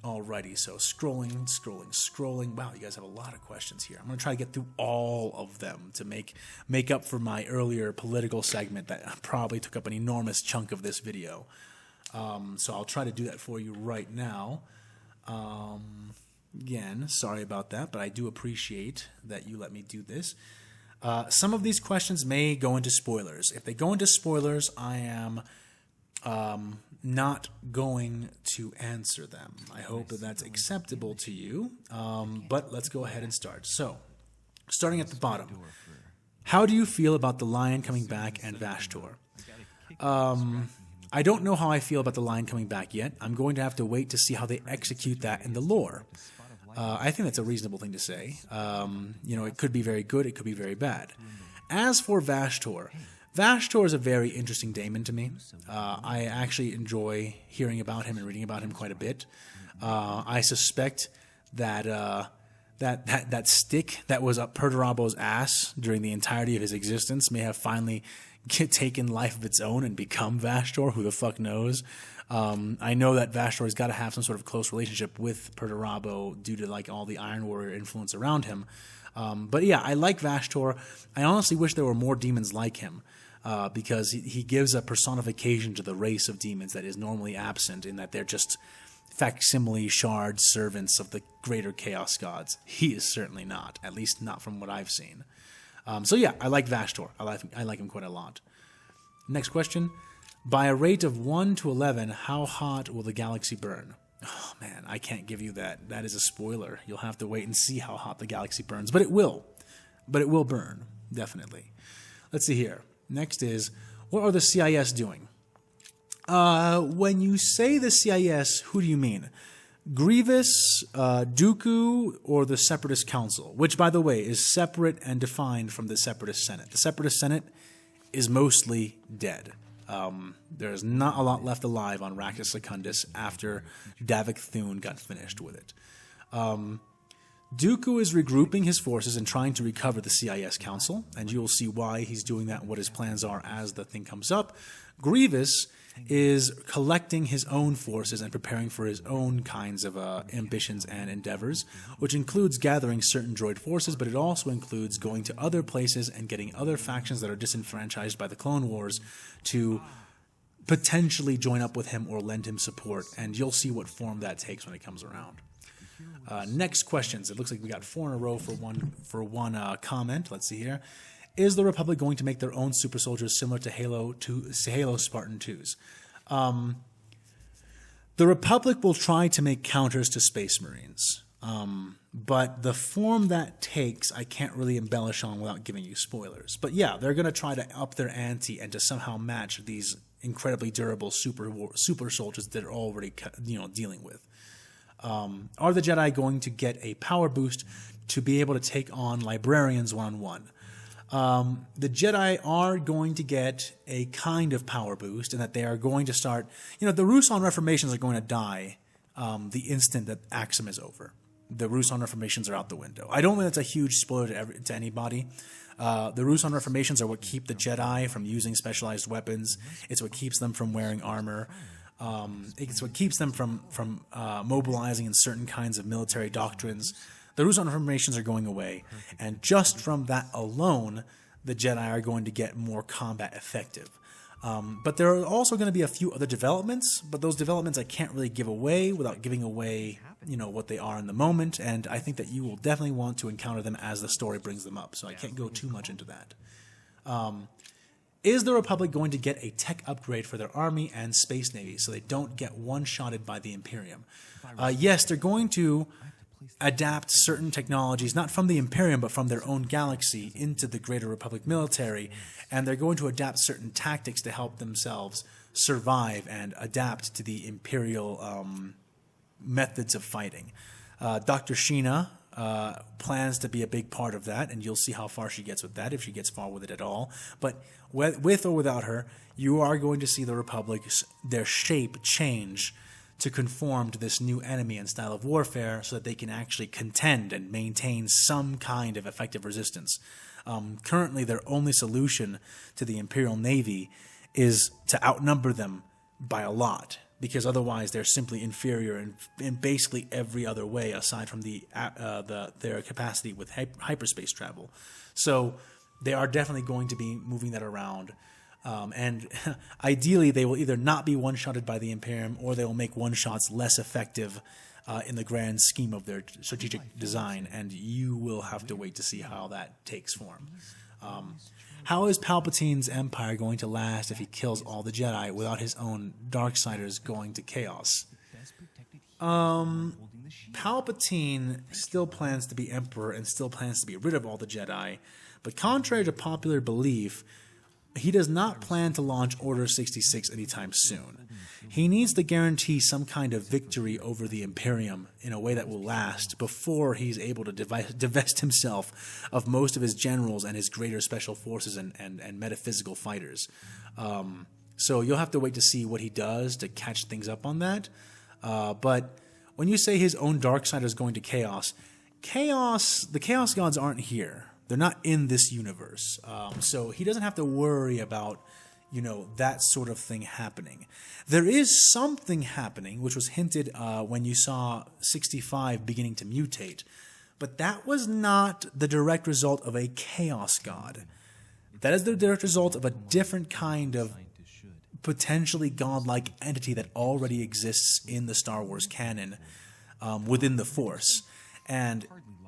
Alrighty, so scrolling. Wow, you guys have a lot of questions here. I'm going to try to get through all of them to make up for my earlier political segment that probably took up an enormous chunk of this video. So I'll try to do that for you right now. Again, sorry about that, but I do appreciate that you let me do this. Some of these questions may go into spoilers. If they go into spoilers, I am... not going to answer them. I hope that that's acceptable to you, but let's go ahead and start. So, starting at the bottom, how do you feel about the Lion coming back and Vashtor? I don't know how I feel about the Lion coming back yet. I'm going to have to wait to see how they execute that in the lore. I think that's a reasonable thing to say. It could be very good, it could be very bad. As for Vashtor is a very interesting daemon to me. I actually enjoy hearing about him and reading about him quite a bit. I suspect that that stick that was up Perturabo's ass during the entirety of his existence may have finally taken life of its own and become Vashtor. Who the fuck knows? I know that Vashtor has got to have some sort of close relationship with Perturabo due to like all the Iron Warrior influence around him. But yeah, I like Vashtor. I honestly wish there were more demons like him. Because he gives a personification to the race of demons that is normally absent in that they're just facsimile shard servants of the greater chaos gods. He is certainly not, at least not from what I've seen. So yeah, I like Vashtor. I like him quite a lot. Next question. By a rate of 1 to 11, how hot will the galaxy burn? Oh man, I can't give you that. That is a spoiler. You'll have to wait and see how hot the galaxy burns. But it will. But it will burn, definitely. Let's see here. Next is, what are the CIS doing? When you say the CIS, who do you mean? Grievous, Dooku, or the Separatist Council? Which, by the way, is separate and defined from the Separatist Senate. The Separatist Senate is mostly dead. There's not a lot left alive on Ractus Secundus after Davik Thune got finished with it. Dooku is regrouping his forces and trying to recover the CIS Council, and you will see why he's doing that and what his plans are as the thing comes up. Grievous is collecting his own forces and preparing for his own kinds of ambitions and endeavors, which includes gathering certain droid forces, but it also includes going to other places and getting other factions that are disenfranchised by the Clone Wars to potentially join up with him or lend him support, and you'll see what form that takes when it comes around. Next questions. It looks like we got 4 in a row for one comment. Let's see here. Is the Republic going to make their own super soldiers similar to Halo Spartan 2s? The Republic will try to make counters to Space Marines. But the form that takes, I can't really embellish on without giving you spoilers. But yeah, they're going to try to up their ante and to somehow match these incredibly durable super soldiers that are already dealing with. Are the Jedi going to get a power boost to be able to take on librarians one-on-one? The Jedi are going to get a kind of power boost in that they are going to start... the Ruusan Reformations are going to die the instant that Axum is over. The Ruusan Reformations are out the window. I don't think that's a huge spoiler to anybody. The Ruusan Reformations are what keep the Jedi from using specialized weapons. It's what keeps them from wearing armor. It's what keeps them from mobilizing in certain kinds of military doctrines. The Ruusan Reformations are going away, and just from that alone, the Jedi are going to get more combat effective. But there are also going to be a few other developments, but those developments I can't really give away without giving away, what they are in the moment, and I think that you will definitely want to encounter them as the story brings them up, so I can't go too much into that. Is the Republic going to get a tech upgrade for their army and space navy so they don't get one-shotted by the Imperium? Yes, they're going to adapt certain technologies, not from the Imperium, but from their own galaxy into the Greater Republic military, and they're going to adapt certain tactics to help themselves survive and adapt to the Imperial methods of fighting. Dr. Sheena plans to be a big part of that, and you'll see how far she gets with that, if she gets far with it at all. But with or without her, you are going to see the Republic, their shape change to conform to this new enemy and style of warfare so that they can actually contend and maintain some kind of effective resistance. Currently, their only solution to the Imperial Navy is to outnumber them by a lot, because otherwise they're simply inferior in basically every other way aside from their capacity with hyperspace travel. So they are definitely going to be moving that around. And ideally, they will either not be one-shotted by the Imperium, or they will make one-shots less effective in the grand scheme of their strategic design, and you will have to wait to see how that takes form. How is Palpatine's empire going to last if he kills all the Jedi without his own Darksiders going to chaos? Palpatine still plans to be emperor and still plans to be rid of all the Jedi, but contrary to popular belief, he does not plan to launch Order 66 anytime soon. He needs to guarantee some kind of victory over the Imperium in a way that will last before he's able to divest himself of most of his generals and his greater special forces and metaphysical fighters. So you'll have to wait to see what he does to catch things up on that. But when you say his own Darksiders is going to chaos, the Chaos Gods aren't here. They're not in this universe. So he doesn't have to worry about, that sort of thing happening. There is something happening, which was hinted when you saw 65 beginning to mutate. But that was not the direct result of a Chaos God. That is the direct result of a different kind of potentially godlike entity that already exists in the Star Wars canon within the Force. And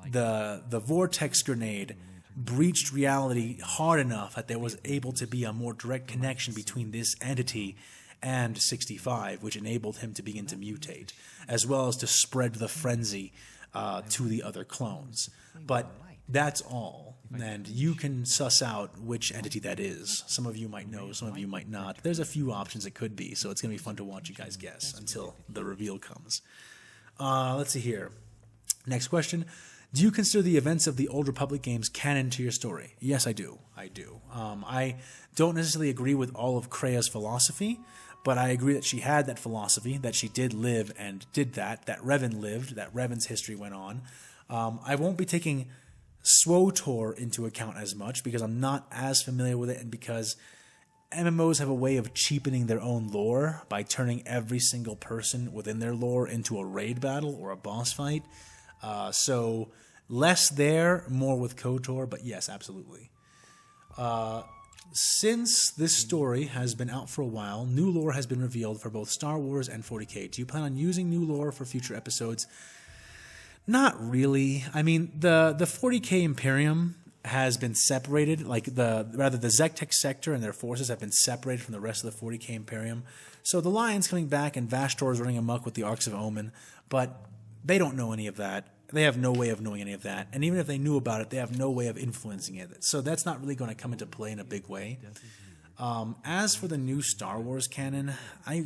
the Vortex Grenade breached reality hard enough that there was able to be a more direct connection between this entity and 65, which enabled him to begin to mutate, as well as to spread the frenzy to the other clones. But that's all, and you can suss out which entity that is. Some of you might know, some of you might not. There's a few options it could be, so it's going to be fun to watch you guys guess until the reveal comes. Let's see here. Next question. Do you consider the events of the Old Republic games canon to your story? Yes, I do. I don't necessarily agree with all of Krea's philosophy, but I agree that she had that philosophy, that she did live and did that Revan lived, that Revan's history went on. I won't be taking SWOTOR into account as much because I'm not as familiar with it, and because MMOs have a way of cheapening their own lore by turning every single person within their lore into a raid battle or a boss fight. So less there, more with KOTOR, but yes, absolutely. Since this story has been out for a while, new lore has been revealed for both Star Wars and 40K. Do you plan on using new lore for future episodes? Not really. I mean, the 40K Imperium has been separated, like the Zectec sector and their forces have been separated from the rest of the 40K Imperium. So the Lion's coming back and Vashtor is running amok with the Arcs of Omen, but they don't know any of that. They have no way of knowing any of that. And even if they knew about it, they have no way of influencing it. So that's not really going to come into play in a big way. As for the new Star Wars canon, I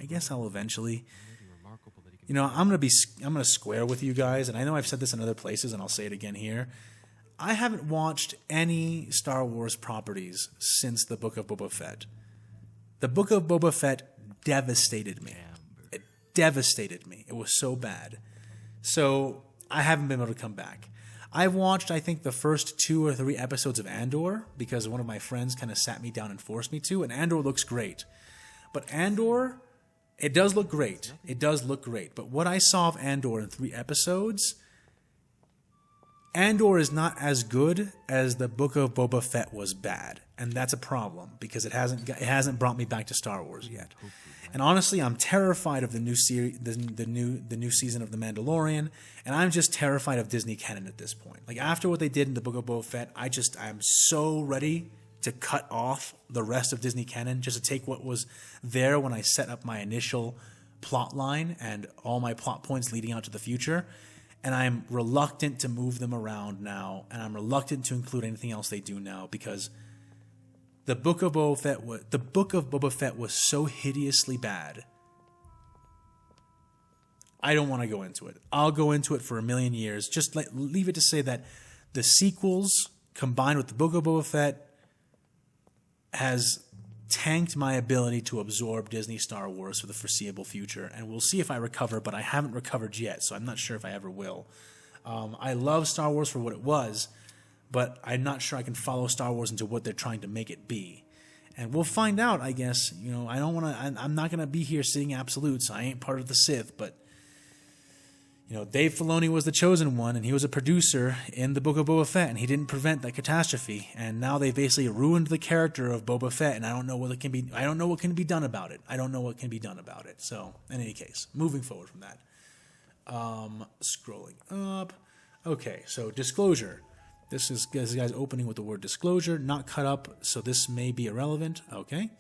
guess I'll eventually... You know, I'm gonna square with you guys, and I know I've said this in other places, and I'll say it again here. I haven't watched any Star Wars properties since the Book of Boba Fett. The Book of Boba Fett devastated me. It devastated me. It was so bad. So I haven't been able to come back. I've watched, I think, the first 2 or 3 episodes of Andor because one of my friends kind of sat me down and forced me to, and Andor looks great. But Andor... It does look great. It does look great. But what I saw of Andor in 3 episodes, Andor is not as good as the Book of Boba Fett was bad, and that's a problem because it hasn't brought me back to Star Wars yet. And honestly, I'm terrified of the new series, the new season of The Mandalorian, and I'm just terrified of Disney canon at this point. Like after what they did in the Book of Boba Fett, I'm so ready to cut off the rest of Disney canon, just to take what was there when I set up my initial plot line and all my plot points leading out to the future. And I'm reluctant to move them around now, and I'm reluctant to include anything else they do now because the Book of Boba Fett was so hideously bad. I don't want to go into it. I'll go into it for a million years. Just leave it to say that the sequels combined with the Book of Boba Fett has tanked my ability to absorb Disney Star Wars for the foreseeable future, and we'll see if I recover, but I haven't recovered yet, so I'm not sure if I ever will. I love Star Wars for what it was, but I'm not sure I can follow Star Wars into what they're trying to make it be. And we'll find out, I guess. You know, I'm not going to be here sitting absolutes. I ain't part of the Sith, but you know, Dave Filoni was the chosen one, and he was a producer in the Book of Boba Fett, and he didn't prevent that catastrophe. And now they basically ruined the character of Boba Fett, and I don't know what can be done about it. So, in any case, moving forward from that, scrolling up. Okay, so disclosure. This guy's opening with the word disclosure, not cut up, so this may be irrelevant. Okay.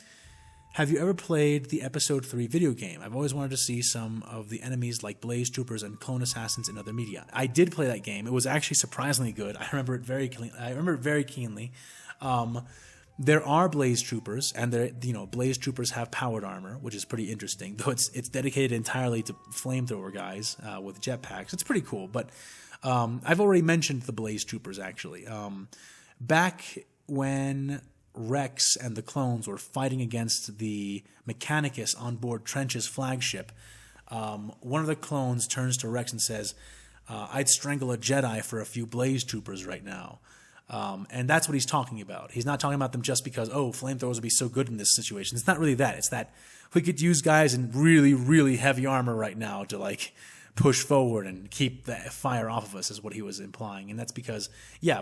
Have you ever played the Episode 3 video game? I've always wanted to see some of the enemies like Blaze Troopers and Clone Assassins in other media. I did play that game. It was actually surprisingly good. I remember it very keenly. There are Blaze Troopers, and Blaze Troopers have powered armor, which is pretty interesting. Though it's dedicated entirely to flamethrower guys with jetpacks. It's pretty cool. But I've already mentioned the Blaze Troopers actually. Back when Rex and the clones were fighting against the Mechanicus on board Trench's flagship, one of the clones turns to Rex and says, I'd strangle a Jedi for a few Blaze Troopers right now. And that's what he's talking about. He's not talking about them just because, flamethrowers would be so good in this situation. It's not really that. It's that we could use guys in really, really heavy armor right now to push forward and keep the fire off of us is what he was implying. And that's because,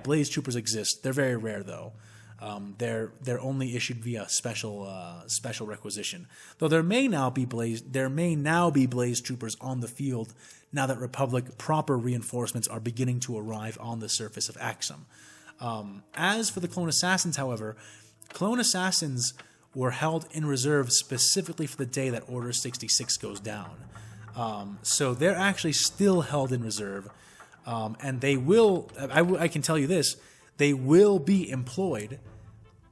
Blaze Troopers exist. They're very rare though. They're only issued via special requisition. Though there may now be Blaze Troopers on the field now that Republic proper reinforcements are beginning to arrive on the surface of Axum. As for the Clone Assassins, however, Clone Assassins were held in reserve specifically for the day that Order 66 goes down. So they're actually still held in reserve, and they will. I can tell you this: they will be employed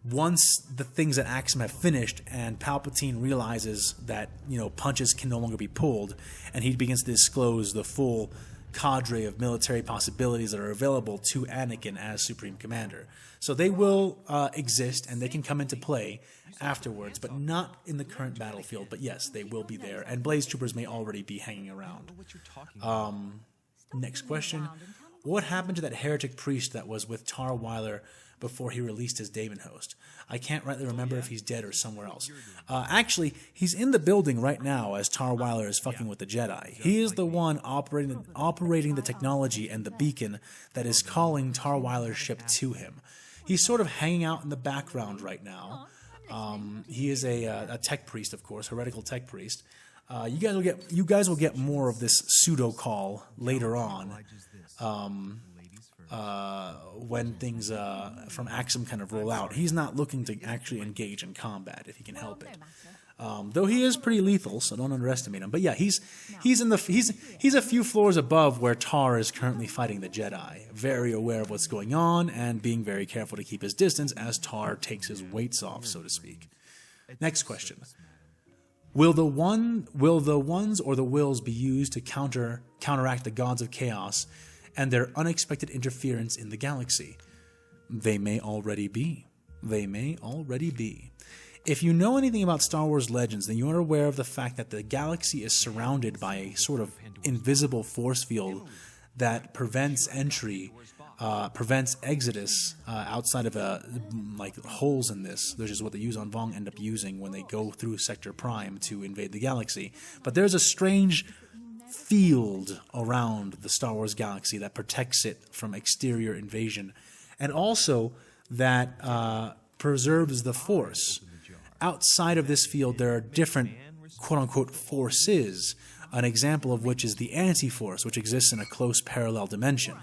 once the things at Axum have finished and Palpatine realizes that, punches can no longer be pulled, and he begins to disclose the full cadre of military possibilities that are available to Anakin as Supreme Commander. So they will exist, and they can come into play afterwards, but not in the current battlefield. But yes, they will be there, and Blaze Troopers may already be hanging around. Next question. What happened to that heretic priest that was with Tar Weiler before he released his Daemon host? I can't rightly remember if he's dead or somewhere else. Actually, he's in the building right now as Tar Weiler is fucking with the Jedi. He is the one operating the technology and the beacon that is calling Tar Weiler's ship to him. He's sort of hanging out in the background right now. He is a tech priest, of course, heretical tech priest. You guys will get more of this pseudo call later on, when things from Axum kind of roll out. He's not looking to actually engage in combat if he can help it. Though he is pretty lethal, so don't underestimate him. But yeah, he's a few floors above where Tar is currently fighting the Jedi, very aware of what's going on and being very careful to keep his distance as Tar takes his weights off, so to speak. Next question: Will the ones or the wills be used to counteract the gods of chaos and their unexpected interference in the galaxy? They may already be. They may already be. If you know anything about Star Wars Legends, then you are aware of the fact that the galaxy is surrounded by a sort of invisible force field that prevents entry, prevents exodus outside of like holes in this, which is what the Yuuzhan Vong end up using when they go through Sector Prime to invade the galaxy. But there's a strange field around the Star Wars galaxy that protects it from exterior invasion, and also that preserves the Force. Outside of this field, there are different quote-unquote forces, an example of which is the Anti-Force, which exists in a close parallel dimension.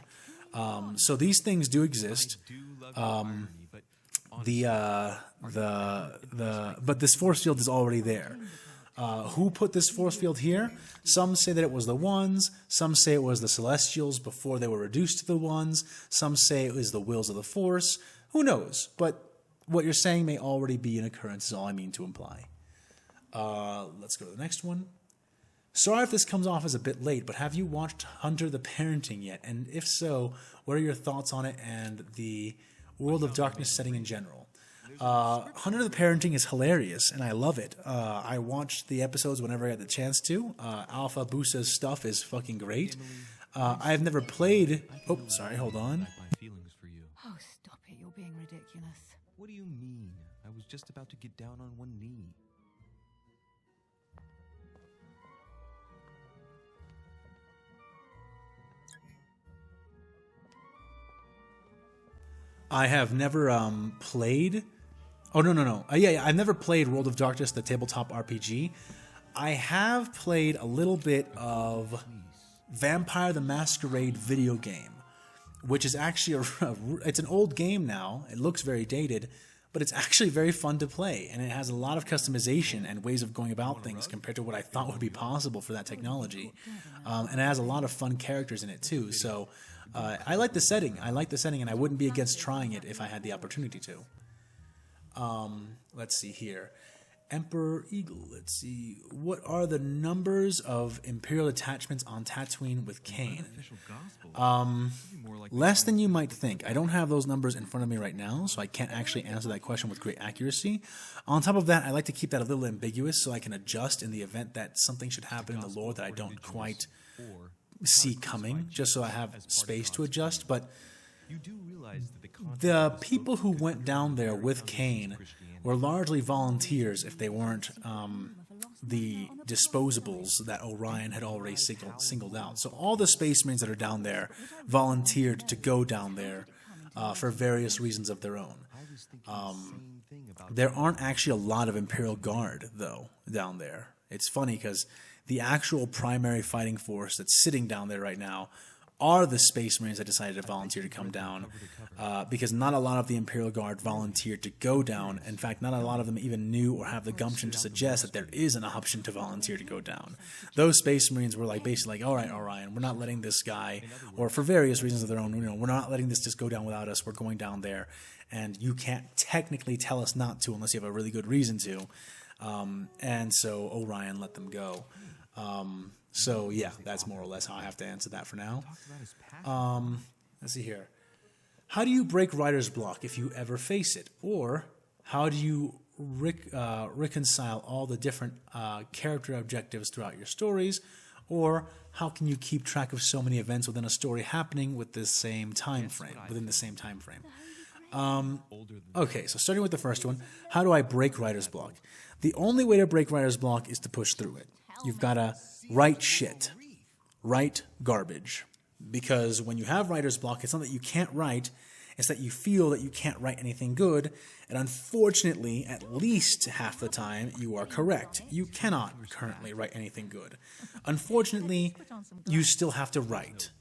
So these things do exist. But this force field is already there. Who put this force field here? Some say that it was the Ones. Some say it was the Celestials before they were reduced to the Ones. Some say it was the wills of the Force. Who knows? But what you're saying may already be an occurrence is all I mean to imply. Let's go to the next one. Sorry if this comes off as a bit late, but have you watched Hunter the Parenting yet? And if so, what are your thoughts on it and the World of Darkness setting in general? Hunter the Parenting is hilarious, and I love it. I watched the episodes whenever I had the chance to. Alpha Busa's stuff is fucking great. I've never played... Oh, sorry, hold on. Oh, stop it. You're being ridiculous. What do you mean? I was just about to get down on one knee. I have never played... Oh, no. Yeah, I've never played World of Darkness, the tabletop RPG. I have played a little bit of Vampire the Masquerade video game, which is actually it's an old game now. It looks very dated, but it's actually very fun to play, and it has a lot of customization and ways of going about things compared to what I thought would be possible for that technology. And it has a lot of fun characters in it too. So I like the setting. And I wouldn't be against trying it if I had the opportunity to. Let's see here. Emperor Eagle, let's see. What are the numbers of Imperial attachments on Tatooine with Kane? Less than you might think. I don't have those numbers in front of me right now, so I can't actually answer that question with great accuracy. On top of that, I like to keep that a little ambiguous so I can adjust in the event that something should happen in the lore that I don't quite see coming, just so I have space to adjust. But the people who went down there with Kane were largely volunteers if they weren't the disposables that Orion had already singled out. So all the Space Marines that are down there volunteered to go down there for various reasons of their own. There aren't actually a lot of Imperial Guard, though, down there. It's funny because the actual primary fighting force that's sitting down there right now are the Space Marines that decided to volunteer to come down, because not a lot of the Imperial Guard volunteered to go down. In fact, not a lot of them even knew or have the gumption to suggest that there is an option to volunteer to go down. Those Space Marines were basically all right, Orion, we're not letting this guy, or for various reasons of their own, we're not letting this just go down without us. We're going down there, and you can't technically tell us not to unless you have a really good reason to. And so Orion let them go. So yeah, that's more or less how I have to answer that for now. Let's see here. How do you break writer's block if you ever face it? Or how do you reconcile all the different character objectives throughout your stories? Or how can you keep track of so many events within a story happening within the same time frame? Okay, so starting with the first one, how do I break writer's block? The only way to break writer's block is to push through it. You've got to write shit. Write garbage. Because when you have writer's block, it's not that you can't write, It's that you feel that you can't write anything good, and unfortunately, at least half the time, you are correct. You cannot currently write anything good. Unfortunately, you still have to write.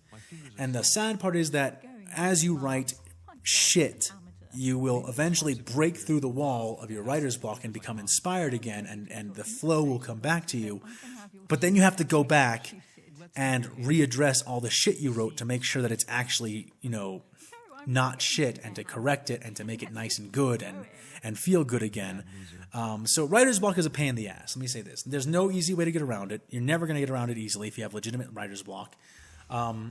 And the sad part is that as you write shit, you will eventually break through the wall of your writer's block and become inspired again, and the flow will come back to you. But then you have to go back and readdress all the shit you wrote to make sure that it's actually, not shit, and to correct it and to make it nice and good and feel good again. So writer's block is a pain in the ass. Let me say this. There's no easy way to get around it. You're never going to get around it easily if you have legitimate writer's block.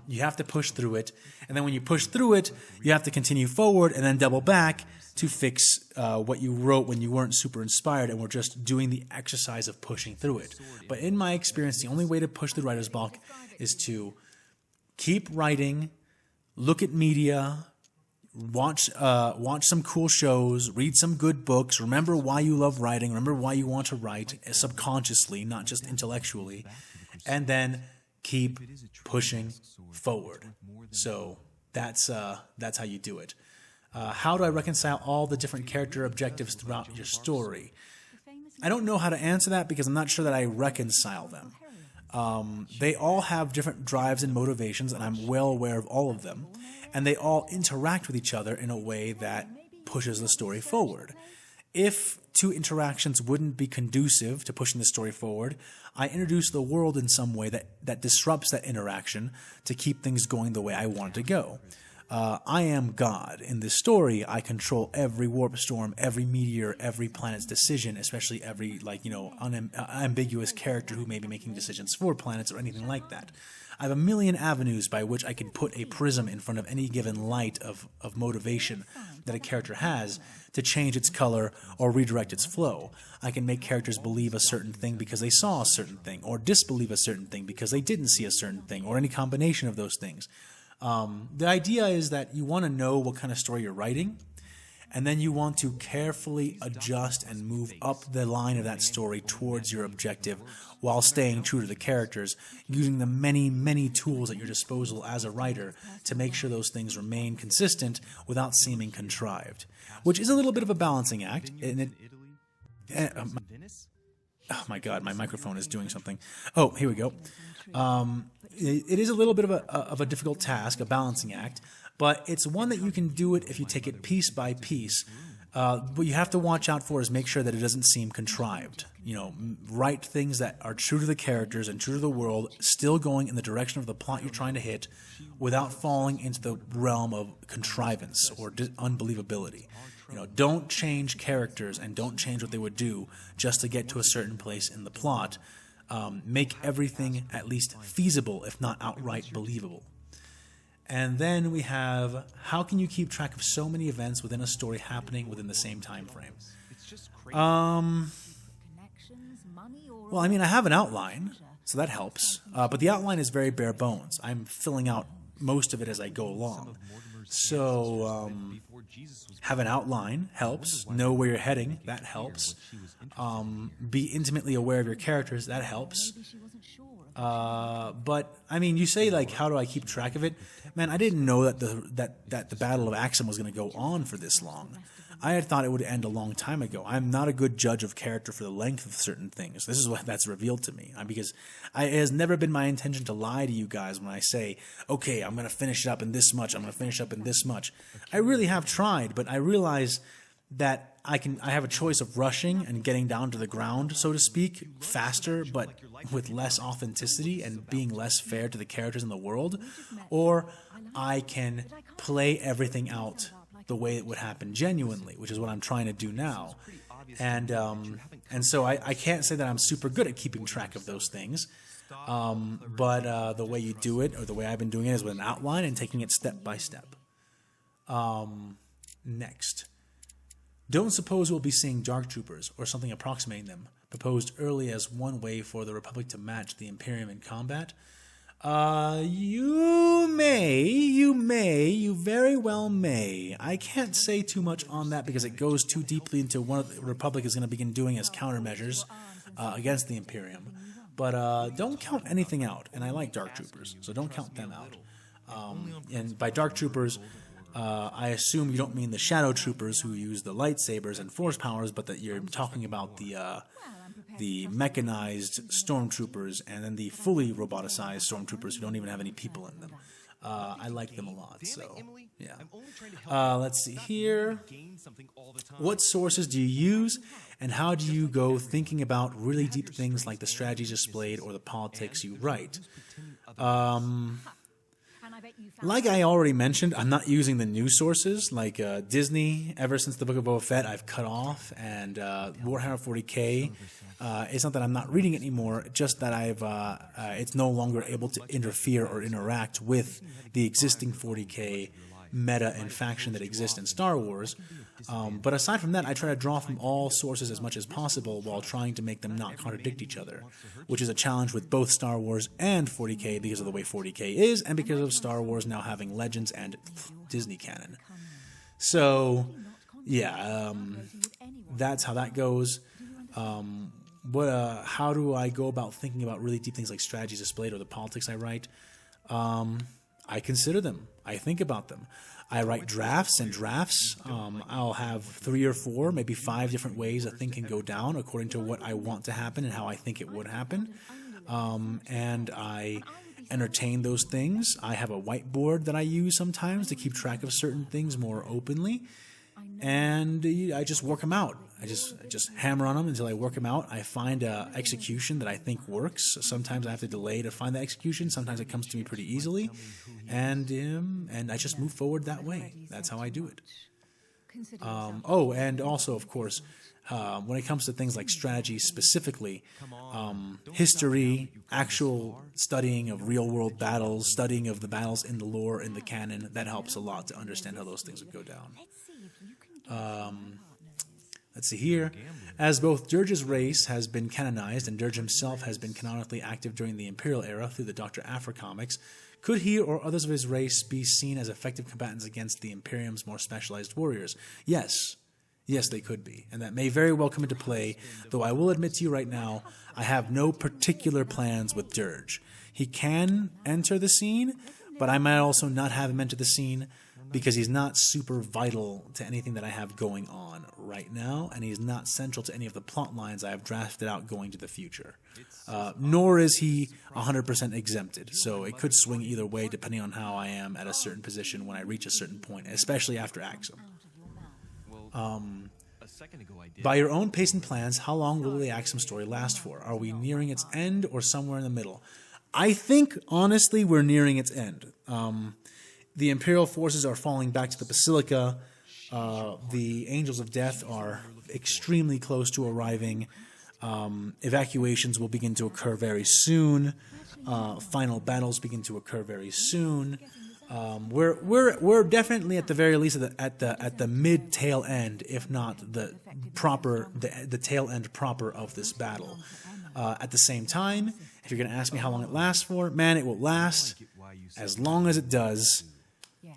You have to push through it. And then when you push through it, you have to continue forward and then double back to fix what you wrote when you weren't super inspired and were just doing the exercise of pushing through it. But in my experience, the only way to push through writer's block is to keep writing, look at media, watch some cool shows, read some good books, remember why you love writing, remember why you want to write subconsciously, not just intellectually, and then keep pushing forward. So that's how you do it. How do I reconcile all the different character objectives throughout your story? I don't know how to answer that because I'm not sure that I reconcile them. They all have different drives and motivations, and I'm well aware of all of them. And they all interact with each other in a way that pushes the story forward. If two interactions wouldn't be conducive to pushing the story forward, I introduce the world in some way that disrupts that interaction to keep things going the way I want it to go. I am God. In this story, I control every warp storm, every meteor, every planet's decision, especially every unambiguous character who may be making decisions for planets or anything like that. I have a million avenues by which I can put a prism in front of any given light of motivation that a character has to change its color or redirect its flow. I can make characters believe a certain thing because they saw a certain thing, or disbelieve a certain thing because they didn't see a certain thing, or any combination of those things. The idea is that you want to know what kind of story you're writing, and then you want to carefully adjust and move up the line of that story towards your objective while staying true to the characters, using the many, many tools at your disposal as a writer to make sure those things remain consistent without seeming contrived, which is a little bit of a balancing act. Oh my God, my microphone is doing something. Oh, here we go. It is a little bit of a difficult task, a balancing act, but it's one that you can do it if you take it piece by piece. What you have to watch out for is make sure that it doesn't seem contrived. Write things that are true to the characters and true to the world, still going in the direction of the plot you're trying to hit, without falling into the realm of contrivance or unbelievability. Don't change characters and don't change what they would do just to get to a certain place in the plot. Make everything at least feasible, if not outright believable. And then we have, how can you keep track of so many events within a story happening within the same time frame? Well, I have an outline, so that helps. But the outline is very bare bones. I'm filling out most of it as I go along. So, have an outline helps. Know where you're heading, that helps. Be intimately aware of your characters, that helps. But you say how do I keep track of it? Man, I didn't know that the Battle of Axum was going to go on for this long. I had thought it would end a long time ago. I'm not a good judge of character for the length of certain things. This is what that's revealed to me. Because it has never been my intention to lie to you guys when I say, okay, I'm going to finish it up in this much, I'm going to finish up in this much. I really have tried, but I realize that I have a choice of rushing and getting down to the ground, so to speak, faster, but with less authenticity and being less fair to the characters in the world, or I can play everything out the way it would happen genuinely, which is what I'm trying to do now. And so I can't say that I'm super good at keeping track of those things, but the way you do it, or the way I've been doing it, is with an outline and taking it step by step. Next. Don't suppose we'll be seeing Dark Troopers, or something approximating them, proposed early as one way for the Republic to match the Imperium in combat. You very well may. I can't say too much on that because it goes too deeply into what the Republic is going to begin doing as countermeasures against the Imperium. But don't count anything out, and I like Dark Troopers, so don't count them out. And by Dark Troopers, I assume you don't mean the shadow troopers who use the lightsabers and force powers, but that you're talking about the mechanized stormtroopers and then the fully roboticized stormtroopers who don't even have any people in them. I like them a lot, so yeah. Let's see here. What sources do you use, and how do you go thinking about really deep things like the strategies displayed or the politics you write? Like I already mentioned, I'm not using the news sources like Disney. Ever since the Book of Boba Fett, I've cut off, and Warhammer 40k. It's not that I'm not reading it anymore, just that it's no longer able to interfere or interact with the existing 40k meta and faction that exists in Star Wars. But aside from that, I try to draw from all sources as much as possible while trying to make them not contradict each other, which is a challenge with both Star Wars and 40k because of the way 40k is and because of Star Wars now having Legends and Disney canon. So, yeah, that's how that goes. How do I go about thinking about really deep things like strategies displayed or the politics I write? I consider them. I think about them. I write drafts and drafts. I'll have 3 or 4, maybe 5 different ways a thing can go down according to what I want to happen and how I think it would happen. And I entertain those things. I have a whiteboard that I use sometimes to keep track of certain things more openly. And I just work them out. I just hammer on them until I work them out. I find a execution that I think works. Sometimes I have to delay to find the execution. Sometimes it comes to me pretty easily, and I just move forward that way. That's how I do it. And also, of course, when it comes to things like strategy specifically, history, actual studying of real-world battles, studying of the battles in the lore, in the canon, that helps a lot to understand how those things would go down. Let's see here. As both Dirge's race has been canonized and Dirge himself has been canonically active during the Imperial era through the Dr. Aphra comics, could he or others of his race be seen as effective combatants against the Imperium's more specialized warriors? Yes. Yes, they could be. And that may very well come into play, though I will admit to you right now, I have no particular plans with Dirge. He can enter the scene, but I might also not have him enter the scene because he's not super vital to anything that I have going on right now, and he's not central to any of the plot lines I have drafted out going to the future. Nor is he 100% exempted, so it could swing either way depending on how I am at a certain position when I reach a certain point, especially after Axum. By your own pace and plans, how long will the Axum story last for? Are we nearing its end or somewhere in the middle? I think, honestly, we're nearing its end. The Imperial forces are falling back to the Basilica. The Angels of Death are extremely close to arriving. Evacuations will begin to occur very soon. Final battles begin to occur very soon. We're definitely at the very least at the mid tail end, if not the tail end proper of this battle. At the same time, if you're going to ask me how long it lasts for, man, it will last as long as it does.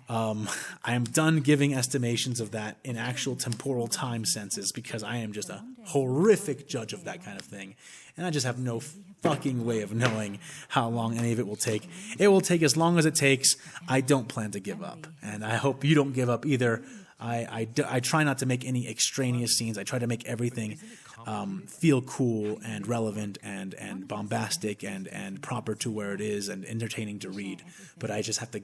I am done giving estimations of that in actual temporal time senses because I am just a horrific judge of that kind of thing. And I just have no fucking way of knowing how long any of it will take. It will take as long as it takes. I don't plan to give up. And I hope you don't give up either. I try not to make any extraneous scenes. I try to make everything feel cool and relevant and bombastic and proper to where it is and entertaining to read. But I just have to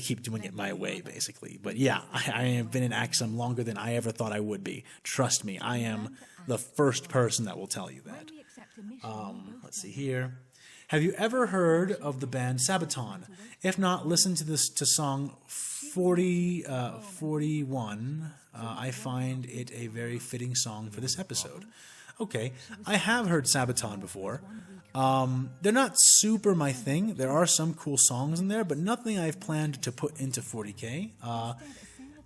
keep doing it my way, basically. But yeah, I have been in Axum longer than I ever thought I would be. Trust me, I am the first person that will tell you that. Let's see here. Have you ever heard of the band Sabaton? If not, listen to song 41. I find it a very fitting song for this episode. Okay, I have heard Sabaton before. They're not super my thing. There are some cool songs in there, but nothing I've planned to put into 40K.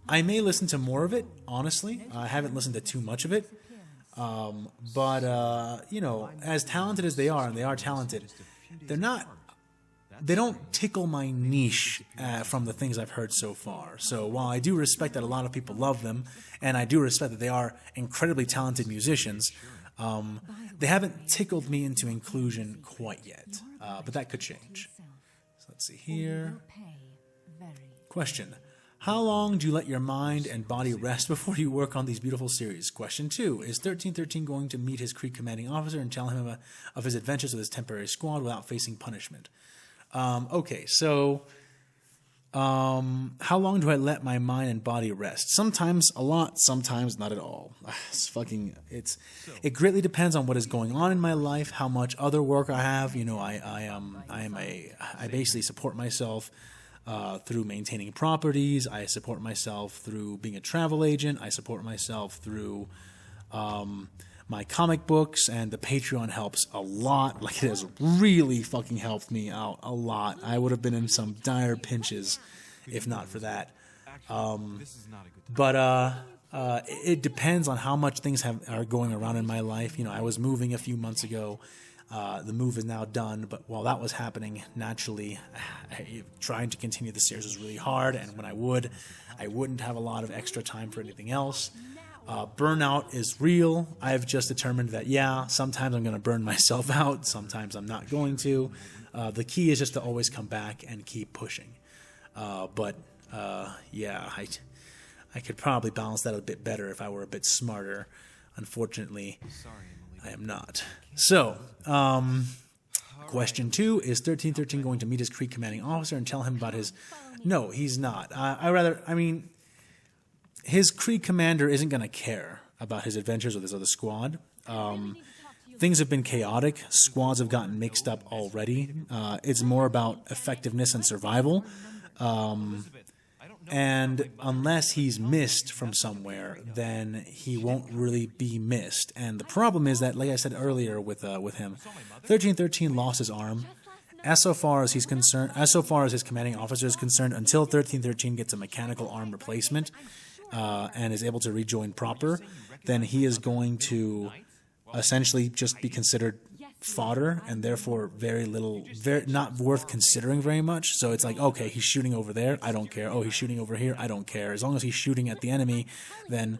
I may listen to more of it, honestly. I haven't listened to too much of it. But as talented as they are, and they are talented, they don't tickle my niche from the things I've heard so far. So while I do respect that a lot of people love them, and I do respect that they are incredibly talented musicians, they haven't tickled me into inclusion quite yet. But that could change. So let's see here. Question. How long do you let your mind and body rest before you work on these beautiful series? Question 2. Is 1313 going to meet his Krieg commanding officer and tell him of his adventures with his temporary squad without facing punishment? Okay, so how long do I let my mind and body rest? Sometimes a lot, sometimes not at all. It greatly depends on what is going on in my life, how much other work I have. You know, I basically support myself through maintaining properties. I support myself through being a travel agent. I support myself through my comic books, and the Patreon helps a lot. Like, it has really fucking helped me out a lot. I would have been in some dire pinches if not for that. It depends on how much things are going around in my life. You know, I was moving a few months ago. The move is now done, but while that was happening, naturally, trying to continue the series was really hard, and when I wouldn't have a lot of extra time for anything else. Burnout is real. I've just determined that, sometimes I'm going to burn myself out, sometimes I'm not going to. The key is just to always come back and keep pushing. I could probably balance that a bit better if I were a bit smarter. Unfortunately, I am not. So, question 2, is 1313 going to meet his Krieg commanding officer and tell him about his... No, he's not. His Krieg commander isn't going to care about his adventures with his other squad. Things have been chaotic. Squads have gotten mixed up already. It's more about effectiveness and survival. And unless he's missed from somewhere, then he won't really be missed. And the problem is that, like I said earlier with him, 1313 lost his arm. As so far as his commanding officer is concerned, until 1313 gets a mechanical arm replacement and is able to rejoin proper, then he is going to essentially just be considered fodder, and therefore not worth considering very much. So it's like, okay, he's shooting over there, I don't care. Oh, he's shooting over here, I don't care. As long as he's shooting at the enemy, then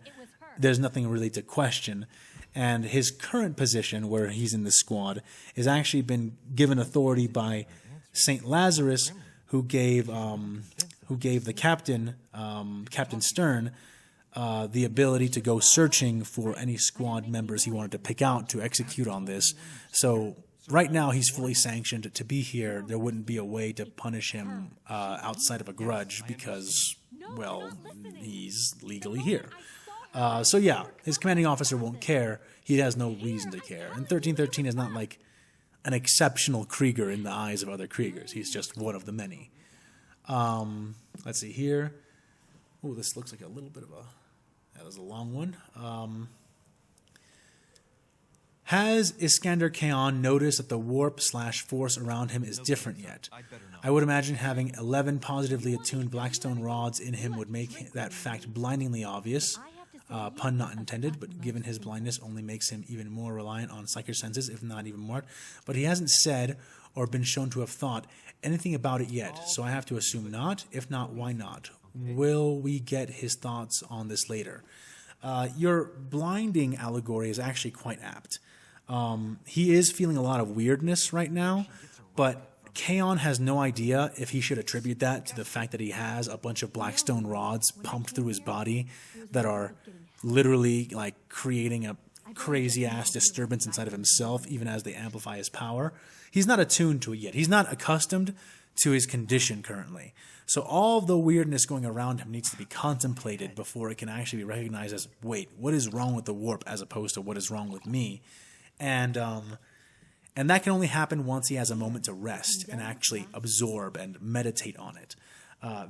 there's nothing really to question. And his current position, where he's in the squad, has actually been given authority by Saint Lazarus, who gave the captain, Captain Stern, the ability to go searching for any squad members he wanted to pick out to execute on this. So right now he's fully sanctioned to be here. There wouldn't be a way to punish him outside of a grudge because, well, he's legally here. His commanding officer won't care. He has no reason to care. And 1313 is not like an exceptional Krieger in the eyes of other Kriegers. He's just one of the many. Let's see here. Oh, this looks like a little bit of a... That was a long one. Has Iskander Khan noticed that the warp/force around him is different yet? I would imagine having 11 positively attuned Blackstone rods in him would make that fact blindingly obvious. Pun not intended, but given his blindness only makes him even more reliant on psychic senses, if not even more. But he hasn't said or been shown to have thought anything about it yet, so I have to assume not. If not, why not? Will we get his thoughts on this later? Your blinding allegory is actually quite apt. He is feeling a lot of weirdness right now, but Kaon has no idea if he should attribute that to the fact that he has a bunch of Blackstone rods pumped through his body that are literally like creating a crazy-ass disturbance inside of himself, even as they amplify his power. He's not attuned to it yet. He's not accustomed to his condition currently. So all of the weirdness going around him needs to be contemplated before it can actually be recognized as, wait, what is wrong with the warp as opposed to what is wrong with me? And that can only happen once he has a moment to rest and actually absorb and meditate on it.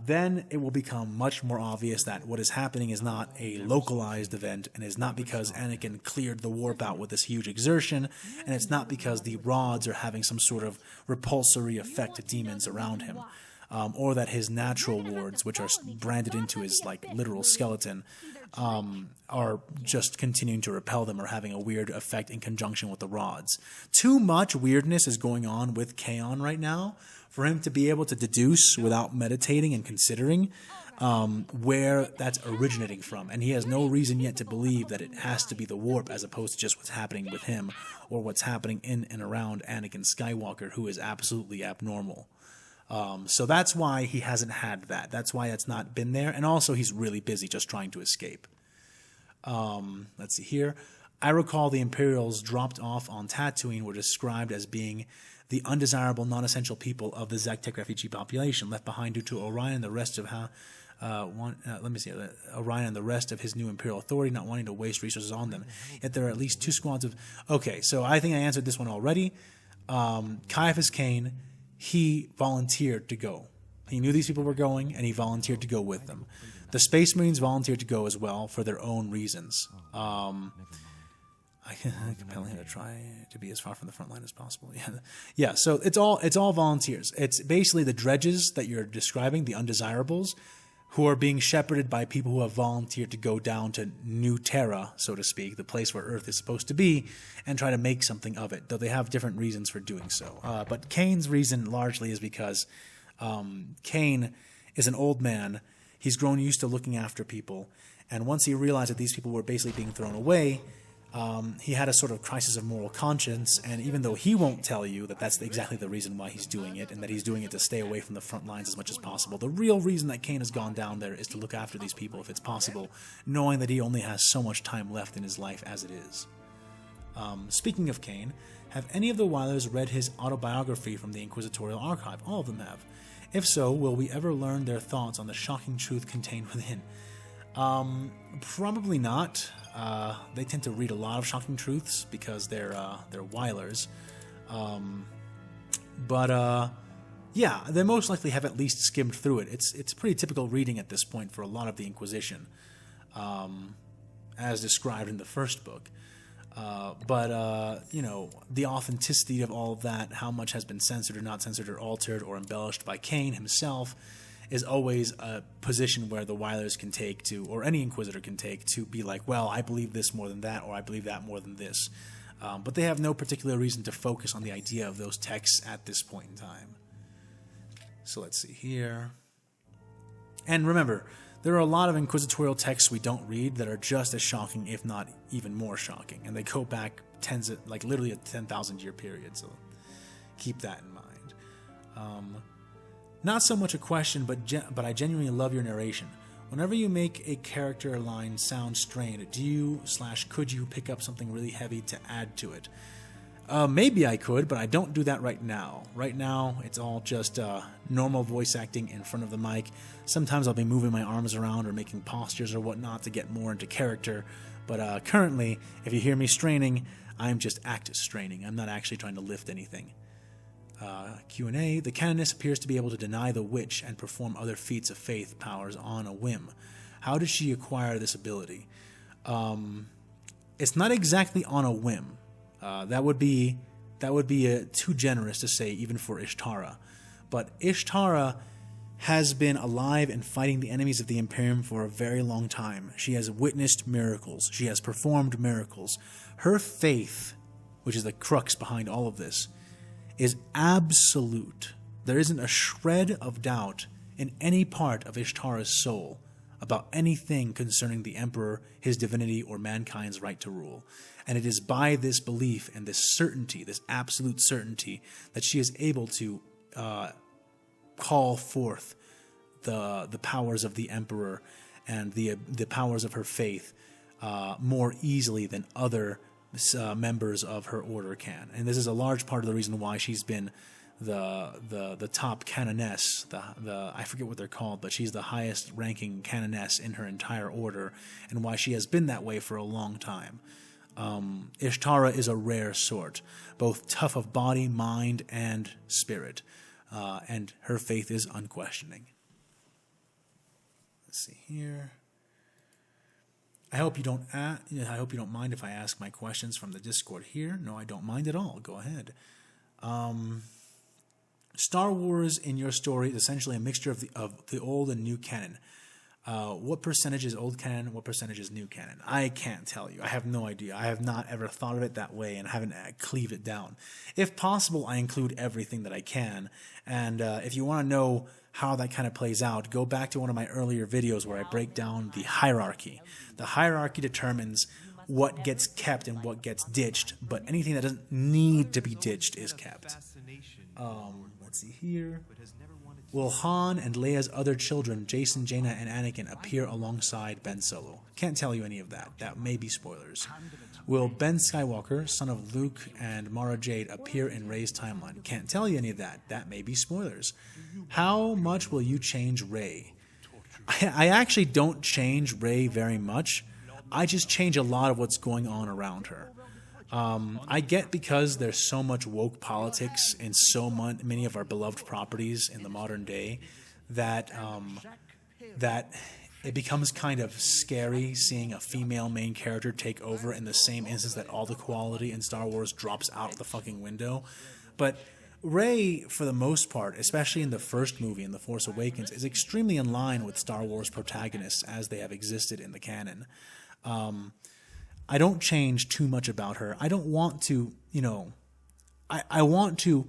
Then it will become much more obvious that what is happening is not a localized event, and is not because Anakin cleared the warp out with this huge exertion, and it's not because the rods are having some sort of repulsory effect to demons around him, or that his natural wards, which are branded into his like literal skeleton, are just continuing to repel them or having a weird effect in conjunction with the rods. Too much weirdness is going on with Kaon right now for him to be able to deduce without meditating and considering where that's originating from. And he has no reason yet to believe that it has to be the warp as opposed to just what's happening with him or what's happening in and around Anakin Skywalker, who is absolutely abnormal. So that's why he hasn't had that. That's why it's not been there. And also he's really busy just trying to escape. Let's see here. I recall the Imperials dropped off on Tatooine were described as being the undesirable, non-essential people of the Zectec refugee population, left behind due to Orion and the rest of Orion and the rest of his new Imperial authority not wanting to waste resources on them. Yet there are at least 2 squads of... Okay, so I think I answered this one already. Caiaphas Cain, he volunteered to go. He knew these people were going, and he volunteered to go with them. The Space Marines volunteered to go as well for their own reasons. I compelling him to try to be as far from the front line as possible. Yeah. So it's all volunteers. It's basically the dredges that you're describing, the undesirables, who are being shepherded by people who have volunteered to go down to New Terra, so to speak, the place where Earth is supposed to be, and try to make something of it. Though they have different reasons for doing so. But Cain's reason largely is because Cain is an old man. He's grown used to looking after people, and once he realized that these people were basically being thrown away. He had a sort of crisis of moral conscience, and even though he won't tell you that that's exactly the reason why he's doing it, and that he's doing it to stay away from the front lines as much as possible, the real reason that Cain has gone down there is to look after these people if it's possible, knowing that he only has so much time left in his life as it is. Speaking of Cain, have any of the Weilers read his autobiography from the Inquisitorial Archive? All of them have. If so, will we ever learn their thoughts on the shocking truth contained within? Probably not. They tend to read a lot of shocking truths because they're Weilers. Yeah, they most likely have at least skimmed through it. It's pretty typical reading at this point for a lot of the Inquisition, as described in the first book. You know, the authenticity of all of that, how much has been censored or not censored or altered or embellished by Cain himself, is always a position where the Weilers can take to, or any Inquisitor can take, to be like, well, I believe this more than that, or I believe that more than this. But they have no particular reason to focus on the idea of those texts at this point in time. So let's see here. And remember, there are a lot of inquisitorial texts we don't read that are just as shocking, if not even more shocking. And they go back literally a 10,000 year period, so keep that in mind. Not so much a question, but I genuinely love your narration. Whenever you make a character line sound strained, do you / could you pick up something really heavy to add to it? Maybe I could, but I don't do that right now. Right now, it's all just normal voice acting in front of the mic. Sometimes I'll be moving my arms around or making postures or whatnot to get more into character. But currently, if you hear me straining, I'm just straining. I'm not actually trying to lift anything. Q&A, the canoness appears to be able to deny the witch and perform other feats of faith powers on a whim. How does she acquire this ability? It's not exactly on a whim. That would be too generous to say, even for Ishtara. But Ishtara has been alive and fighting the enemies of the Imperium for a very long time. She has witnessed miracles. She has performed miracles. Her faith, which is the crux behind all of this, is absolute. There isn't a shred of doubt in any part of Ishtara's soul about anything concerning the Emperor, his divinity, or mankind's right to rule. And it is by this belief and this certainty, this absolute certainty, that she is able to call forth the powers of the Emperor and the powers of her faith more easily than other members of her order can. And this is a large part of the reason why she's been the top canoness, the I forget what they're called, but she's the highest ranking canoness in her entire order, and why she has been that way for a long time. Ishtara is a rare sort, both tough of body, mind, and spirit, and her faith is unquestioning. Let's see here. I hope you don't mind if I ask my questions from the Discord here. No, I don't mind at all. Go ahead. Star Wars in your story is essentially a mixture of the old and new canon. What percentage is old canon? What percentage is new canon? I can't tell you. I have no idea. I have not ever thought of it that way and haven't cleaved it down. If possible, I include everything that I can. And if you want to know how that kind of plays out, go back to one of my earlier videos where I break down the hierarchy. The hierarchy determines what gets kept and what gets ditched, but anything that doesn't need to be ditched is kept. Let's see here. Will Han and Leia's other children, Jason, Jaina, and Anakin, appear alongside Ben Solo? Can't tell you any of that. That may be spoilers. Will Ben Skywalker, son of Luke and Mara Jade, appear in Rey's timeline? Can't tell you any of that. That may be spoilers. How much will you change Rey? I actually don't change Rey very much. I just change a lot of what's going on around her. I get because there's so much woke politics in so many of our beloved properties in the modern day that that it becomes kind of scary seeing a female main character take over in the same instance that all the quality in Star Wars drops out the fucking window. But Rey, for the most part, especially in the first movie, in The Force Awakens, is extremely in line with Star Wars protagonists as they have existed in the canon. I don't change too much about her. I don't want to, I want to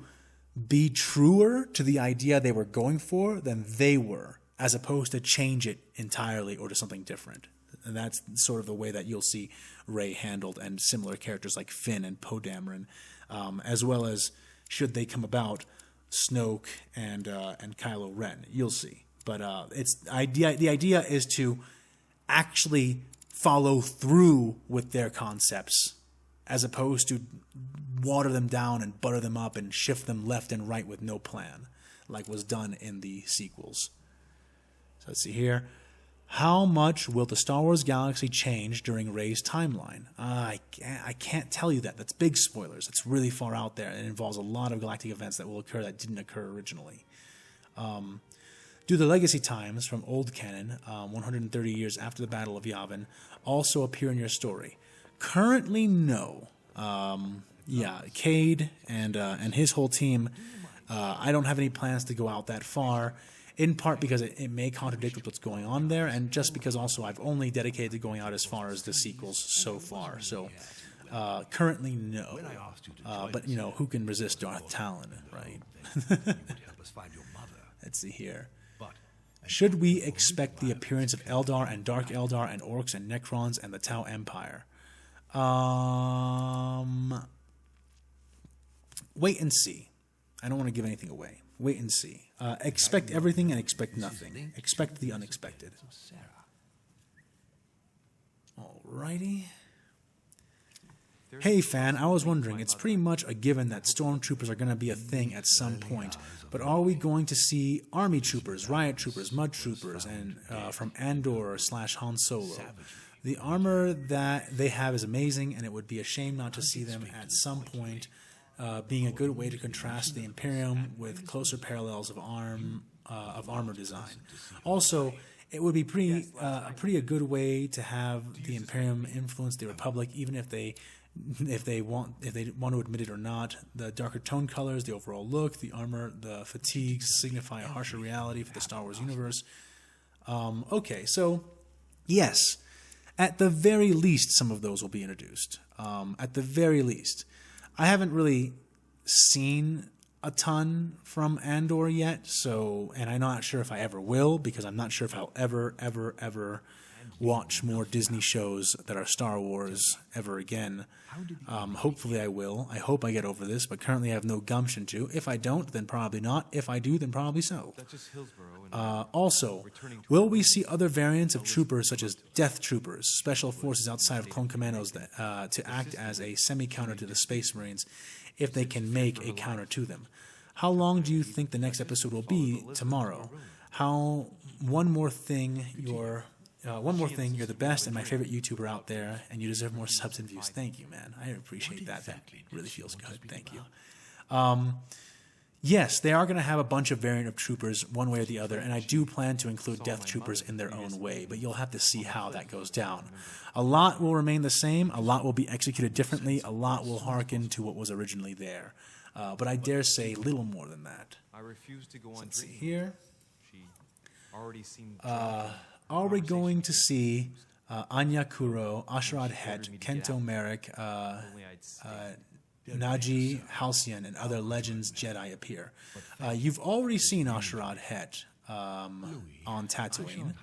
be truer to the idea they were going for than they were, as opposed to change it entirely or to something different. And that's sort of the way that you'll see Rey handled, and similar characters like Finn and Poe Dameron, as well as, should they come about, Snoke and Kylo Ren. You'll see. But the idea is to actually follow through with their concepts, as opposed to water them down and butter them up and shift them left and right with no plan, like was done in the sequels. So let's see here. How much will the Star Wars galaxy change during Rey's timeline? I can't tell you that. That's big spoilers. It's really far out there. It involves a lot of galactic events that will occur that didn't occur originally. Do the legacy times from old canon, 130 years after the Battle of Yavin, also appear in your story? Currently, no. Cade and his whole team, I don't have any plans to go out that far, in part because it may contradict with what's going on there, and just because also I've only dedicated to going out as far as the sequels so far. So currently, no. But, who can resist Darth Talon, right? Let's see here. Should we expect the appearance of Eldar and Dark Eldar and Orcs and Necrons and the Tau Empire? Wait and see. I don't want to give anything away. Wait and see. Expect everything and expect nothing. Expect the unexpected. Alrighty. Hey fan, I was wondering, it's pretty much a given that stormtroopers are going to be a thing at some point, but are we going to see army troopers, riot troopers, mud troopers, and from Andor / Han Solo? The armor that they have is amazing, and it would be a shame not to see them at some point, being a good way to contrast the Imperium with closer parallels of armor design. Also, it would be a good way to have the Imperium influence the Republic, even if they want to admit it or not. The darker tone colors, the overall look, the armor, the fatigues signify a harsher reality for the Star Wars universe. Okay, so yes, at the very least, some of those will be introduced. At the very least, I haven't really seen a ton from Andor yet, and I'm not sure if I ever will, because I'm not sure if I'll ever watch more Disney shows that are Star Wars ever again. Hopefully I will. I hope I get over this, but currently I have no gumption to. If I don't, then probably not. If I do, then probably so. Also, will we see other variants of troopers such as Death Troopers, special forces outside of Clone Commandos that to act as a semi-counter to the Space Marines if they can make a counter to them? How long do you think the next episode will be tomorrow? One more thing, you're the best and my favorite YouTuber out there, and you deserve more subs and views. Thank you, man. I appreciate that. That really feels good. Thank you. Yes, they are going to have a bunch of variant of troopers one way or the other, and I do plan to include Death Troopers in their own way, but you'll have to see how that goes down. A lot will remain the same, a lot will be executed differently, a lot will hearken to what was originally there. But I dare say little more than that. Let's see here. Are we going to see Anya Kuro, Ashrad Het, Kento Merrick, Naji, Halcyon, and other Legends Jedi appear? You've already seen Ashrad Het on Tatooine.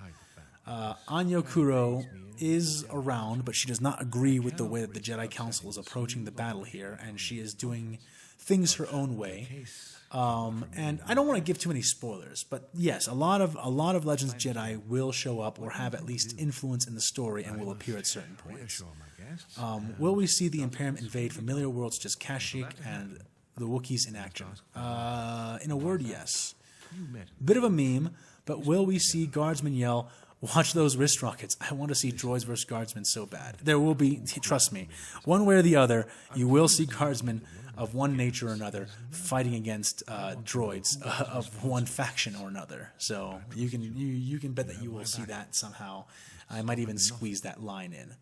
Anyo Kuro is around, but she does not agree with the way that the Jedi Council is approaching the battle here, and she is doing things her own way. And I don't want to give too many spoilers, but yes, a lot of Legends Jedi will show up or have at least influence in the story and will appear at certain points. Will we see the Imperium invade familiar worlds such as Kashyyyk and the Wookiees in action? In a word, yes. Bit of a meme, but will we see guardsmen yell, "Watch those wrist rockets"? I want to see droids versus guardsmen so bad. There will be, trust me, one way or the other, you will see guardsmen of one nature or another fighting against droids of one faction or another. So you can bet that you will see that somehow. I might even squeeze that line in.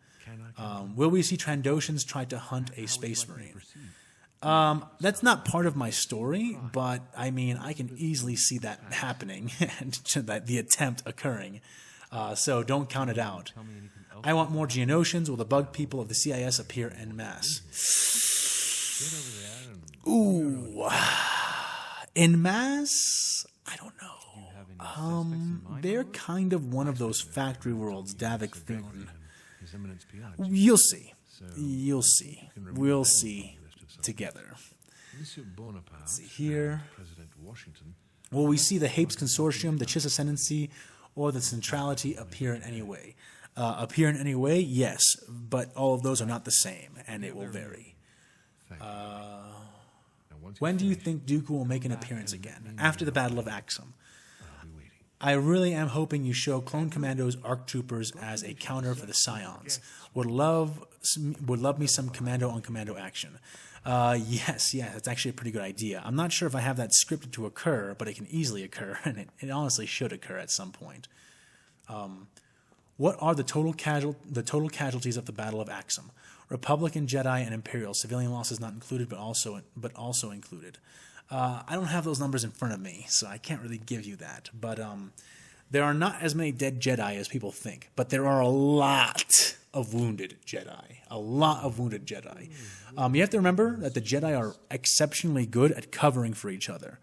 Will we see Trandoshans try to hunt a space marine? That's not part of my story, but I mean, I can easily see that happening and that the attempt occurring. So don't count it out. I want more Geonosians. Will the bug people of the CIS appear en masse? Ooh, en masse? I don't know. They're kind of one of those factory worlds, Davik Thune. You'll see. You'll see. We'll see together. Let's see here. Will we see the Hapes Consortium, the Chiss Ascendancy, or the Centrality appear in any way? Appear in any way? Yes, but all of those are not the same, and it will vary. When do you think Dooku will make an appearance again? After the Battle of Axum. I really am hoping you show Clone Commandos, ARC Troopers as a counter for the Scions. Would love me some commando on commando action. Yes, that's actually a pretty good idea. I'm not sure if I have that scripted to occur, but it can easily occur, and it honestly should occur at some point. What are the total casualties of the Battle of Axum? Republican, Jedi, and Imperial. Civilian losses not included, but also included. I don't have those numbers in front of me, so I can't really give you that. But there are not as many dead Jedi as people think, but there are a lot of wounded Jedi. A lot of wounded Jedi. You have to remember that the Jedi are exceptionally good at covering for each other.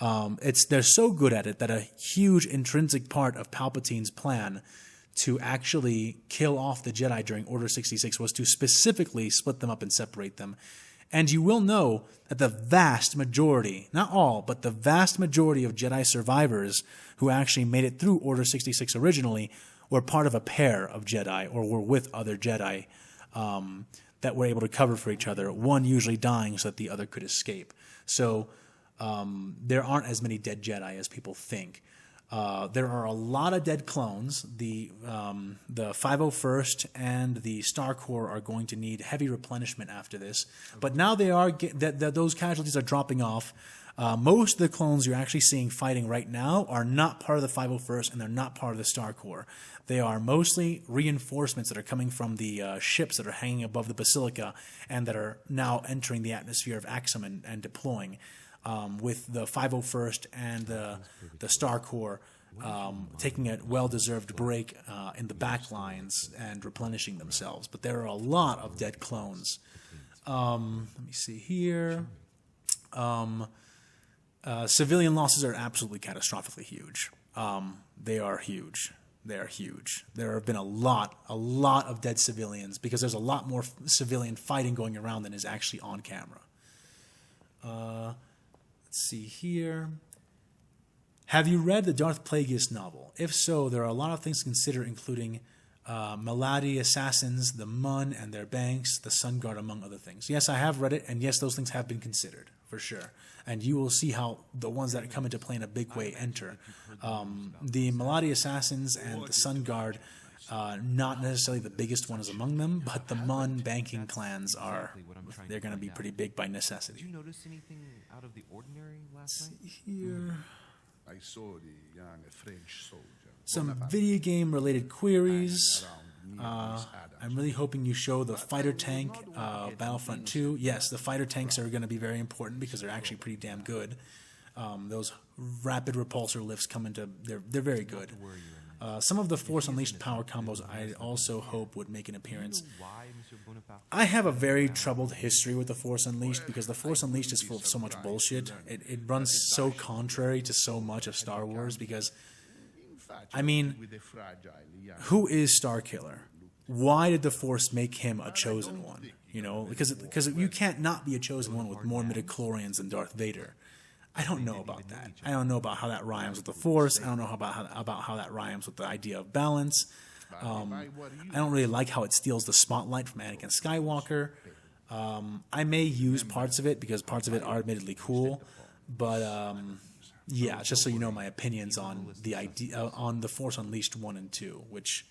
They're so good at it that a huge intrinsic part of Palpatine's plan to actually kill off the Jedi during Order 66 was to specifically split them up and separate them. And you will know that the vast majority, not all, but the vast majority of Jedi survivors who actually made it through Order 66 originally were part of a pair of Jedi or were with other Jedi that were able to cover for each other, one usually dying so that the other could escape. So there aren't as many dead Jedi as people think. There are a lot of dead clones. The 501st and the Star Corps are going to need heavy replenishment after this. But now those casualties are dropping off. Most of the clones you're actually seeing fighting right now are not part of the 501st and they're not part of the Star Corps. They are mostly reinforcements that are coming from the ships that are hanging above the Basilica and that are now entering the atmosphere of Axum and deploying. With the 501st and the Star Corps taking a well-deserved break in the back lines and replenishing themselves. But there are a lot of dead clones. Let me see here. Civilian losses are absolutely catastrophically huge. They are huge. They are huge. There have been a lot of dead civilians because there's a lot more civilian fighting going around than is actually on camera. Let's see here. Have you read the Darth Plagueis novel? If so, there are a lot of things to consider, including Maladi assassins, the Mun and their banks, the Sun Guard, among other things. Yes, I have read it, and yes, those things have been considered, for sure. And you will see how the ones that come into play in a big way enter. The Maladi assassins and the Sun Guard, not necessarily the biggest ones among them, but the Mun banking clans they're going to be pretty big by necessity. Did you notice anything out of the ordinary last night? Here. I saw the young French soldier. Some video game related queries. I'm really hoping you show the fighter tank Battlefront 2. Yes, the fighter tanks are going to be very important because they're actually pretty damn good. Those rapid repulsor lifts they're very good. Some of the Force Unleashed power combos I also hope would make an appearance. I have a very troubled history with the Force Unleashed because the Force Unleashed is full of so much bullshit. It runs so contrary to so much of Star Wars because I mean, with a fragile young. who is Starkiller? Why did the Force make him a chosen one? You know, because you can't not be a chosen one with more midichlorians than Darth Vader. I don't know about that. I don't know about how that rhymes with the Force. I don't know about how that rhymes with the idea of balance. I don't really like how it steals the spotlight from Anakin Skywalker. I may use parts of it because parts of it are admittedly cool, but yeah, just so you know my opinions on the idea on the Force Unleashed 1 and 2, which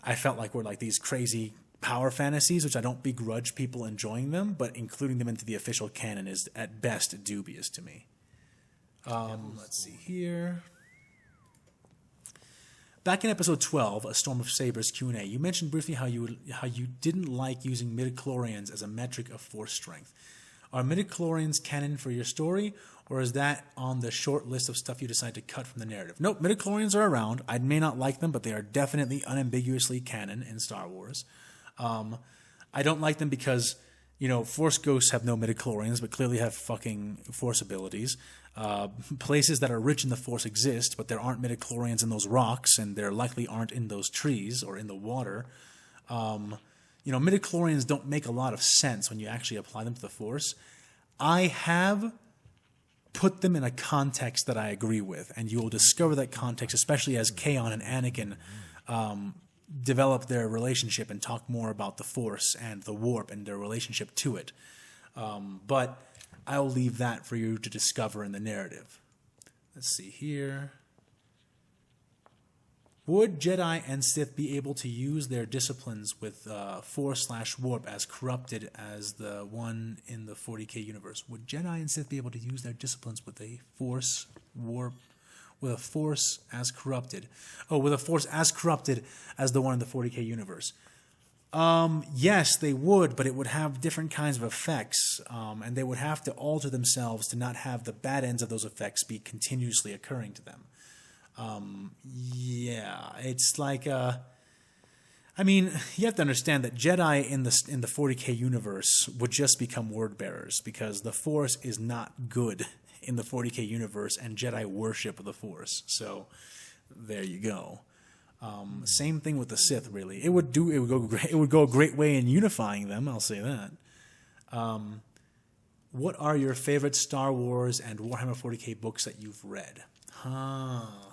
I felt like were like these crazy power fantasies, which I don't begrudge people enjoying them, but including them into the official canon is at best dubious to me. Let's see here. Back in episode 12, A Storm of Sabers Q&A, you mentioned briefly how you didn't like using midichlorians as a metric of force strength. Are midichlorians canon for your story, or is that on the short list of stuff you decide to cut from the narrative? Nope, midichlorians are around. I may not like them, but they are definitely unambiguously canon in Star Wars. I don't like them because, you know, Force ghosts have no midichlorians, but clearly have fucking Force abilities. Places that are rich in the Force exist, but there aren't midichlorians in those rocks, and there likely aren't in those trees or in the water. You know, midichlorians don't make a lot of sense when you actually apply them to the Force. I have put them in a context that I agree with, and you will discover that context, especially as Kaon and Anakin develop their relationship and talk more about the Force and the warp and their relationship to it. But I'll leave that for you to discover in the narrative. Let's see here. Would Jedi and Sith be able to use their disciplines with Force/warp as corrupted as the one in the 40K universe? Would Jedi and Sith be able to use their disciplines with a Force as corrupted? Oh, with a Force as corrupted as the one in the 40K universe. Yes, they would, but it would have different kinds of effects, and they would have to alter themselves to not have the bad ends of those effects be continuously occurring to them. Yeah, it's like, I mean, you have to understand that Jedi in the 40K universe would just become word bearers because the Force is not good in the 40K universe, and Jedi worship the Force. So there you go. Same thing with the Sith, really. It would go a great way in unifying them. I'll say that. What are your favorite Star Wars and Warhammer 40K books that you've read?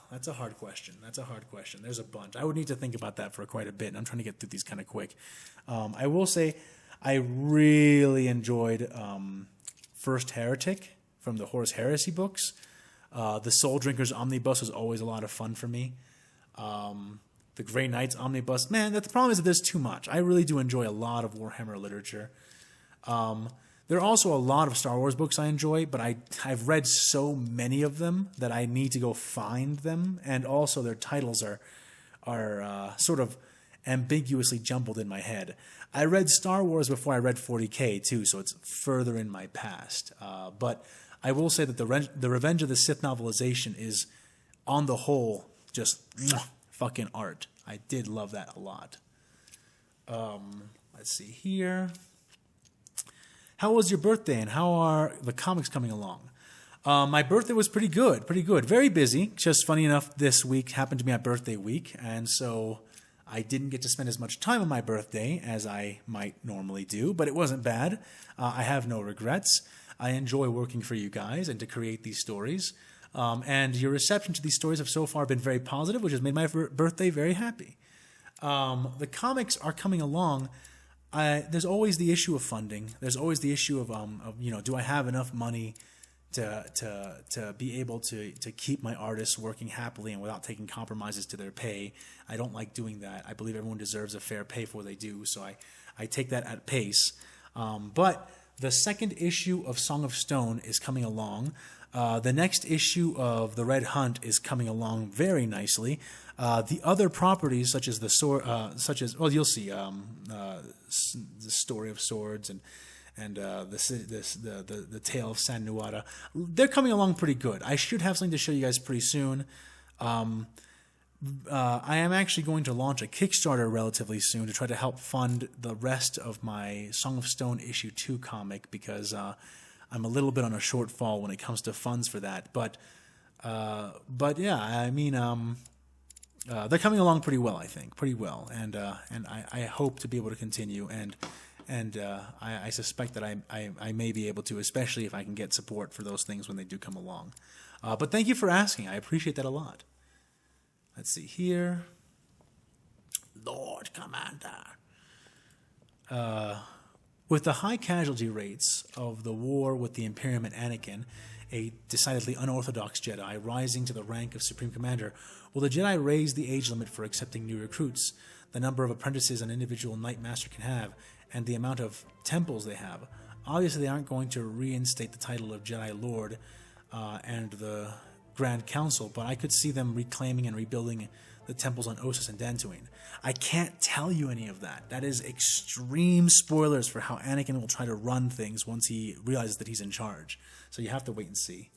That's a hard question. There's a bunch. I would need to think about that for quite a bit. I'm trying to get through these kind of quick. I will say I really enjoyed First Heretic from the Horus Heresy books. The Soul Drinkers Omnibus was always a lot of fun for me. The Grey Knights Omnibus. Man, the problem is that there's too much. I really do enjoy a lot of Warhammer literature. There are also a lot of Star Wars books I enjoy, but I've read so many of them that I need to go find them, and also their titles are sort of ambiguously jumbled in my head. I read Star Wars before I read 40K too, so it's further in my past. But I will say that the Revenge of the Sith novelization is, on the whole, just fucking art. I did love that a lot. Let's see here. How was your birthday, and how are the comics coming along? My birthday was pretty good. Very busy. Just funny enough, this week happened to be my birthday week, and so I didn't get to spend as much time on my birthday as I might normally do, but it wasn't bad. I have no regrets. I enjoy working for you guys and to create these stories. And your reception to these stories have so far been very positive, which has made my birthday very happy. The comics are coming along. There's always the issue of funding. There's always the issue of do I have enough money to be able to keep my artists working happily and without taking compromises to their pay. I don't like doing that. I believe everyone deserves a fair pay for what they do, so I take that at pace. But the second issue of Song of Stone is coming along. The next issue of The Red Hunt is coming along very nicely. The other properties, such as you'll see, the Story of Swords and the Tale of San Nuada, they're coming along pretty good. I should have something to show you guys pretty soon. I am actually going to launch a Kickstarter relatively soon to try to help fund the rest of my Song of Stone issue 2 comic because I'm a little bit on a shortfall when it comes to funds for that. But But yeah, I mean, they're coming along pretty well, I think, pretty well, and I hope to be able to continue, and I suspect that I may be able to, especially if I can get support for those things when they do come along. But thank you for asking. I appreciate that a lot. Let's see here. Lord Commander. With the high casualty rates of the war with the Imperium and Anakin, a decidedly unorthodox Jedi rising to the rank of Supreme Commander, will the Jedi raise the age limit for accepting new recruits, the number of apprentices an individual Knight Master can have, and the amount of temples they have? Obviously, they aren't going to reinstate the title of Jedi Lord and the Grand Council, but I could see them reclaiming and rebuilding the temples on Ossus and Dantooine. I can't tell you any of that. That is extreme spoilers for how Anakin will try to run things once he realizes that he's in charge. So you have to wait and see.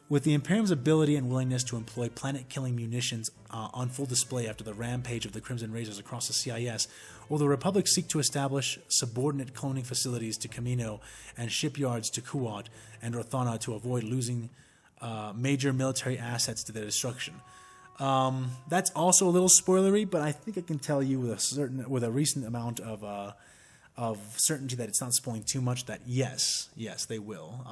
With the Imperium's ability and willingness to employ planet-killing munitions on full display after the rampage of the Crimson Razors across the CIS, will the Republic seek to establish subordinate cloning facilities to Kamino and shipyards to Kuat and Orthana to avoid losing major military assets to their destruction? That's also a little spoilery, but I think I can tell you with a recent amount of certainty that it's not spoiling too much that yes, they will.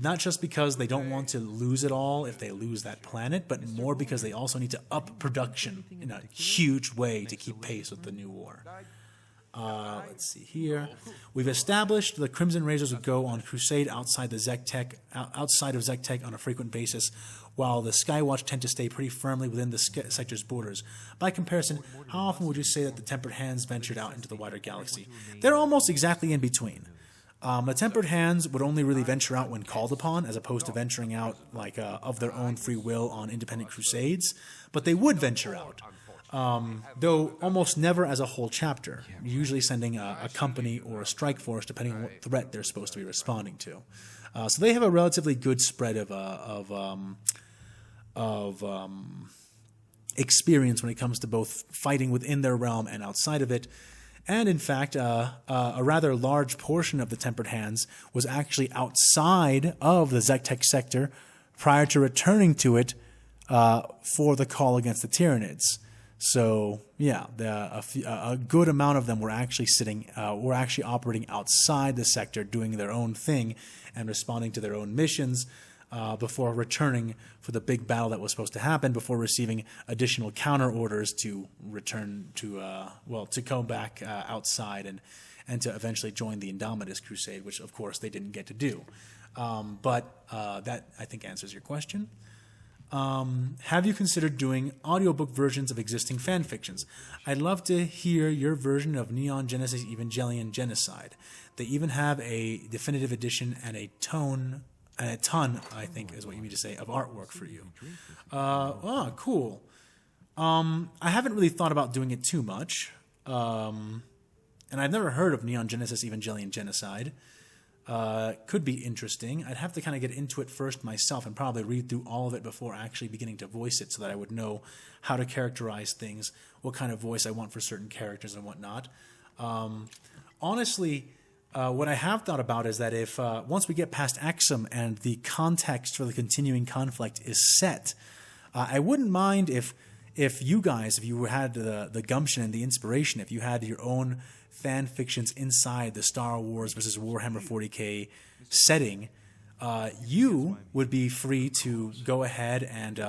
Not just because they don't want to lose it all if they lose that planet, but more because they also need to up production in a huge way to keep pace with the new war. Let's see here. We've established the Crimson Razors would go on crusade outside of Zek-Tech on a frequent basis, while the Skywatch tend to stay pretty firmly within the sector's borders. By comparison, how often would you say that the Tempered Hands ventured out into the wider galaxy? They're almost exactly in between. The Tempered Hands would only really venture out when called upon, as opposed to venturing out of their own free will on independent crusades, but they would venture out. Though almost never as a whole chapter, usually sending a company or a strike force depending on what threat they're supposed to be responding to. So they have a relatively good spread of experience when it comes to both fighting within their realm and outside of it. And in fact, a rather large portion of the Tempered Hands was actually outside of the Zek-Tech sector prior to returning to it for the call against the Tyranids. So yeah, a good amount of them were actually operating outside the sector, doing their own thing and responding to their own missions before returning for the big battle that was supposed to happen, before receiving additional counter orders to return to go back outside and to eventually join the Indomitus Crusade, which of course they didn't get to do. But that I think answers your question. Have you considered doing audiobook versions of existing fan fictions? I'd love to hear your version of Neon Genesis Evangelion Genocide. They even have a definitive edition and a ton, I think is what you mean to say, of artwork for you. Cool. I haven't really thought about doing it too much. And I've never heard of Neon Genesis Evangelion Genocide. Could be interesting. I'd have to kind of get into it first myself and probably read through all of it before actually beginning to voice it so that I would know how to characterize things, what kind of voice I want for certain characters and whatnot. Honestly, what I have thought about is that if once we get past Axum and the context for the continuing conflict is set, I wouldn't mind if you guys, if you had the gumption and the inspiration, if you had your own fan fictions inside the Star Wars versus Warhammer 40K setting, you would be free to go ahead and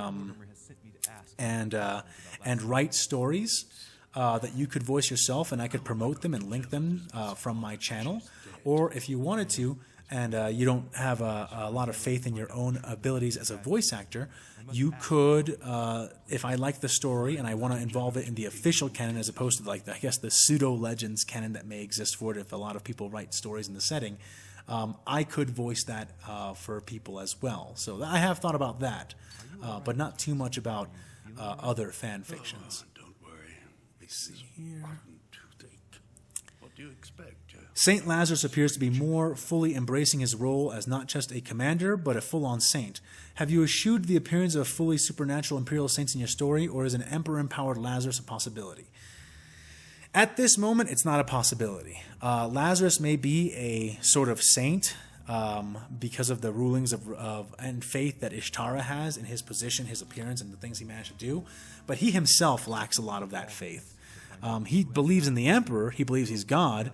write stories that you could voice yourself, and I could promote them and link them from my channel. Or if you wanted to, and you don't have a lot of faith in your own abilities as a voice actor, you could, if I like the story and I want to involve it in the official canon as opposed to the pseudo-legends canon that may exist for it if a lot of people write stories in the setting, I could voice that for people as well. So I have thought about that, but not too much about other fan fictions. Don't worry. This is rotten toothache. What do you expect? Saint Lazarus appears to be more fully embracing his role as not just a commander, but a full-on saint. Have you eschewed the appearance of fully supernatural Imperial saints in your story, or is an Emperor-empowered Lazarus a possibility? At this moment, it's not a possibility. Lazarus may be a sort of saint, because of the rulings of and faith that Ishtara has in his position, his appearance, and the things he managed to do. But he himself lacks a lot of that faith. He believes in the Emperor. He believes he's God,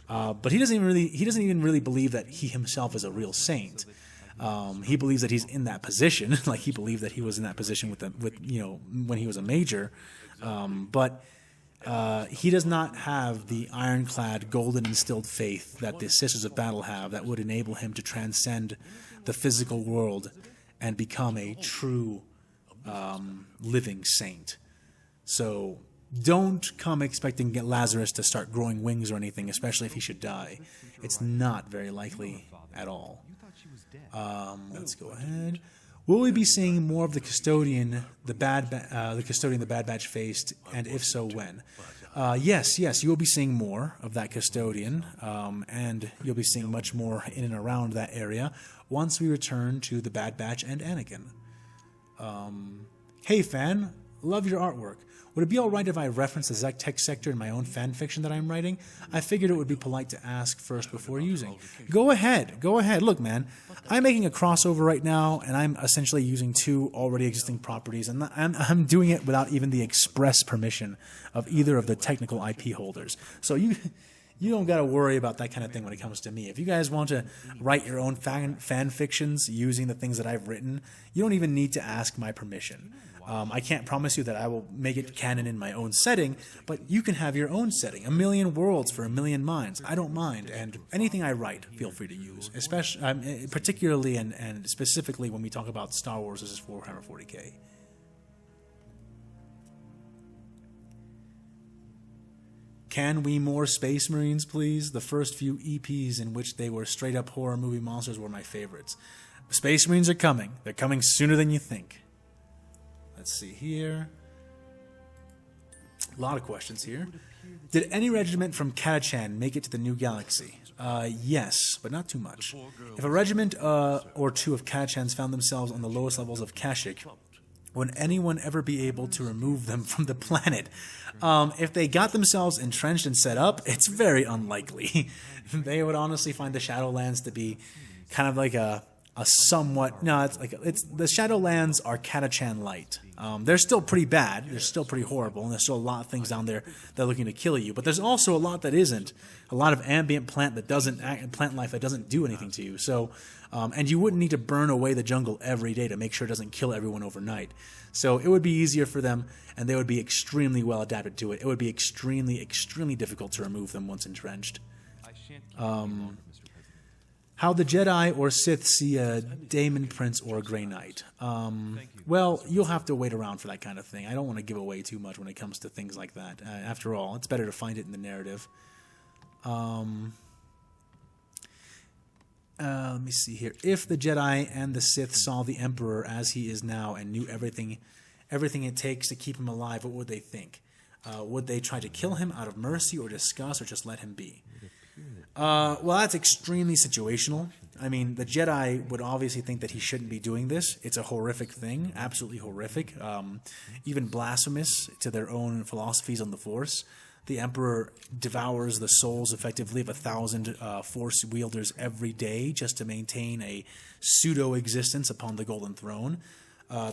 but he doesn't even really believe that he himself is a real saint. He believes that he's in that position, like he believed that he was in that position with when he was a major, but he does not have the ironclad, golden instilled faith that the Sisters of Battle have that would enable him to transcend the physical world and become a true living saint. So don't come expecting Lazarus to start growing wings or anything, especially if he should die. It's not very likely at all. Let's go ahead. Will we be seeing more of the custodian, the Bad Batch faced, and if so, when? Yes, you will be seeing more of that custodian, and you'll be seeing much more in and around that area once we return to the Bad Batch and Anakin. Hey, fan, love your artwork. Would it be alright if I reference the Zek-Tech sector in my own fan fiction that I'm writing? I figured it would be polite to ask first before using. Go ahead. Look, man, I'm making a crossover right now, and I'm essentially using 2 already existing properties, and I'm doing it without even the express permission of either of the technical IP holders. So you don't got to worry about that kind of thing when it comes to me. If you guys want to write your own fan fictions using the things that I've written, you don't even need to ask my permission. I can't promise you that I will make it canon in my own setting, but you can have your own setting. 1,000,000 worlds for 1,000,000 minds. I don't mind, and anything I write, feel free to use, especially, particularly and specifically when we talk about Star Wars versus Warhammer 40k. Can we more Space Marines, please? The first few EPs in which they were straight-up horror movie monsters were my favorites. Space Marines are coming. They're coming sooner than you think. Let's see here. A lot of questions here. Did any regiment from Catachan make it to the New Galaxy? Yes, but not too much. If a regiment or 2 of Catachans found themselves on the lowest levels of Kashyyyk, would anyone ever be able to remove them from the planet? If they got themselves entrenched and set up, it's very unlikely. They would honestly find the Shadowlands to be kind of like the Shadowlands are Catachan light. They're still pretty bad. They're still pretty horrible, and there's still a lot of things down there that are looking to kill you. But there's also a lot that isn't. A lot of ambient plant life that doesn't do anything to you. So, and you wouldn't need to burn away the jungle every day to make sure it doesn't kill everyone overnight. So it would be easier for them, and they would be extremely well adapted to it. It would be extremely, extremely difficult to remove them once entrenched. How the Jedi or Sith see a Daemon Prince or a Grey Knight? Well, you'll have to wait around for that kind of thing. I don't want to give away too much when it comes to things like that. After all, it's better to find it in the narrative. Let me see here. If the Jedi and the Sith saw the Emperor as he is now and knew everything it takes to keep him alive, what would they think? Would they try to kill him out of mercy or disgust, or just let him be? Well, that's extremely situational. I mean, the Jedi would obviously think that he shouldn't be doing this. It's a horrific thing, absolutely horrific, even blasphemous to their own philosophies on the Force. The Emperor devours the souls, effectively, of 1,000 Force wielders every day just to maintain a pseudo-existence upon the Golden Throne.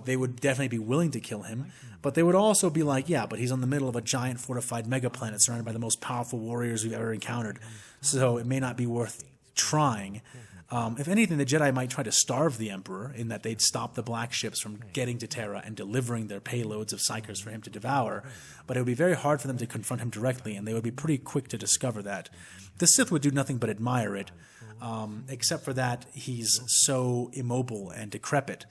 They would definitely be willing to kill him, but they would also be like, yeah, but he's in the middle of a giant fortified megaplanet surrounded by the most powerful warriors we've ever encountered, so it may not be worth trying. If anything, the Jedi might try to starve the Emperor in that they'd stop the black ships from getting to Terra and delivering their payloads of psychers for him to devour, but it would be very hard for them to confront him directly, and they would be pretty quick to discover that. The Sith would do nothing but admire it, except for that he's so immobile and decrepit.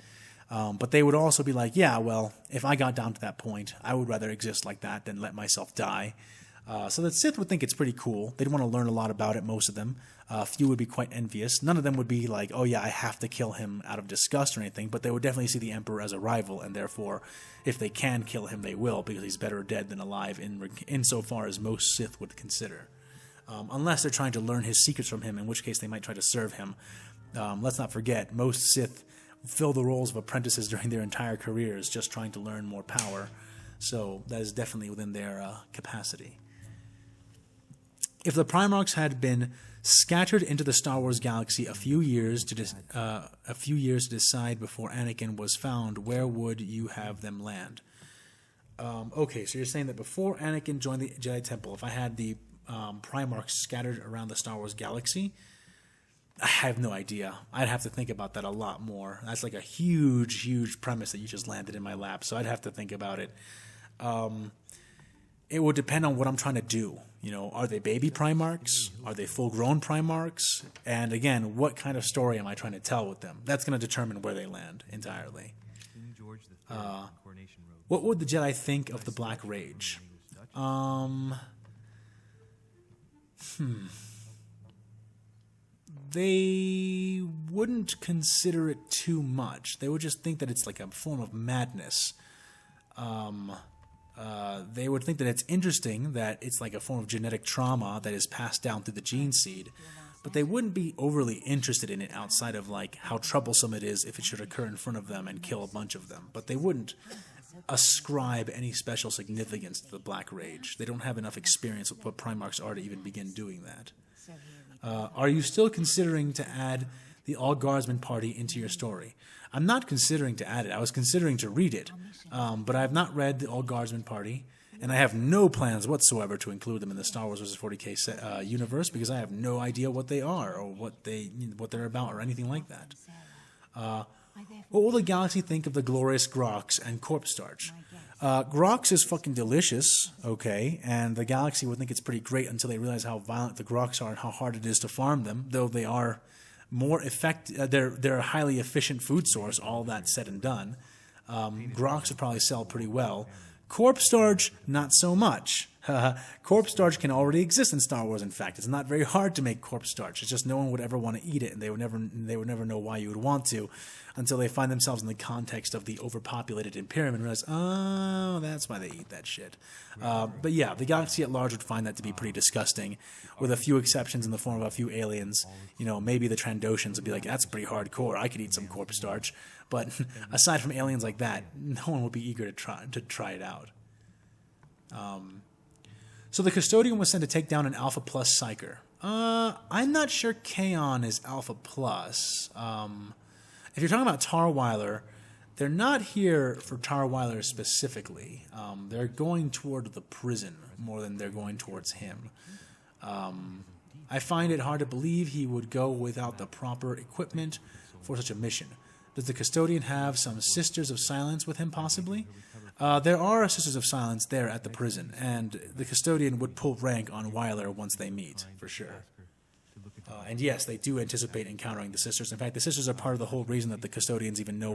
But they would also be like, yeah, well, if I got down to that point, I would rather exist like that than let myself die. So the Sith would think it's pretty cool. They'd want to learn a lot about it, most of them. A few would be quite envious. None of them would be like, oh yeah, I have to kill him out of disgust or anything, but they would definitely see the Emperor as a rival, and therefore, if they can kill him, they will, because he's better dead than alive insofar as most Sith would consider. Unless they're trying to learn his secrets from him, in which case they might try to serve him. Let's not forget, most Sith fill the roles of apprentices during their entire careers, just trying to learn more power. So that is definitely within their capacity. If the Primarchs had been scattered into the Star Wars galaxy a few years to decide before Anakin was found. Where would you have them land? Okay, so you're saying that before Anakin joined the Jedi Temple, if I had the Primarchs scattered around the Star Wars galaxy, I have no idea. I'd have to think about that a lot more. That's like a huge, huge premise that you just landed in my lap, so I'd have to think about it. It would depend on what I'm trying to do. You know, are they baby Primarchs? Are they full-grown Primarchs? And again, what kind of story am I trying to tell with them? That's going to determine where they land entirely. What would the Jedi think of the Black Rage? They wouldn't consider it too much. They would just think that it's like a form of madness. They would think that it's interesting, that it's like a form of genetic trauma that is passed down through the gene seed, but they wouldn't be overly interested in it outside of like how troublesome it is if it should occur in front of them and kill a bunch of them. But they wouldn't ascribe any special significance to the Black Rage. They don't have enough experience with what Primarchs are to even begin doing that. Are you still considering to add the All-Guardsman party into your story? I'm not considering to add it. I was considering to read it, but I have not read the All-Guardsman party, and I have no plans whatsoever to include them in the Star Wars vs. 40K universe because I have no idea what they are or what they're about or anything like that. What will the galaxy think of the glorious Grox and corpse starch? Grox is fucking delicious, okay, and the galaxy would think it's pretty great until they realize how violent the Grox are and how hard it is to farm them, though they are more effective. They're a highly efficient food source, all that said and done. Grox would probably sell pretty well. Corpse starch, not so much. Corpse starch can already exist in Star Wars, in fact. It's not very hard to make corpse starch. It's just no one would ever want to eat it, and they would never know why you would want to until they find themselves in the context of the overpopulated Imperium and realize, oh, that's why they eat that shit. But yeah, the galaxy at large would find that to be pretty disgusting, with a few exceptions in the form of a few aliens. You know, maybe the Trandoshans would be like, that's pretty hardcore. I could eat some corpse starch. But aside from aliens like that, no one would be eager to try it out. So the Custodian was sent to take down an Alpha Plus Psyker. I'm not sure Kaon is Alpha Plus. If you're talking about Tarweiler, they're not here for Tarweiler specifically. They're going toward the prison more than they're going towards him. I find it hard to believe he would go without the proper equipment for such a mission. Does the Custodian have some Sisters of Silence with him, possibly? There are Sisters of Silence there at the prison, and the Custodian would pull rank on Weiler once they meet, for sure. And yes, they do anticipate encountering the Sisters. In fact, the Sisters are part of the whole reason that the Custodians even know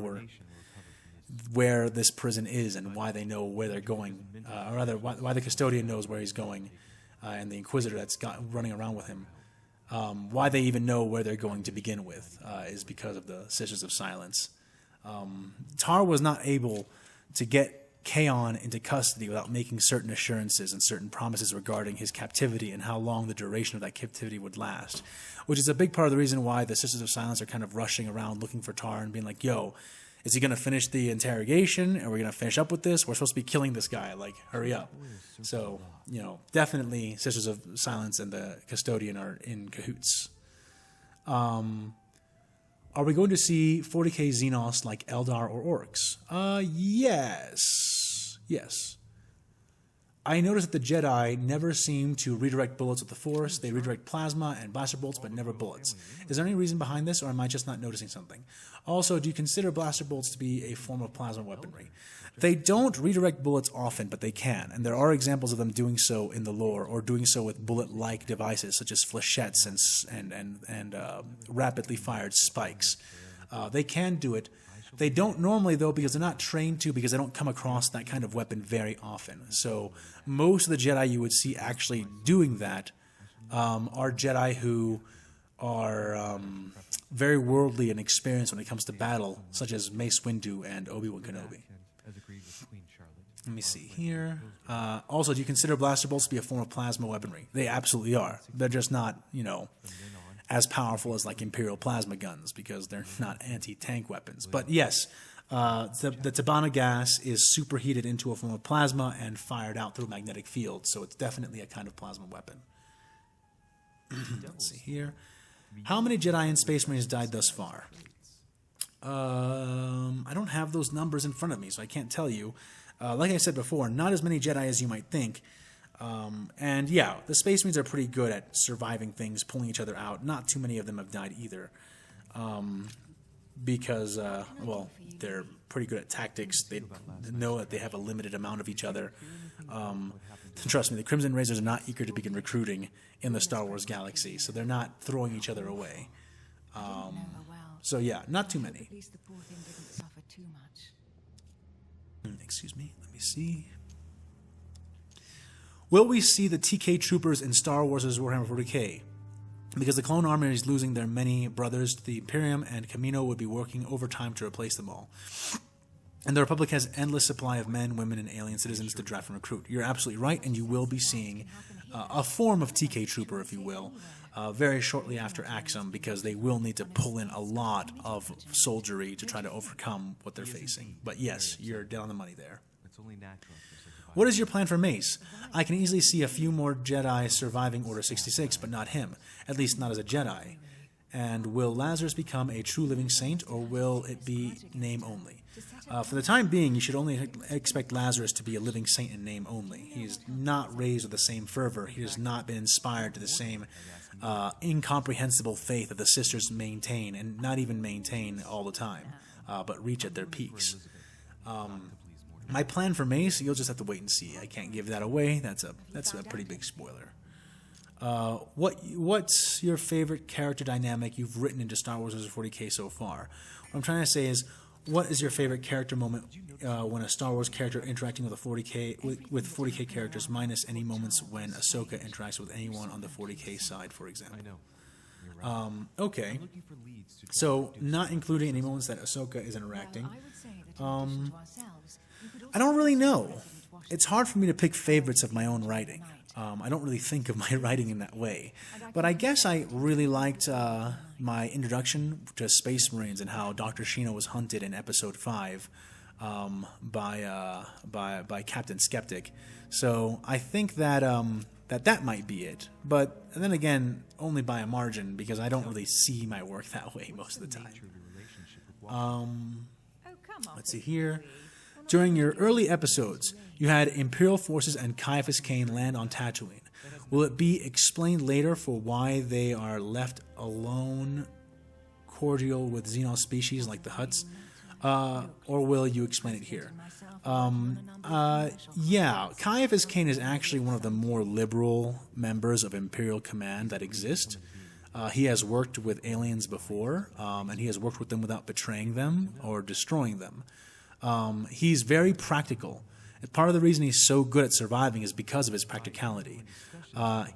where this prison is and why they know where they're going, or rather, why the Custodian knows where he's going, and the Inquisitor that's running around with him. Why they even know where they're going to begin with is because of the Sisters of Silence. Tar was not able to get Kaon into custody without making certain assurances and certain promises regarding his captivity and how long the duration of that captivity would last, which is a big part of the reason why the Sisters of Silence are kind of rushing around looking for Tar and being like, yo, is he going to finish the interrogation? Are we going to finish up with this? We're supposed to be killing this guy. Like, hurry up. So, you know, definitely Sisters of Silence and the Custodian are in cahoots. Are we going to see 40k Xenos like Eldar or Orcs? Yes. Yes. I noticed that the Jedi never seem to redirect bullets with the Force. They redirect plasma and blaster bolts, but never bullets. Is there any reason behind this, or am I just not noticing something? Also, do you consider blaster bolts to be a form of plasma weaponry? They don't redirect bullets often, but they can, and there are examples of them doing so in the lore, or doing so with bullet-like devices such as flechettes and rapidly fired spikes. They can do it. They don't normally, though, because they're not trained to, because they don't come across that kind of weapon very often. So most of the Jedi you would see actually doing that are Jedi who are very worldly and experienced when it comes to battle, such as Mace Windu and Obi-Wan Kenobi. Let me see here. Also, do you consider blaster bolts to be a form of plasma weaponry? They absolutely are. They're just not, you know, as powerful as like Imperial plasma guns because they're not anti-tank weapons. But yes, the Tabana gas is superheated into a form of plasma and fired out through a magnetic field, so it's definitely a kind of plasma weapon. Let's see here. How many Jedi and Space Marines died thus far? I don't have those numbers in front of me, so I can't tell you. Like I said before, not as many Jedi as you might think. And yeah, the Space Marines are pretty good at surviving things, pulling each other out. Not too many of them have died either. Because, well, they're pretty good at tactics. They know that they have a limited amount of each other. Trust me, the Crimson Razors are not eager to begin recruiting in the Star Wars galaxy, so they're not throwing each other away. So yeah, not too many. At least the poor thing didn't suffer too much. Excuse me, let me see. Will we see the TK troopers in Star Wars' Warhammer 40k? Because the clone army is losing their many brothers to the Imperium, and Camino would be working overtime to replace them all. And the Republic has endless supply of men, women, and alien citizens to draft and recruit. You're absolutely right, and you will be seeing a form of TK trooper, if you will, very shortly after Axum, because they will need to pull in a lot of soldiery to try to overcome what they're facing. But yes, you're dead on the money there. It's only natural for such a What is your plan for Mace? I can easily see a few more Jedi surviving Order 66, but not him. At least not as a Jedi. And will Lazarus become a true living saint, or will it be name only? For the time being, you should only expect Lazarus to be a living saint in name only. He is not raised with the same fervor. He has not been inspired to the same incomprehensible faith that the sisters maintain, and not even maintain all the time, but reach at their peaks. My plan for Mace, you'll just have to wait and see. I can't give that away. That's a pretty big spoiler. What's your favorite character dynamic you've written into Star Wars 40k so far? What I'm trying to say is, what is your favorite character moment when a Star Wars character interacting with a 40k with 40k characters, minus any moments when Ahsoka interacts with anyone on the 40k side, for example? I know. You're right. Okay. I'm looking for leads to So, not including any moments that Ahsoka is interacting. I would say that in addition to ourselves, we could also I don't really know. President Washington. It's hard for me to pick favorites of my own writing. I don't really think of my writing in that way. But I guess I really liked my introduction to Space Marines and how Dr. Shino was hunted in Episode 5 by Captain Skeptic. So I think that that might be it. But then again, only by a margin, because I don't really see my work that way most of the time. Oh, come on. Let's see here. During your early episodes, you had Imperial forces and Caiaphas Cain land on Tatooine. Will it be explained later for why they are left alone, cordial with Xenos species like the Hutts? Or will you explain it here? Yeah, Caiaphas Cain is actually one of the more liberal members of Imperial Command that exist. He has worked with aliens before, and he has worked with them without betraying them or destroying them. He's very practical. And part of the reason he's so good at surviving is because of his practicality.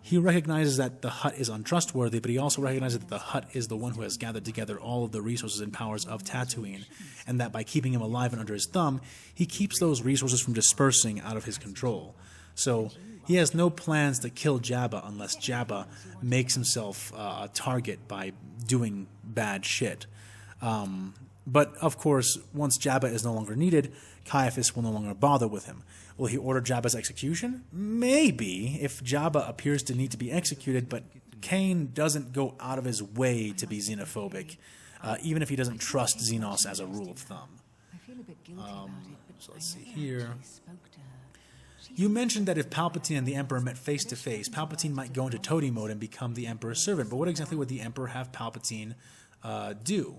He recognizes that the Hutt is untrustworthy, but he also recognizes that the Hutt is the one who has gathered together all of the resources and powers of Tatooine, and that by keeping him alive and under his thumb, he keeps those resources from dispersing out of his control. So he has no plans to kill Jabba unless Jabba makes himself a target by doing bad shit. But, of course, once Jabba is no longer needed, Caiaphas will no longer bother with him. Will he order Jabba's execution? Maybe, if Jabba appears to need to be executed, but Cain doesn't go out of his way to be xenophobic, even if he doesn't trust Xenos as a rule of thumb. I feel a bit guilty about it, but So let's I see never here. actually spoke to her. You mentioned that if Palpatine and the Emperor met face to face, Palpatine might go into toady mode and become the Emperor's servant. But what exactly would the Emperor have Palpatine do?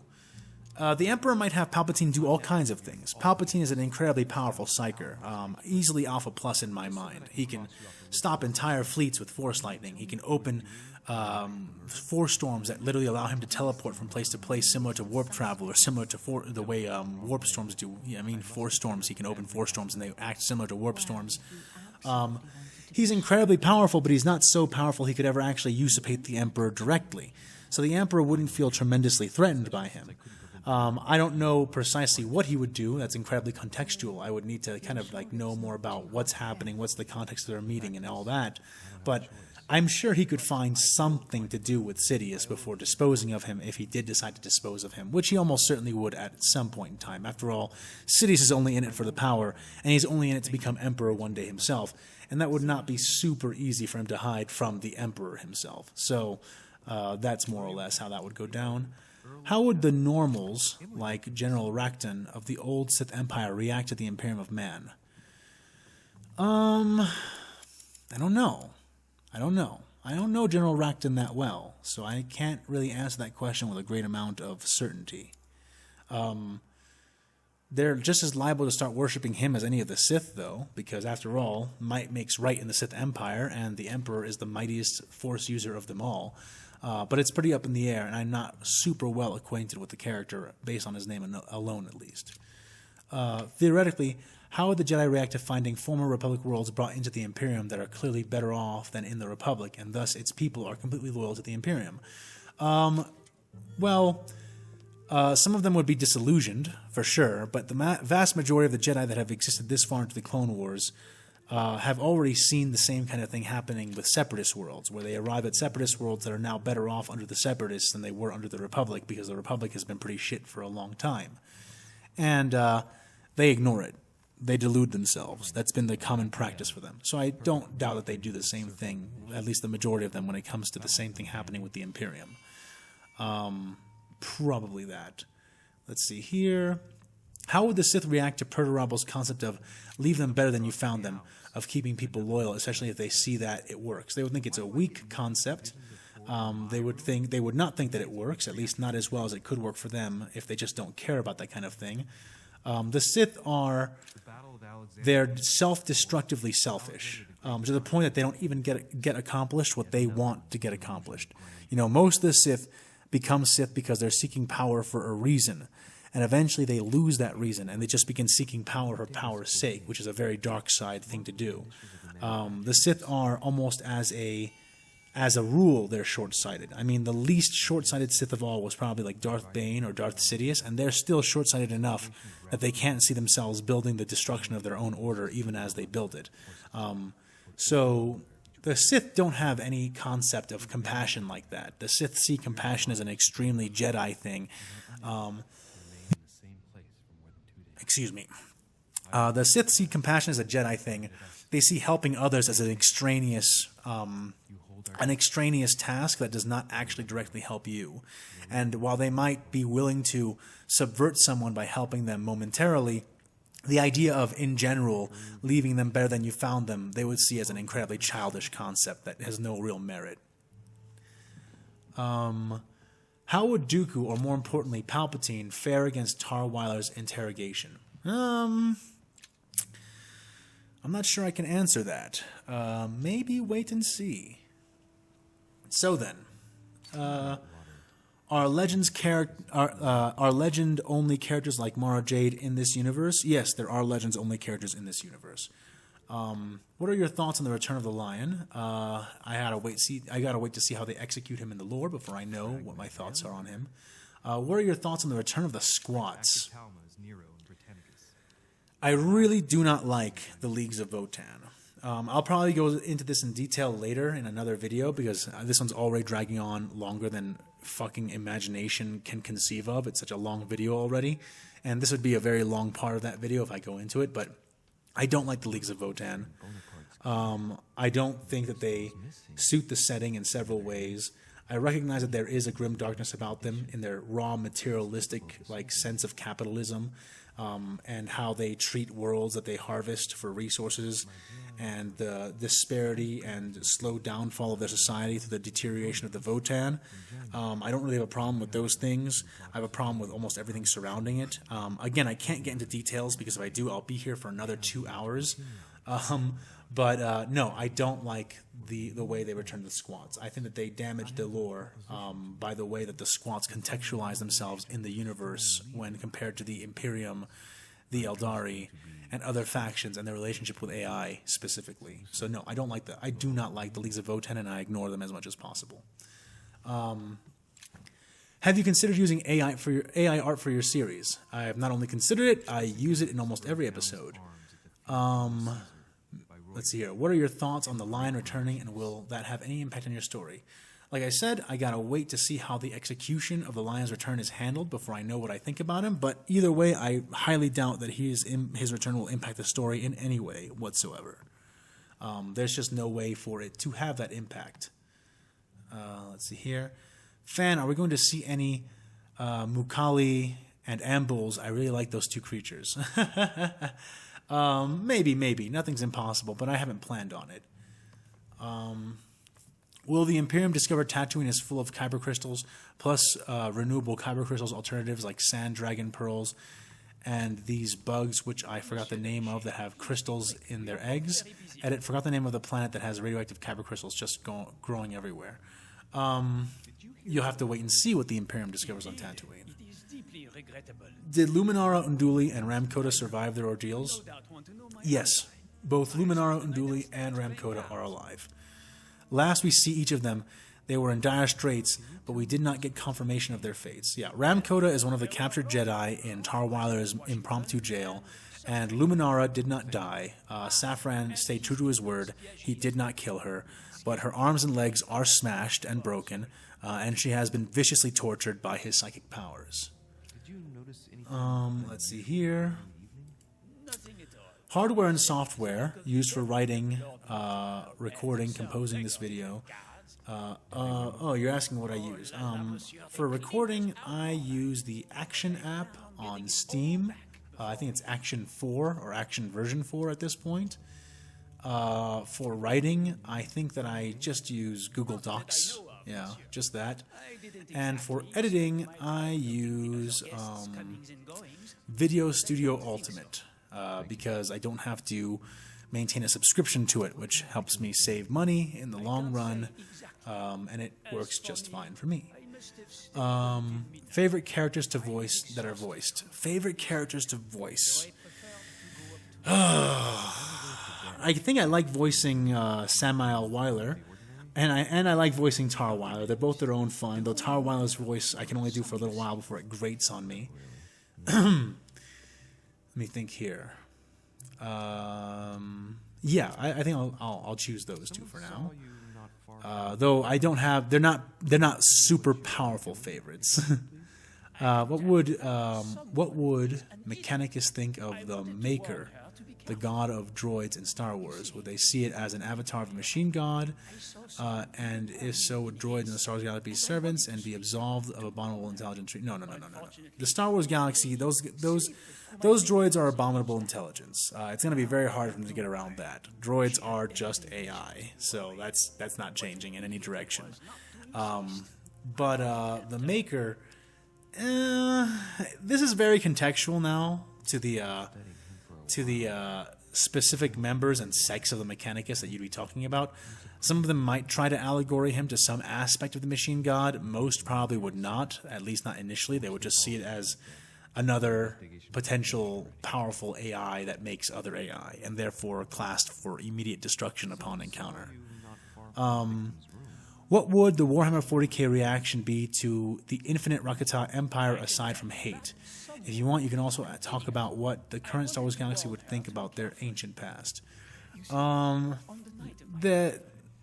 The Emperor might have Palpatine do all kinds of things. Palpatine is an incredibly powerful psyker, easily Alpha Plus in my mind. He can stop entire fleets with Force Lightning. He can open force storms that literally allow him to teleport from place to place, similar to warp travel, or similar to the way warp storms do. I mean, force storms. He can open force storms, and they act similar to warp storms. He's incredibly powerful, but he's not so powerful he could ever actually usurpate the Emperor directly. So the Emperor wouldn't feel tremendously threatened by him. I don't know precisely what he would do. That's incredibly contextual. I would need to kind of like know more about what's happening, what's the context of their meeting, and all that. But I'm sure he could find something to do with Sidious before disposing of him if he did decide to dispose of him, which he almost certainly would at some point in time. After all, Sidious is only in it for the power, and he's only in it to become Emperor one day himself, and that would not be super easy for him to hide from the Emperor himself. So that's more or less how that would go down. How would the normals, like General Rakton of the old Sith Empire, react to the Imperium of Man? I don't know. I don't know General Rakton that well, so I can't really answer that question with a great amount of certainty. They're just as liable to start worshipping him as any of the Sith, though, because after all, might makes right in the Sith Empire, and the Emperor is the mightiest Force user of them all. But it's pretty up in the air, and I'm not super well acquainted with the character, based on his name alone at least. Theoretically, how would the Jedi react to finding former Republic worlds brought into the Imperium that are clearly better off than in the Republic, and thus its people are completely loyal to the Imperium? Well, some of them would be disillusioned, for sure, but the vast majority of the Jedi that have existed this far into the Clone Wars have already seen the same kind of thing happening with Separatist worlds, where they arrive at Separatist worlds that are now better off under the Separatists than they were under the Republic, because the Republic has been pretty shit for a long time. And they ignore it. They delude themselves. That's been the common practice for them. So I don't doubt that they do the same thing, at least the majority of them, when it comes to the same thing happening with the Imperium. Probably that. Let's see here. How would the Sith react to Perturable's concept of leave them better than you found them, of keeping people loyal, especially if they see that it works? They would think it's a weak concept. They would not think that it works, at least not as well as it could work for them if they just don't care about that kind of thing. The Sith they're self-destructively selfish, to the point that they don't even get accomplished what they want to get accomplished. You know, most of the Sith become Sith because they're seeking power for a reason, and eventually they lose that reason, and they just begin seeking power for power's sake, which is a very dark side thing to do. The Sith are almost as a rule, they're short-sighted. I mean, the least short-sighted Sith of all was probably like Darth Bane or Darth Sidious, and they're still short-sighted enough that they can't see themselves building the destruction of their own order even as they build it. So the Sith don't have any concept of compassion like that. The Sith see compassion as an extremely Jedi thing. Excuse me. The Sith see compassion as a Jedi thing. They see helping others as an extraneous task that does not actually directly help you. And while they might be willing to subvert someone by helping them momentarily, the idea of, in general, leaving them better than you found them, they would see as an incredibly childish concept that has no real merit. How would Dooku, or more importantly, Palpatine, fare against Tarweiler's interrogation? I'm not sure I can answer that. Maybe wait and see. So then, are legend-only characters like Mara Jade in this universe? Yes, there are legends-only characters in this universe. What are your thoughts on the Return of the Lion? I gotta wait to see how they execute him in the lore before I know what my thoughts are on him. What are your thoughts on the Return of the Squats? I really do not like the Leagues of Votan. I'll probably go into this in detail later in another video, because this one's already dragging on longer than fucking imagination can conceive of. It's such a long video already, and this would be a very long part of that video if I go into it, but I don't like the Leagues of Votan. I don't think that they suit the setting in several ways. I recognize that there is a grim darkness about them in their raw materialistic sense of capitalism, and how they treat worlds that they harvest for resources, and the disparity and slow downfall of their society through the deterioration of the Votan. I don't really have a problem with those things. I have a problem with almost everything surrounding it. Again, I can't get into details, because if I do, I'll be here for another 2 hours. But no, I don't like the way they return the Squats. I think that they damage the lore by the way that the Squats contextualize themselves in the universe when compared to the Imperium, the Eldari, and other factions, and their relationship with AI specifically. So no, I don't like that. I do not like the Leagues of Votan, and I ignore them as much as possible. Have you considered using AI art for your series? I have not only considered it, I use it in almost every episode. let's see here. What are your thoughts on the Lion returning, and will that have any impact on your story? Like I said, I gotta wait to see how the execution of the Lion's return is handled before I know what I think about him. But either way, I highly doubt that his return will impact the story in any way whatsoever. There's just no way for it to have that impact. Let's see here. Fan, are we going to see any Mukali and Ambuls? I really like those two creatures. Maybe. Nothing's impossible, but I haven't planned on it. Will the Imperium discover Tatooine is full of kyber crystals, plus renewable kyber crystals alternatives like sand dragon pearls, and these bugs, which I forgot the name of, that have crystals in their eggs? Edit, forgot the name of the planet that has radioactive kyber crystals just growing everywhere. You'll have to wait and see what the Imperium discovers on Tatooine. Did Luminara Unduli and Ramkota survive their ordeals? Yes, both Luminara Unduli and Ramkota are alive. Last we see each of them, they were in dire straits, but we did not get confirmation of their fates. Yeah, Ramkota is one of the captured Jedi in Tarweiler's impromptu jail, and Luminara did not die. Safran stayed true to his word. He did not kill her, but her arms and legs are smashed and broken, and she has been viciously tortured by his psychic powers. Let's see here. Hardware and software used for writing, recording, composing this video. Oh, you're asking what I use. For recording, I use the Action app on Steam. I think it's Action 4 or Action version 4 at this point. For writing, I think that I just use Google Docs. Yeah, just that. And for editing, I use Video Studio Ultimate. Because I don't have to maintain a subscription to it, which helps me save money in the long run, and it works just fine for me. Favorite characters to voice that are voiced. Favorite characters to voice. I think I like voicing Samael Weiler, and I like voicing Tarweiler. They're both their own fun, though Tarweiler's voice I can only do for a little while before it grates on me. Let me think here. Yeah, I think I'll choose those two for now. Though I don't have, they're not super powerful favorites. What would Mechanicus think of the Maker, the god of droids in Star Wars? Would they see it as an avatar of the machine god? And if so, would droids in the Star Wars galaxy be servants and be absolved of abominable intelligence? No. The Star Wars galaxy, those droids are abominable intelligence. It's going to be very hard for them to get around that. Droids are just AI, so that's not changing in any direction. But the Maker, this is very contextual now to the specific members and sex of the Mechanicus that you'd be talking about. Some of them might try to allegory him to some aspect of the machine god. Most probably would not, at least not initially. They would just see it as another potential powerful AI that makes other AI, and therefore classed for immediate destruction upon encounter. What would the Warhammer 40k reaction be to the Infinite Rakata Empire aside from hate? If you want, you can also talk about what the current Star Wars galaxy would think about their ancient past.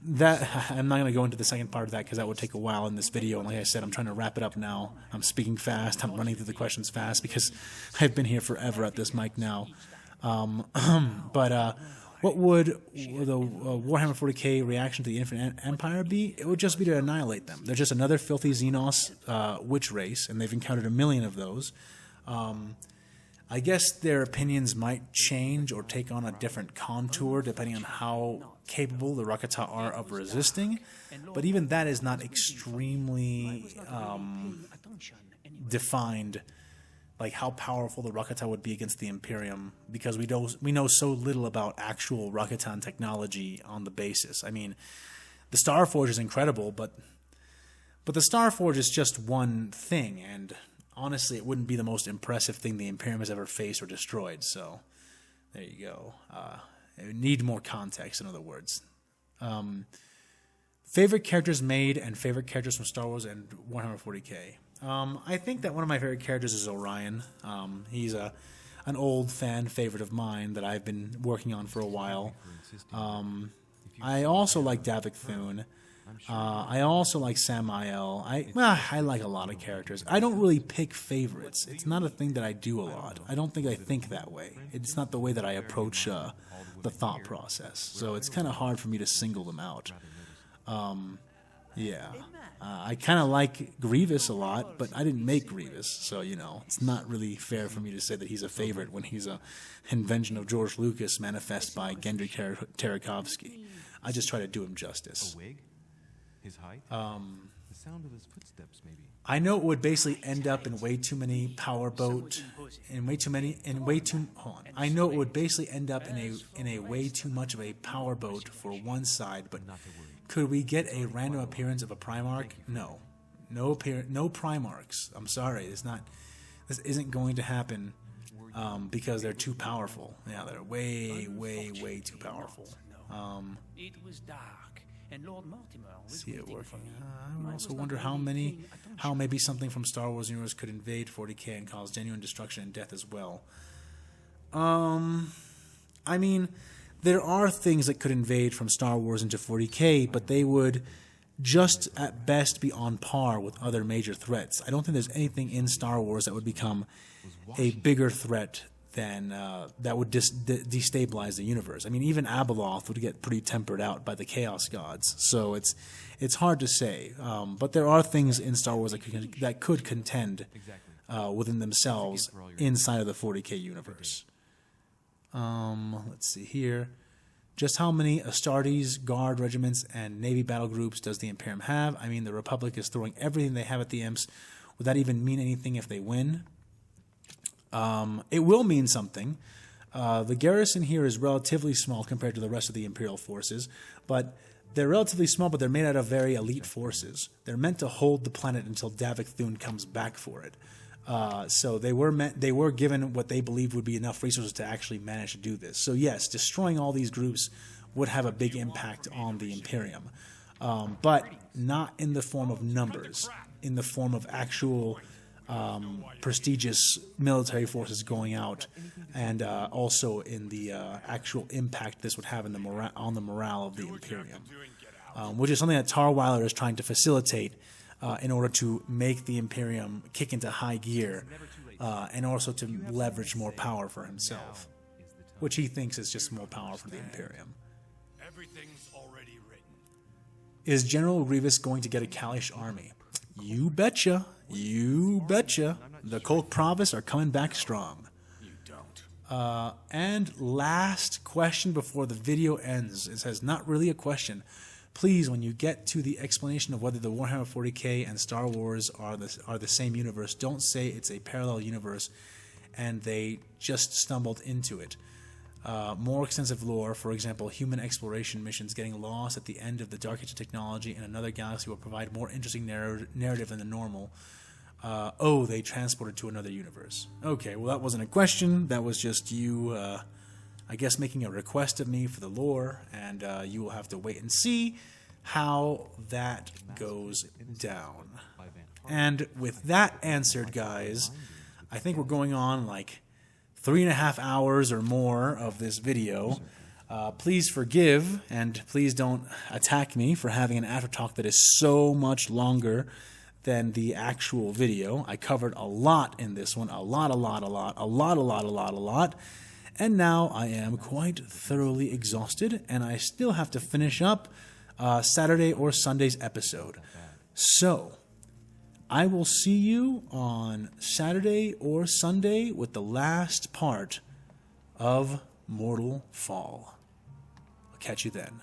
That I'm not going to go into the second part of that because that would take a while in this video. And like I said, I'm trying to wrap it up now. I'm speaking fast. I'm running through the questions fast because I've been here forever at this mic now. But what would the Warhammer 40k reaction to the Infinite Empire be? It would just be to annihilate them. They're just another filthy Xenos witch race, and they've encountered a million of those. I guess their opinions might change or take on a different contour depending on how capable the Rakata are of resisting, but even that is not extremely defined, like how powerful the Rakata would be against the Imperium, because we know so little about actual Rakatan technology on the basis. I mean, the Starforge is incredible, but the Starforge is just one thing, and honestly, it wouldn't be the most impressive thing the Imperium has ever faced or destroyed, so there you go. It would need more context, in other words. Favorite characters made and favorite characters from Star Wars and Warhammer 40k. I think that one of my favorite characters is Orion. He's a an old fan favorite of mine that I've been working on for a while. I also like Davik Thune. I also like Samael. I like a lot of characters. I don't really pick favorites. It's not a thing that I do a lot. I don't think I think that way. It's not the way that I approach the thought process. So it's kind of hard for me to single them out. I kind of like Grievous a lot, but I didn't make Grievous, so, you know, it's not really fair for me to say that he's a favorite when he's a invention of George Lucas manifest by Gendry Tarakovsky. I just try to do him justice. A wig? His height? The sound of his footsteps, maybe. I know it would basically end up in way too many powerboat, I know it would basically end up in a way too much of a powerboat for one side, but could we get a random appearance of a Primarch? No. No Primarchs. I'm sorry. This isn't going to happen because they're too powerful. Yeah, they're way, way, way too powerful. It was dark, and Lord Mortimer was See it waiting working. for me. I also wonder how maybe something from Star Wars universe could invade 40K and cause genuine destruction and death as well. I mean, there are things that could invade from Star Wars into 40K, but they would just at best be on par with other major threats. I don't think there's anything in Star Wars that would become a bigger threat than that would destabilize the universe. I mean, even Abeloth would get pretty tempered out by the Chaos Gods. So it's hard to say. But there are things in Star Wars that could contend within themselves inside of the 40K universe. Let's see here. Just how many Astartes, Guard regiments, and Navy battle groups does the Imperium have? I mean, the Republic is throwing everything they have at the Imps. Would that even mean anything if they win? It will mean something. The garrison here is relatively small compared to the rest of the Imperial forces, but they're relatively small, but they're made out of very elite forces. They're meant to hold the planet until Davik Thune comes back for it. So they were given what they believed would be enough resources to actually manage to do this. So yes, destroying all these groups would have a big impact on the Imperium, but not in the form of numbers, in the form of actual prestigious military forces going out, and also in the actual impact this would have in on the morale of the Imperium, which is something that Tarweiler is trying to facilitate in order to make the Imperium kick into high gear, and also to leverage more power for himself, which he thinks is just more power for the Imperium. Everything's already written. Is General Grievous going to get a Kalish army? You betcha. You betcha. The Kolk Province are coming back strong. You don't. And last question before the video ends. It says, not really a question. Please, when you get to the explanation of whether the Warhammer 40K and Star Wars are the same universe, don't say it's a parallel universe and they just stumbled into it. More extensive lore, for example, human exploration missions getting lost at the end of the Dark Age of technology in another galaxy will provide more interesting narrative than the normal. They transported to another universe. Okay, well that wasn't a question, that was just you, I guess, making a request of me for the lore, and you will have to wait and see how that goes down. And with that answered, guys, I think we're going on like 3.5 hours or more of this video. Please forgive, and please don't attack me for having an aftertalk that is so much longer than the actual video. I covered a lot in this one, a lot. And now I am quite thoroughly exhausted, and I still have to finish up Saturday or Sunday's episode. So, I will see you on Saturday or Sunday with the last part of Mortal Fall. I'll catch you then.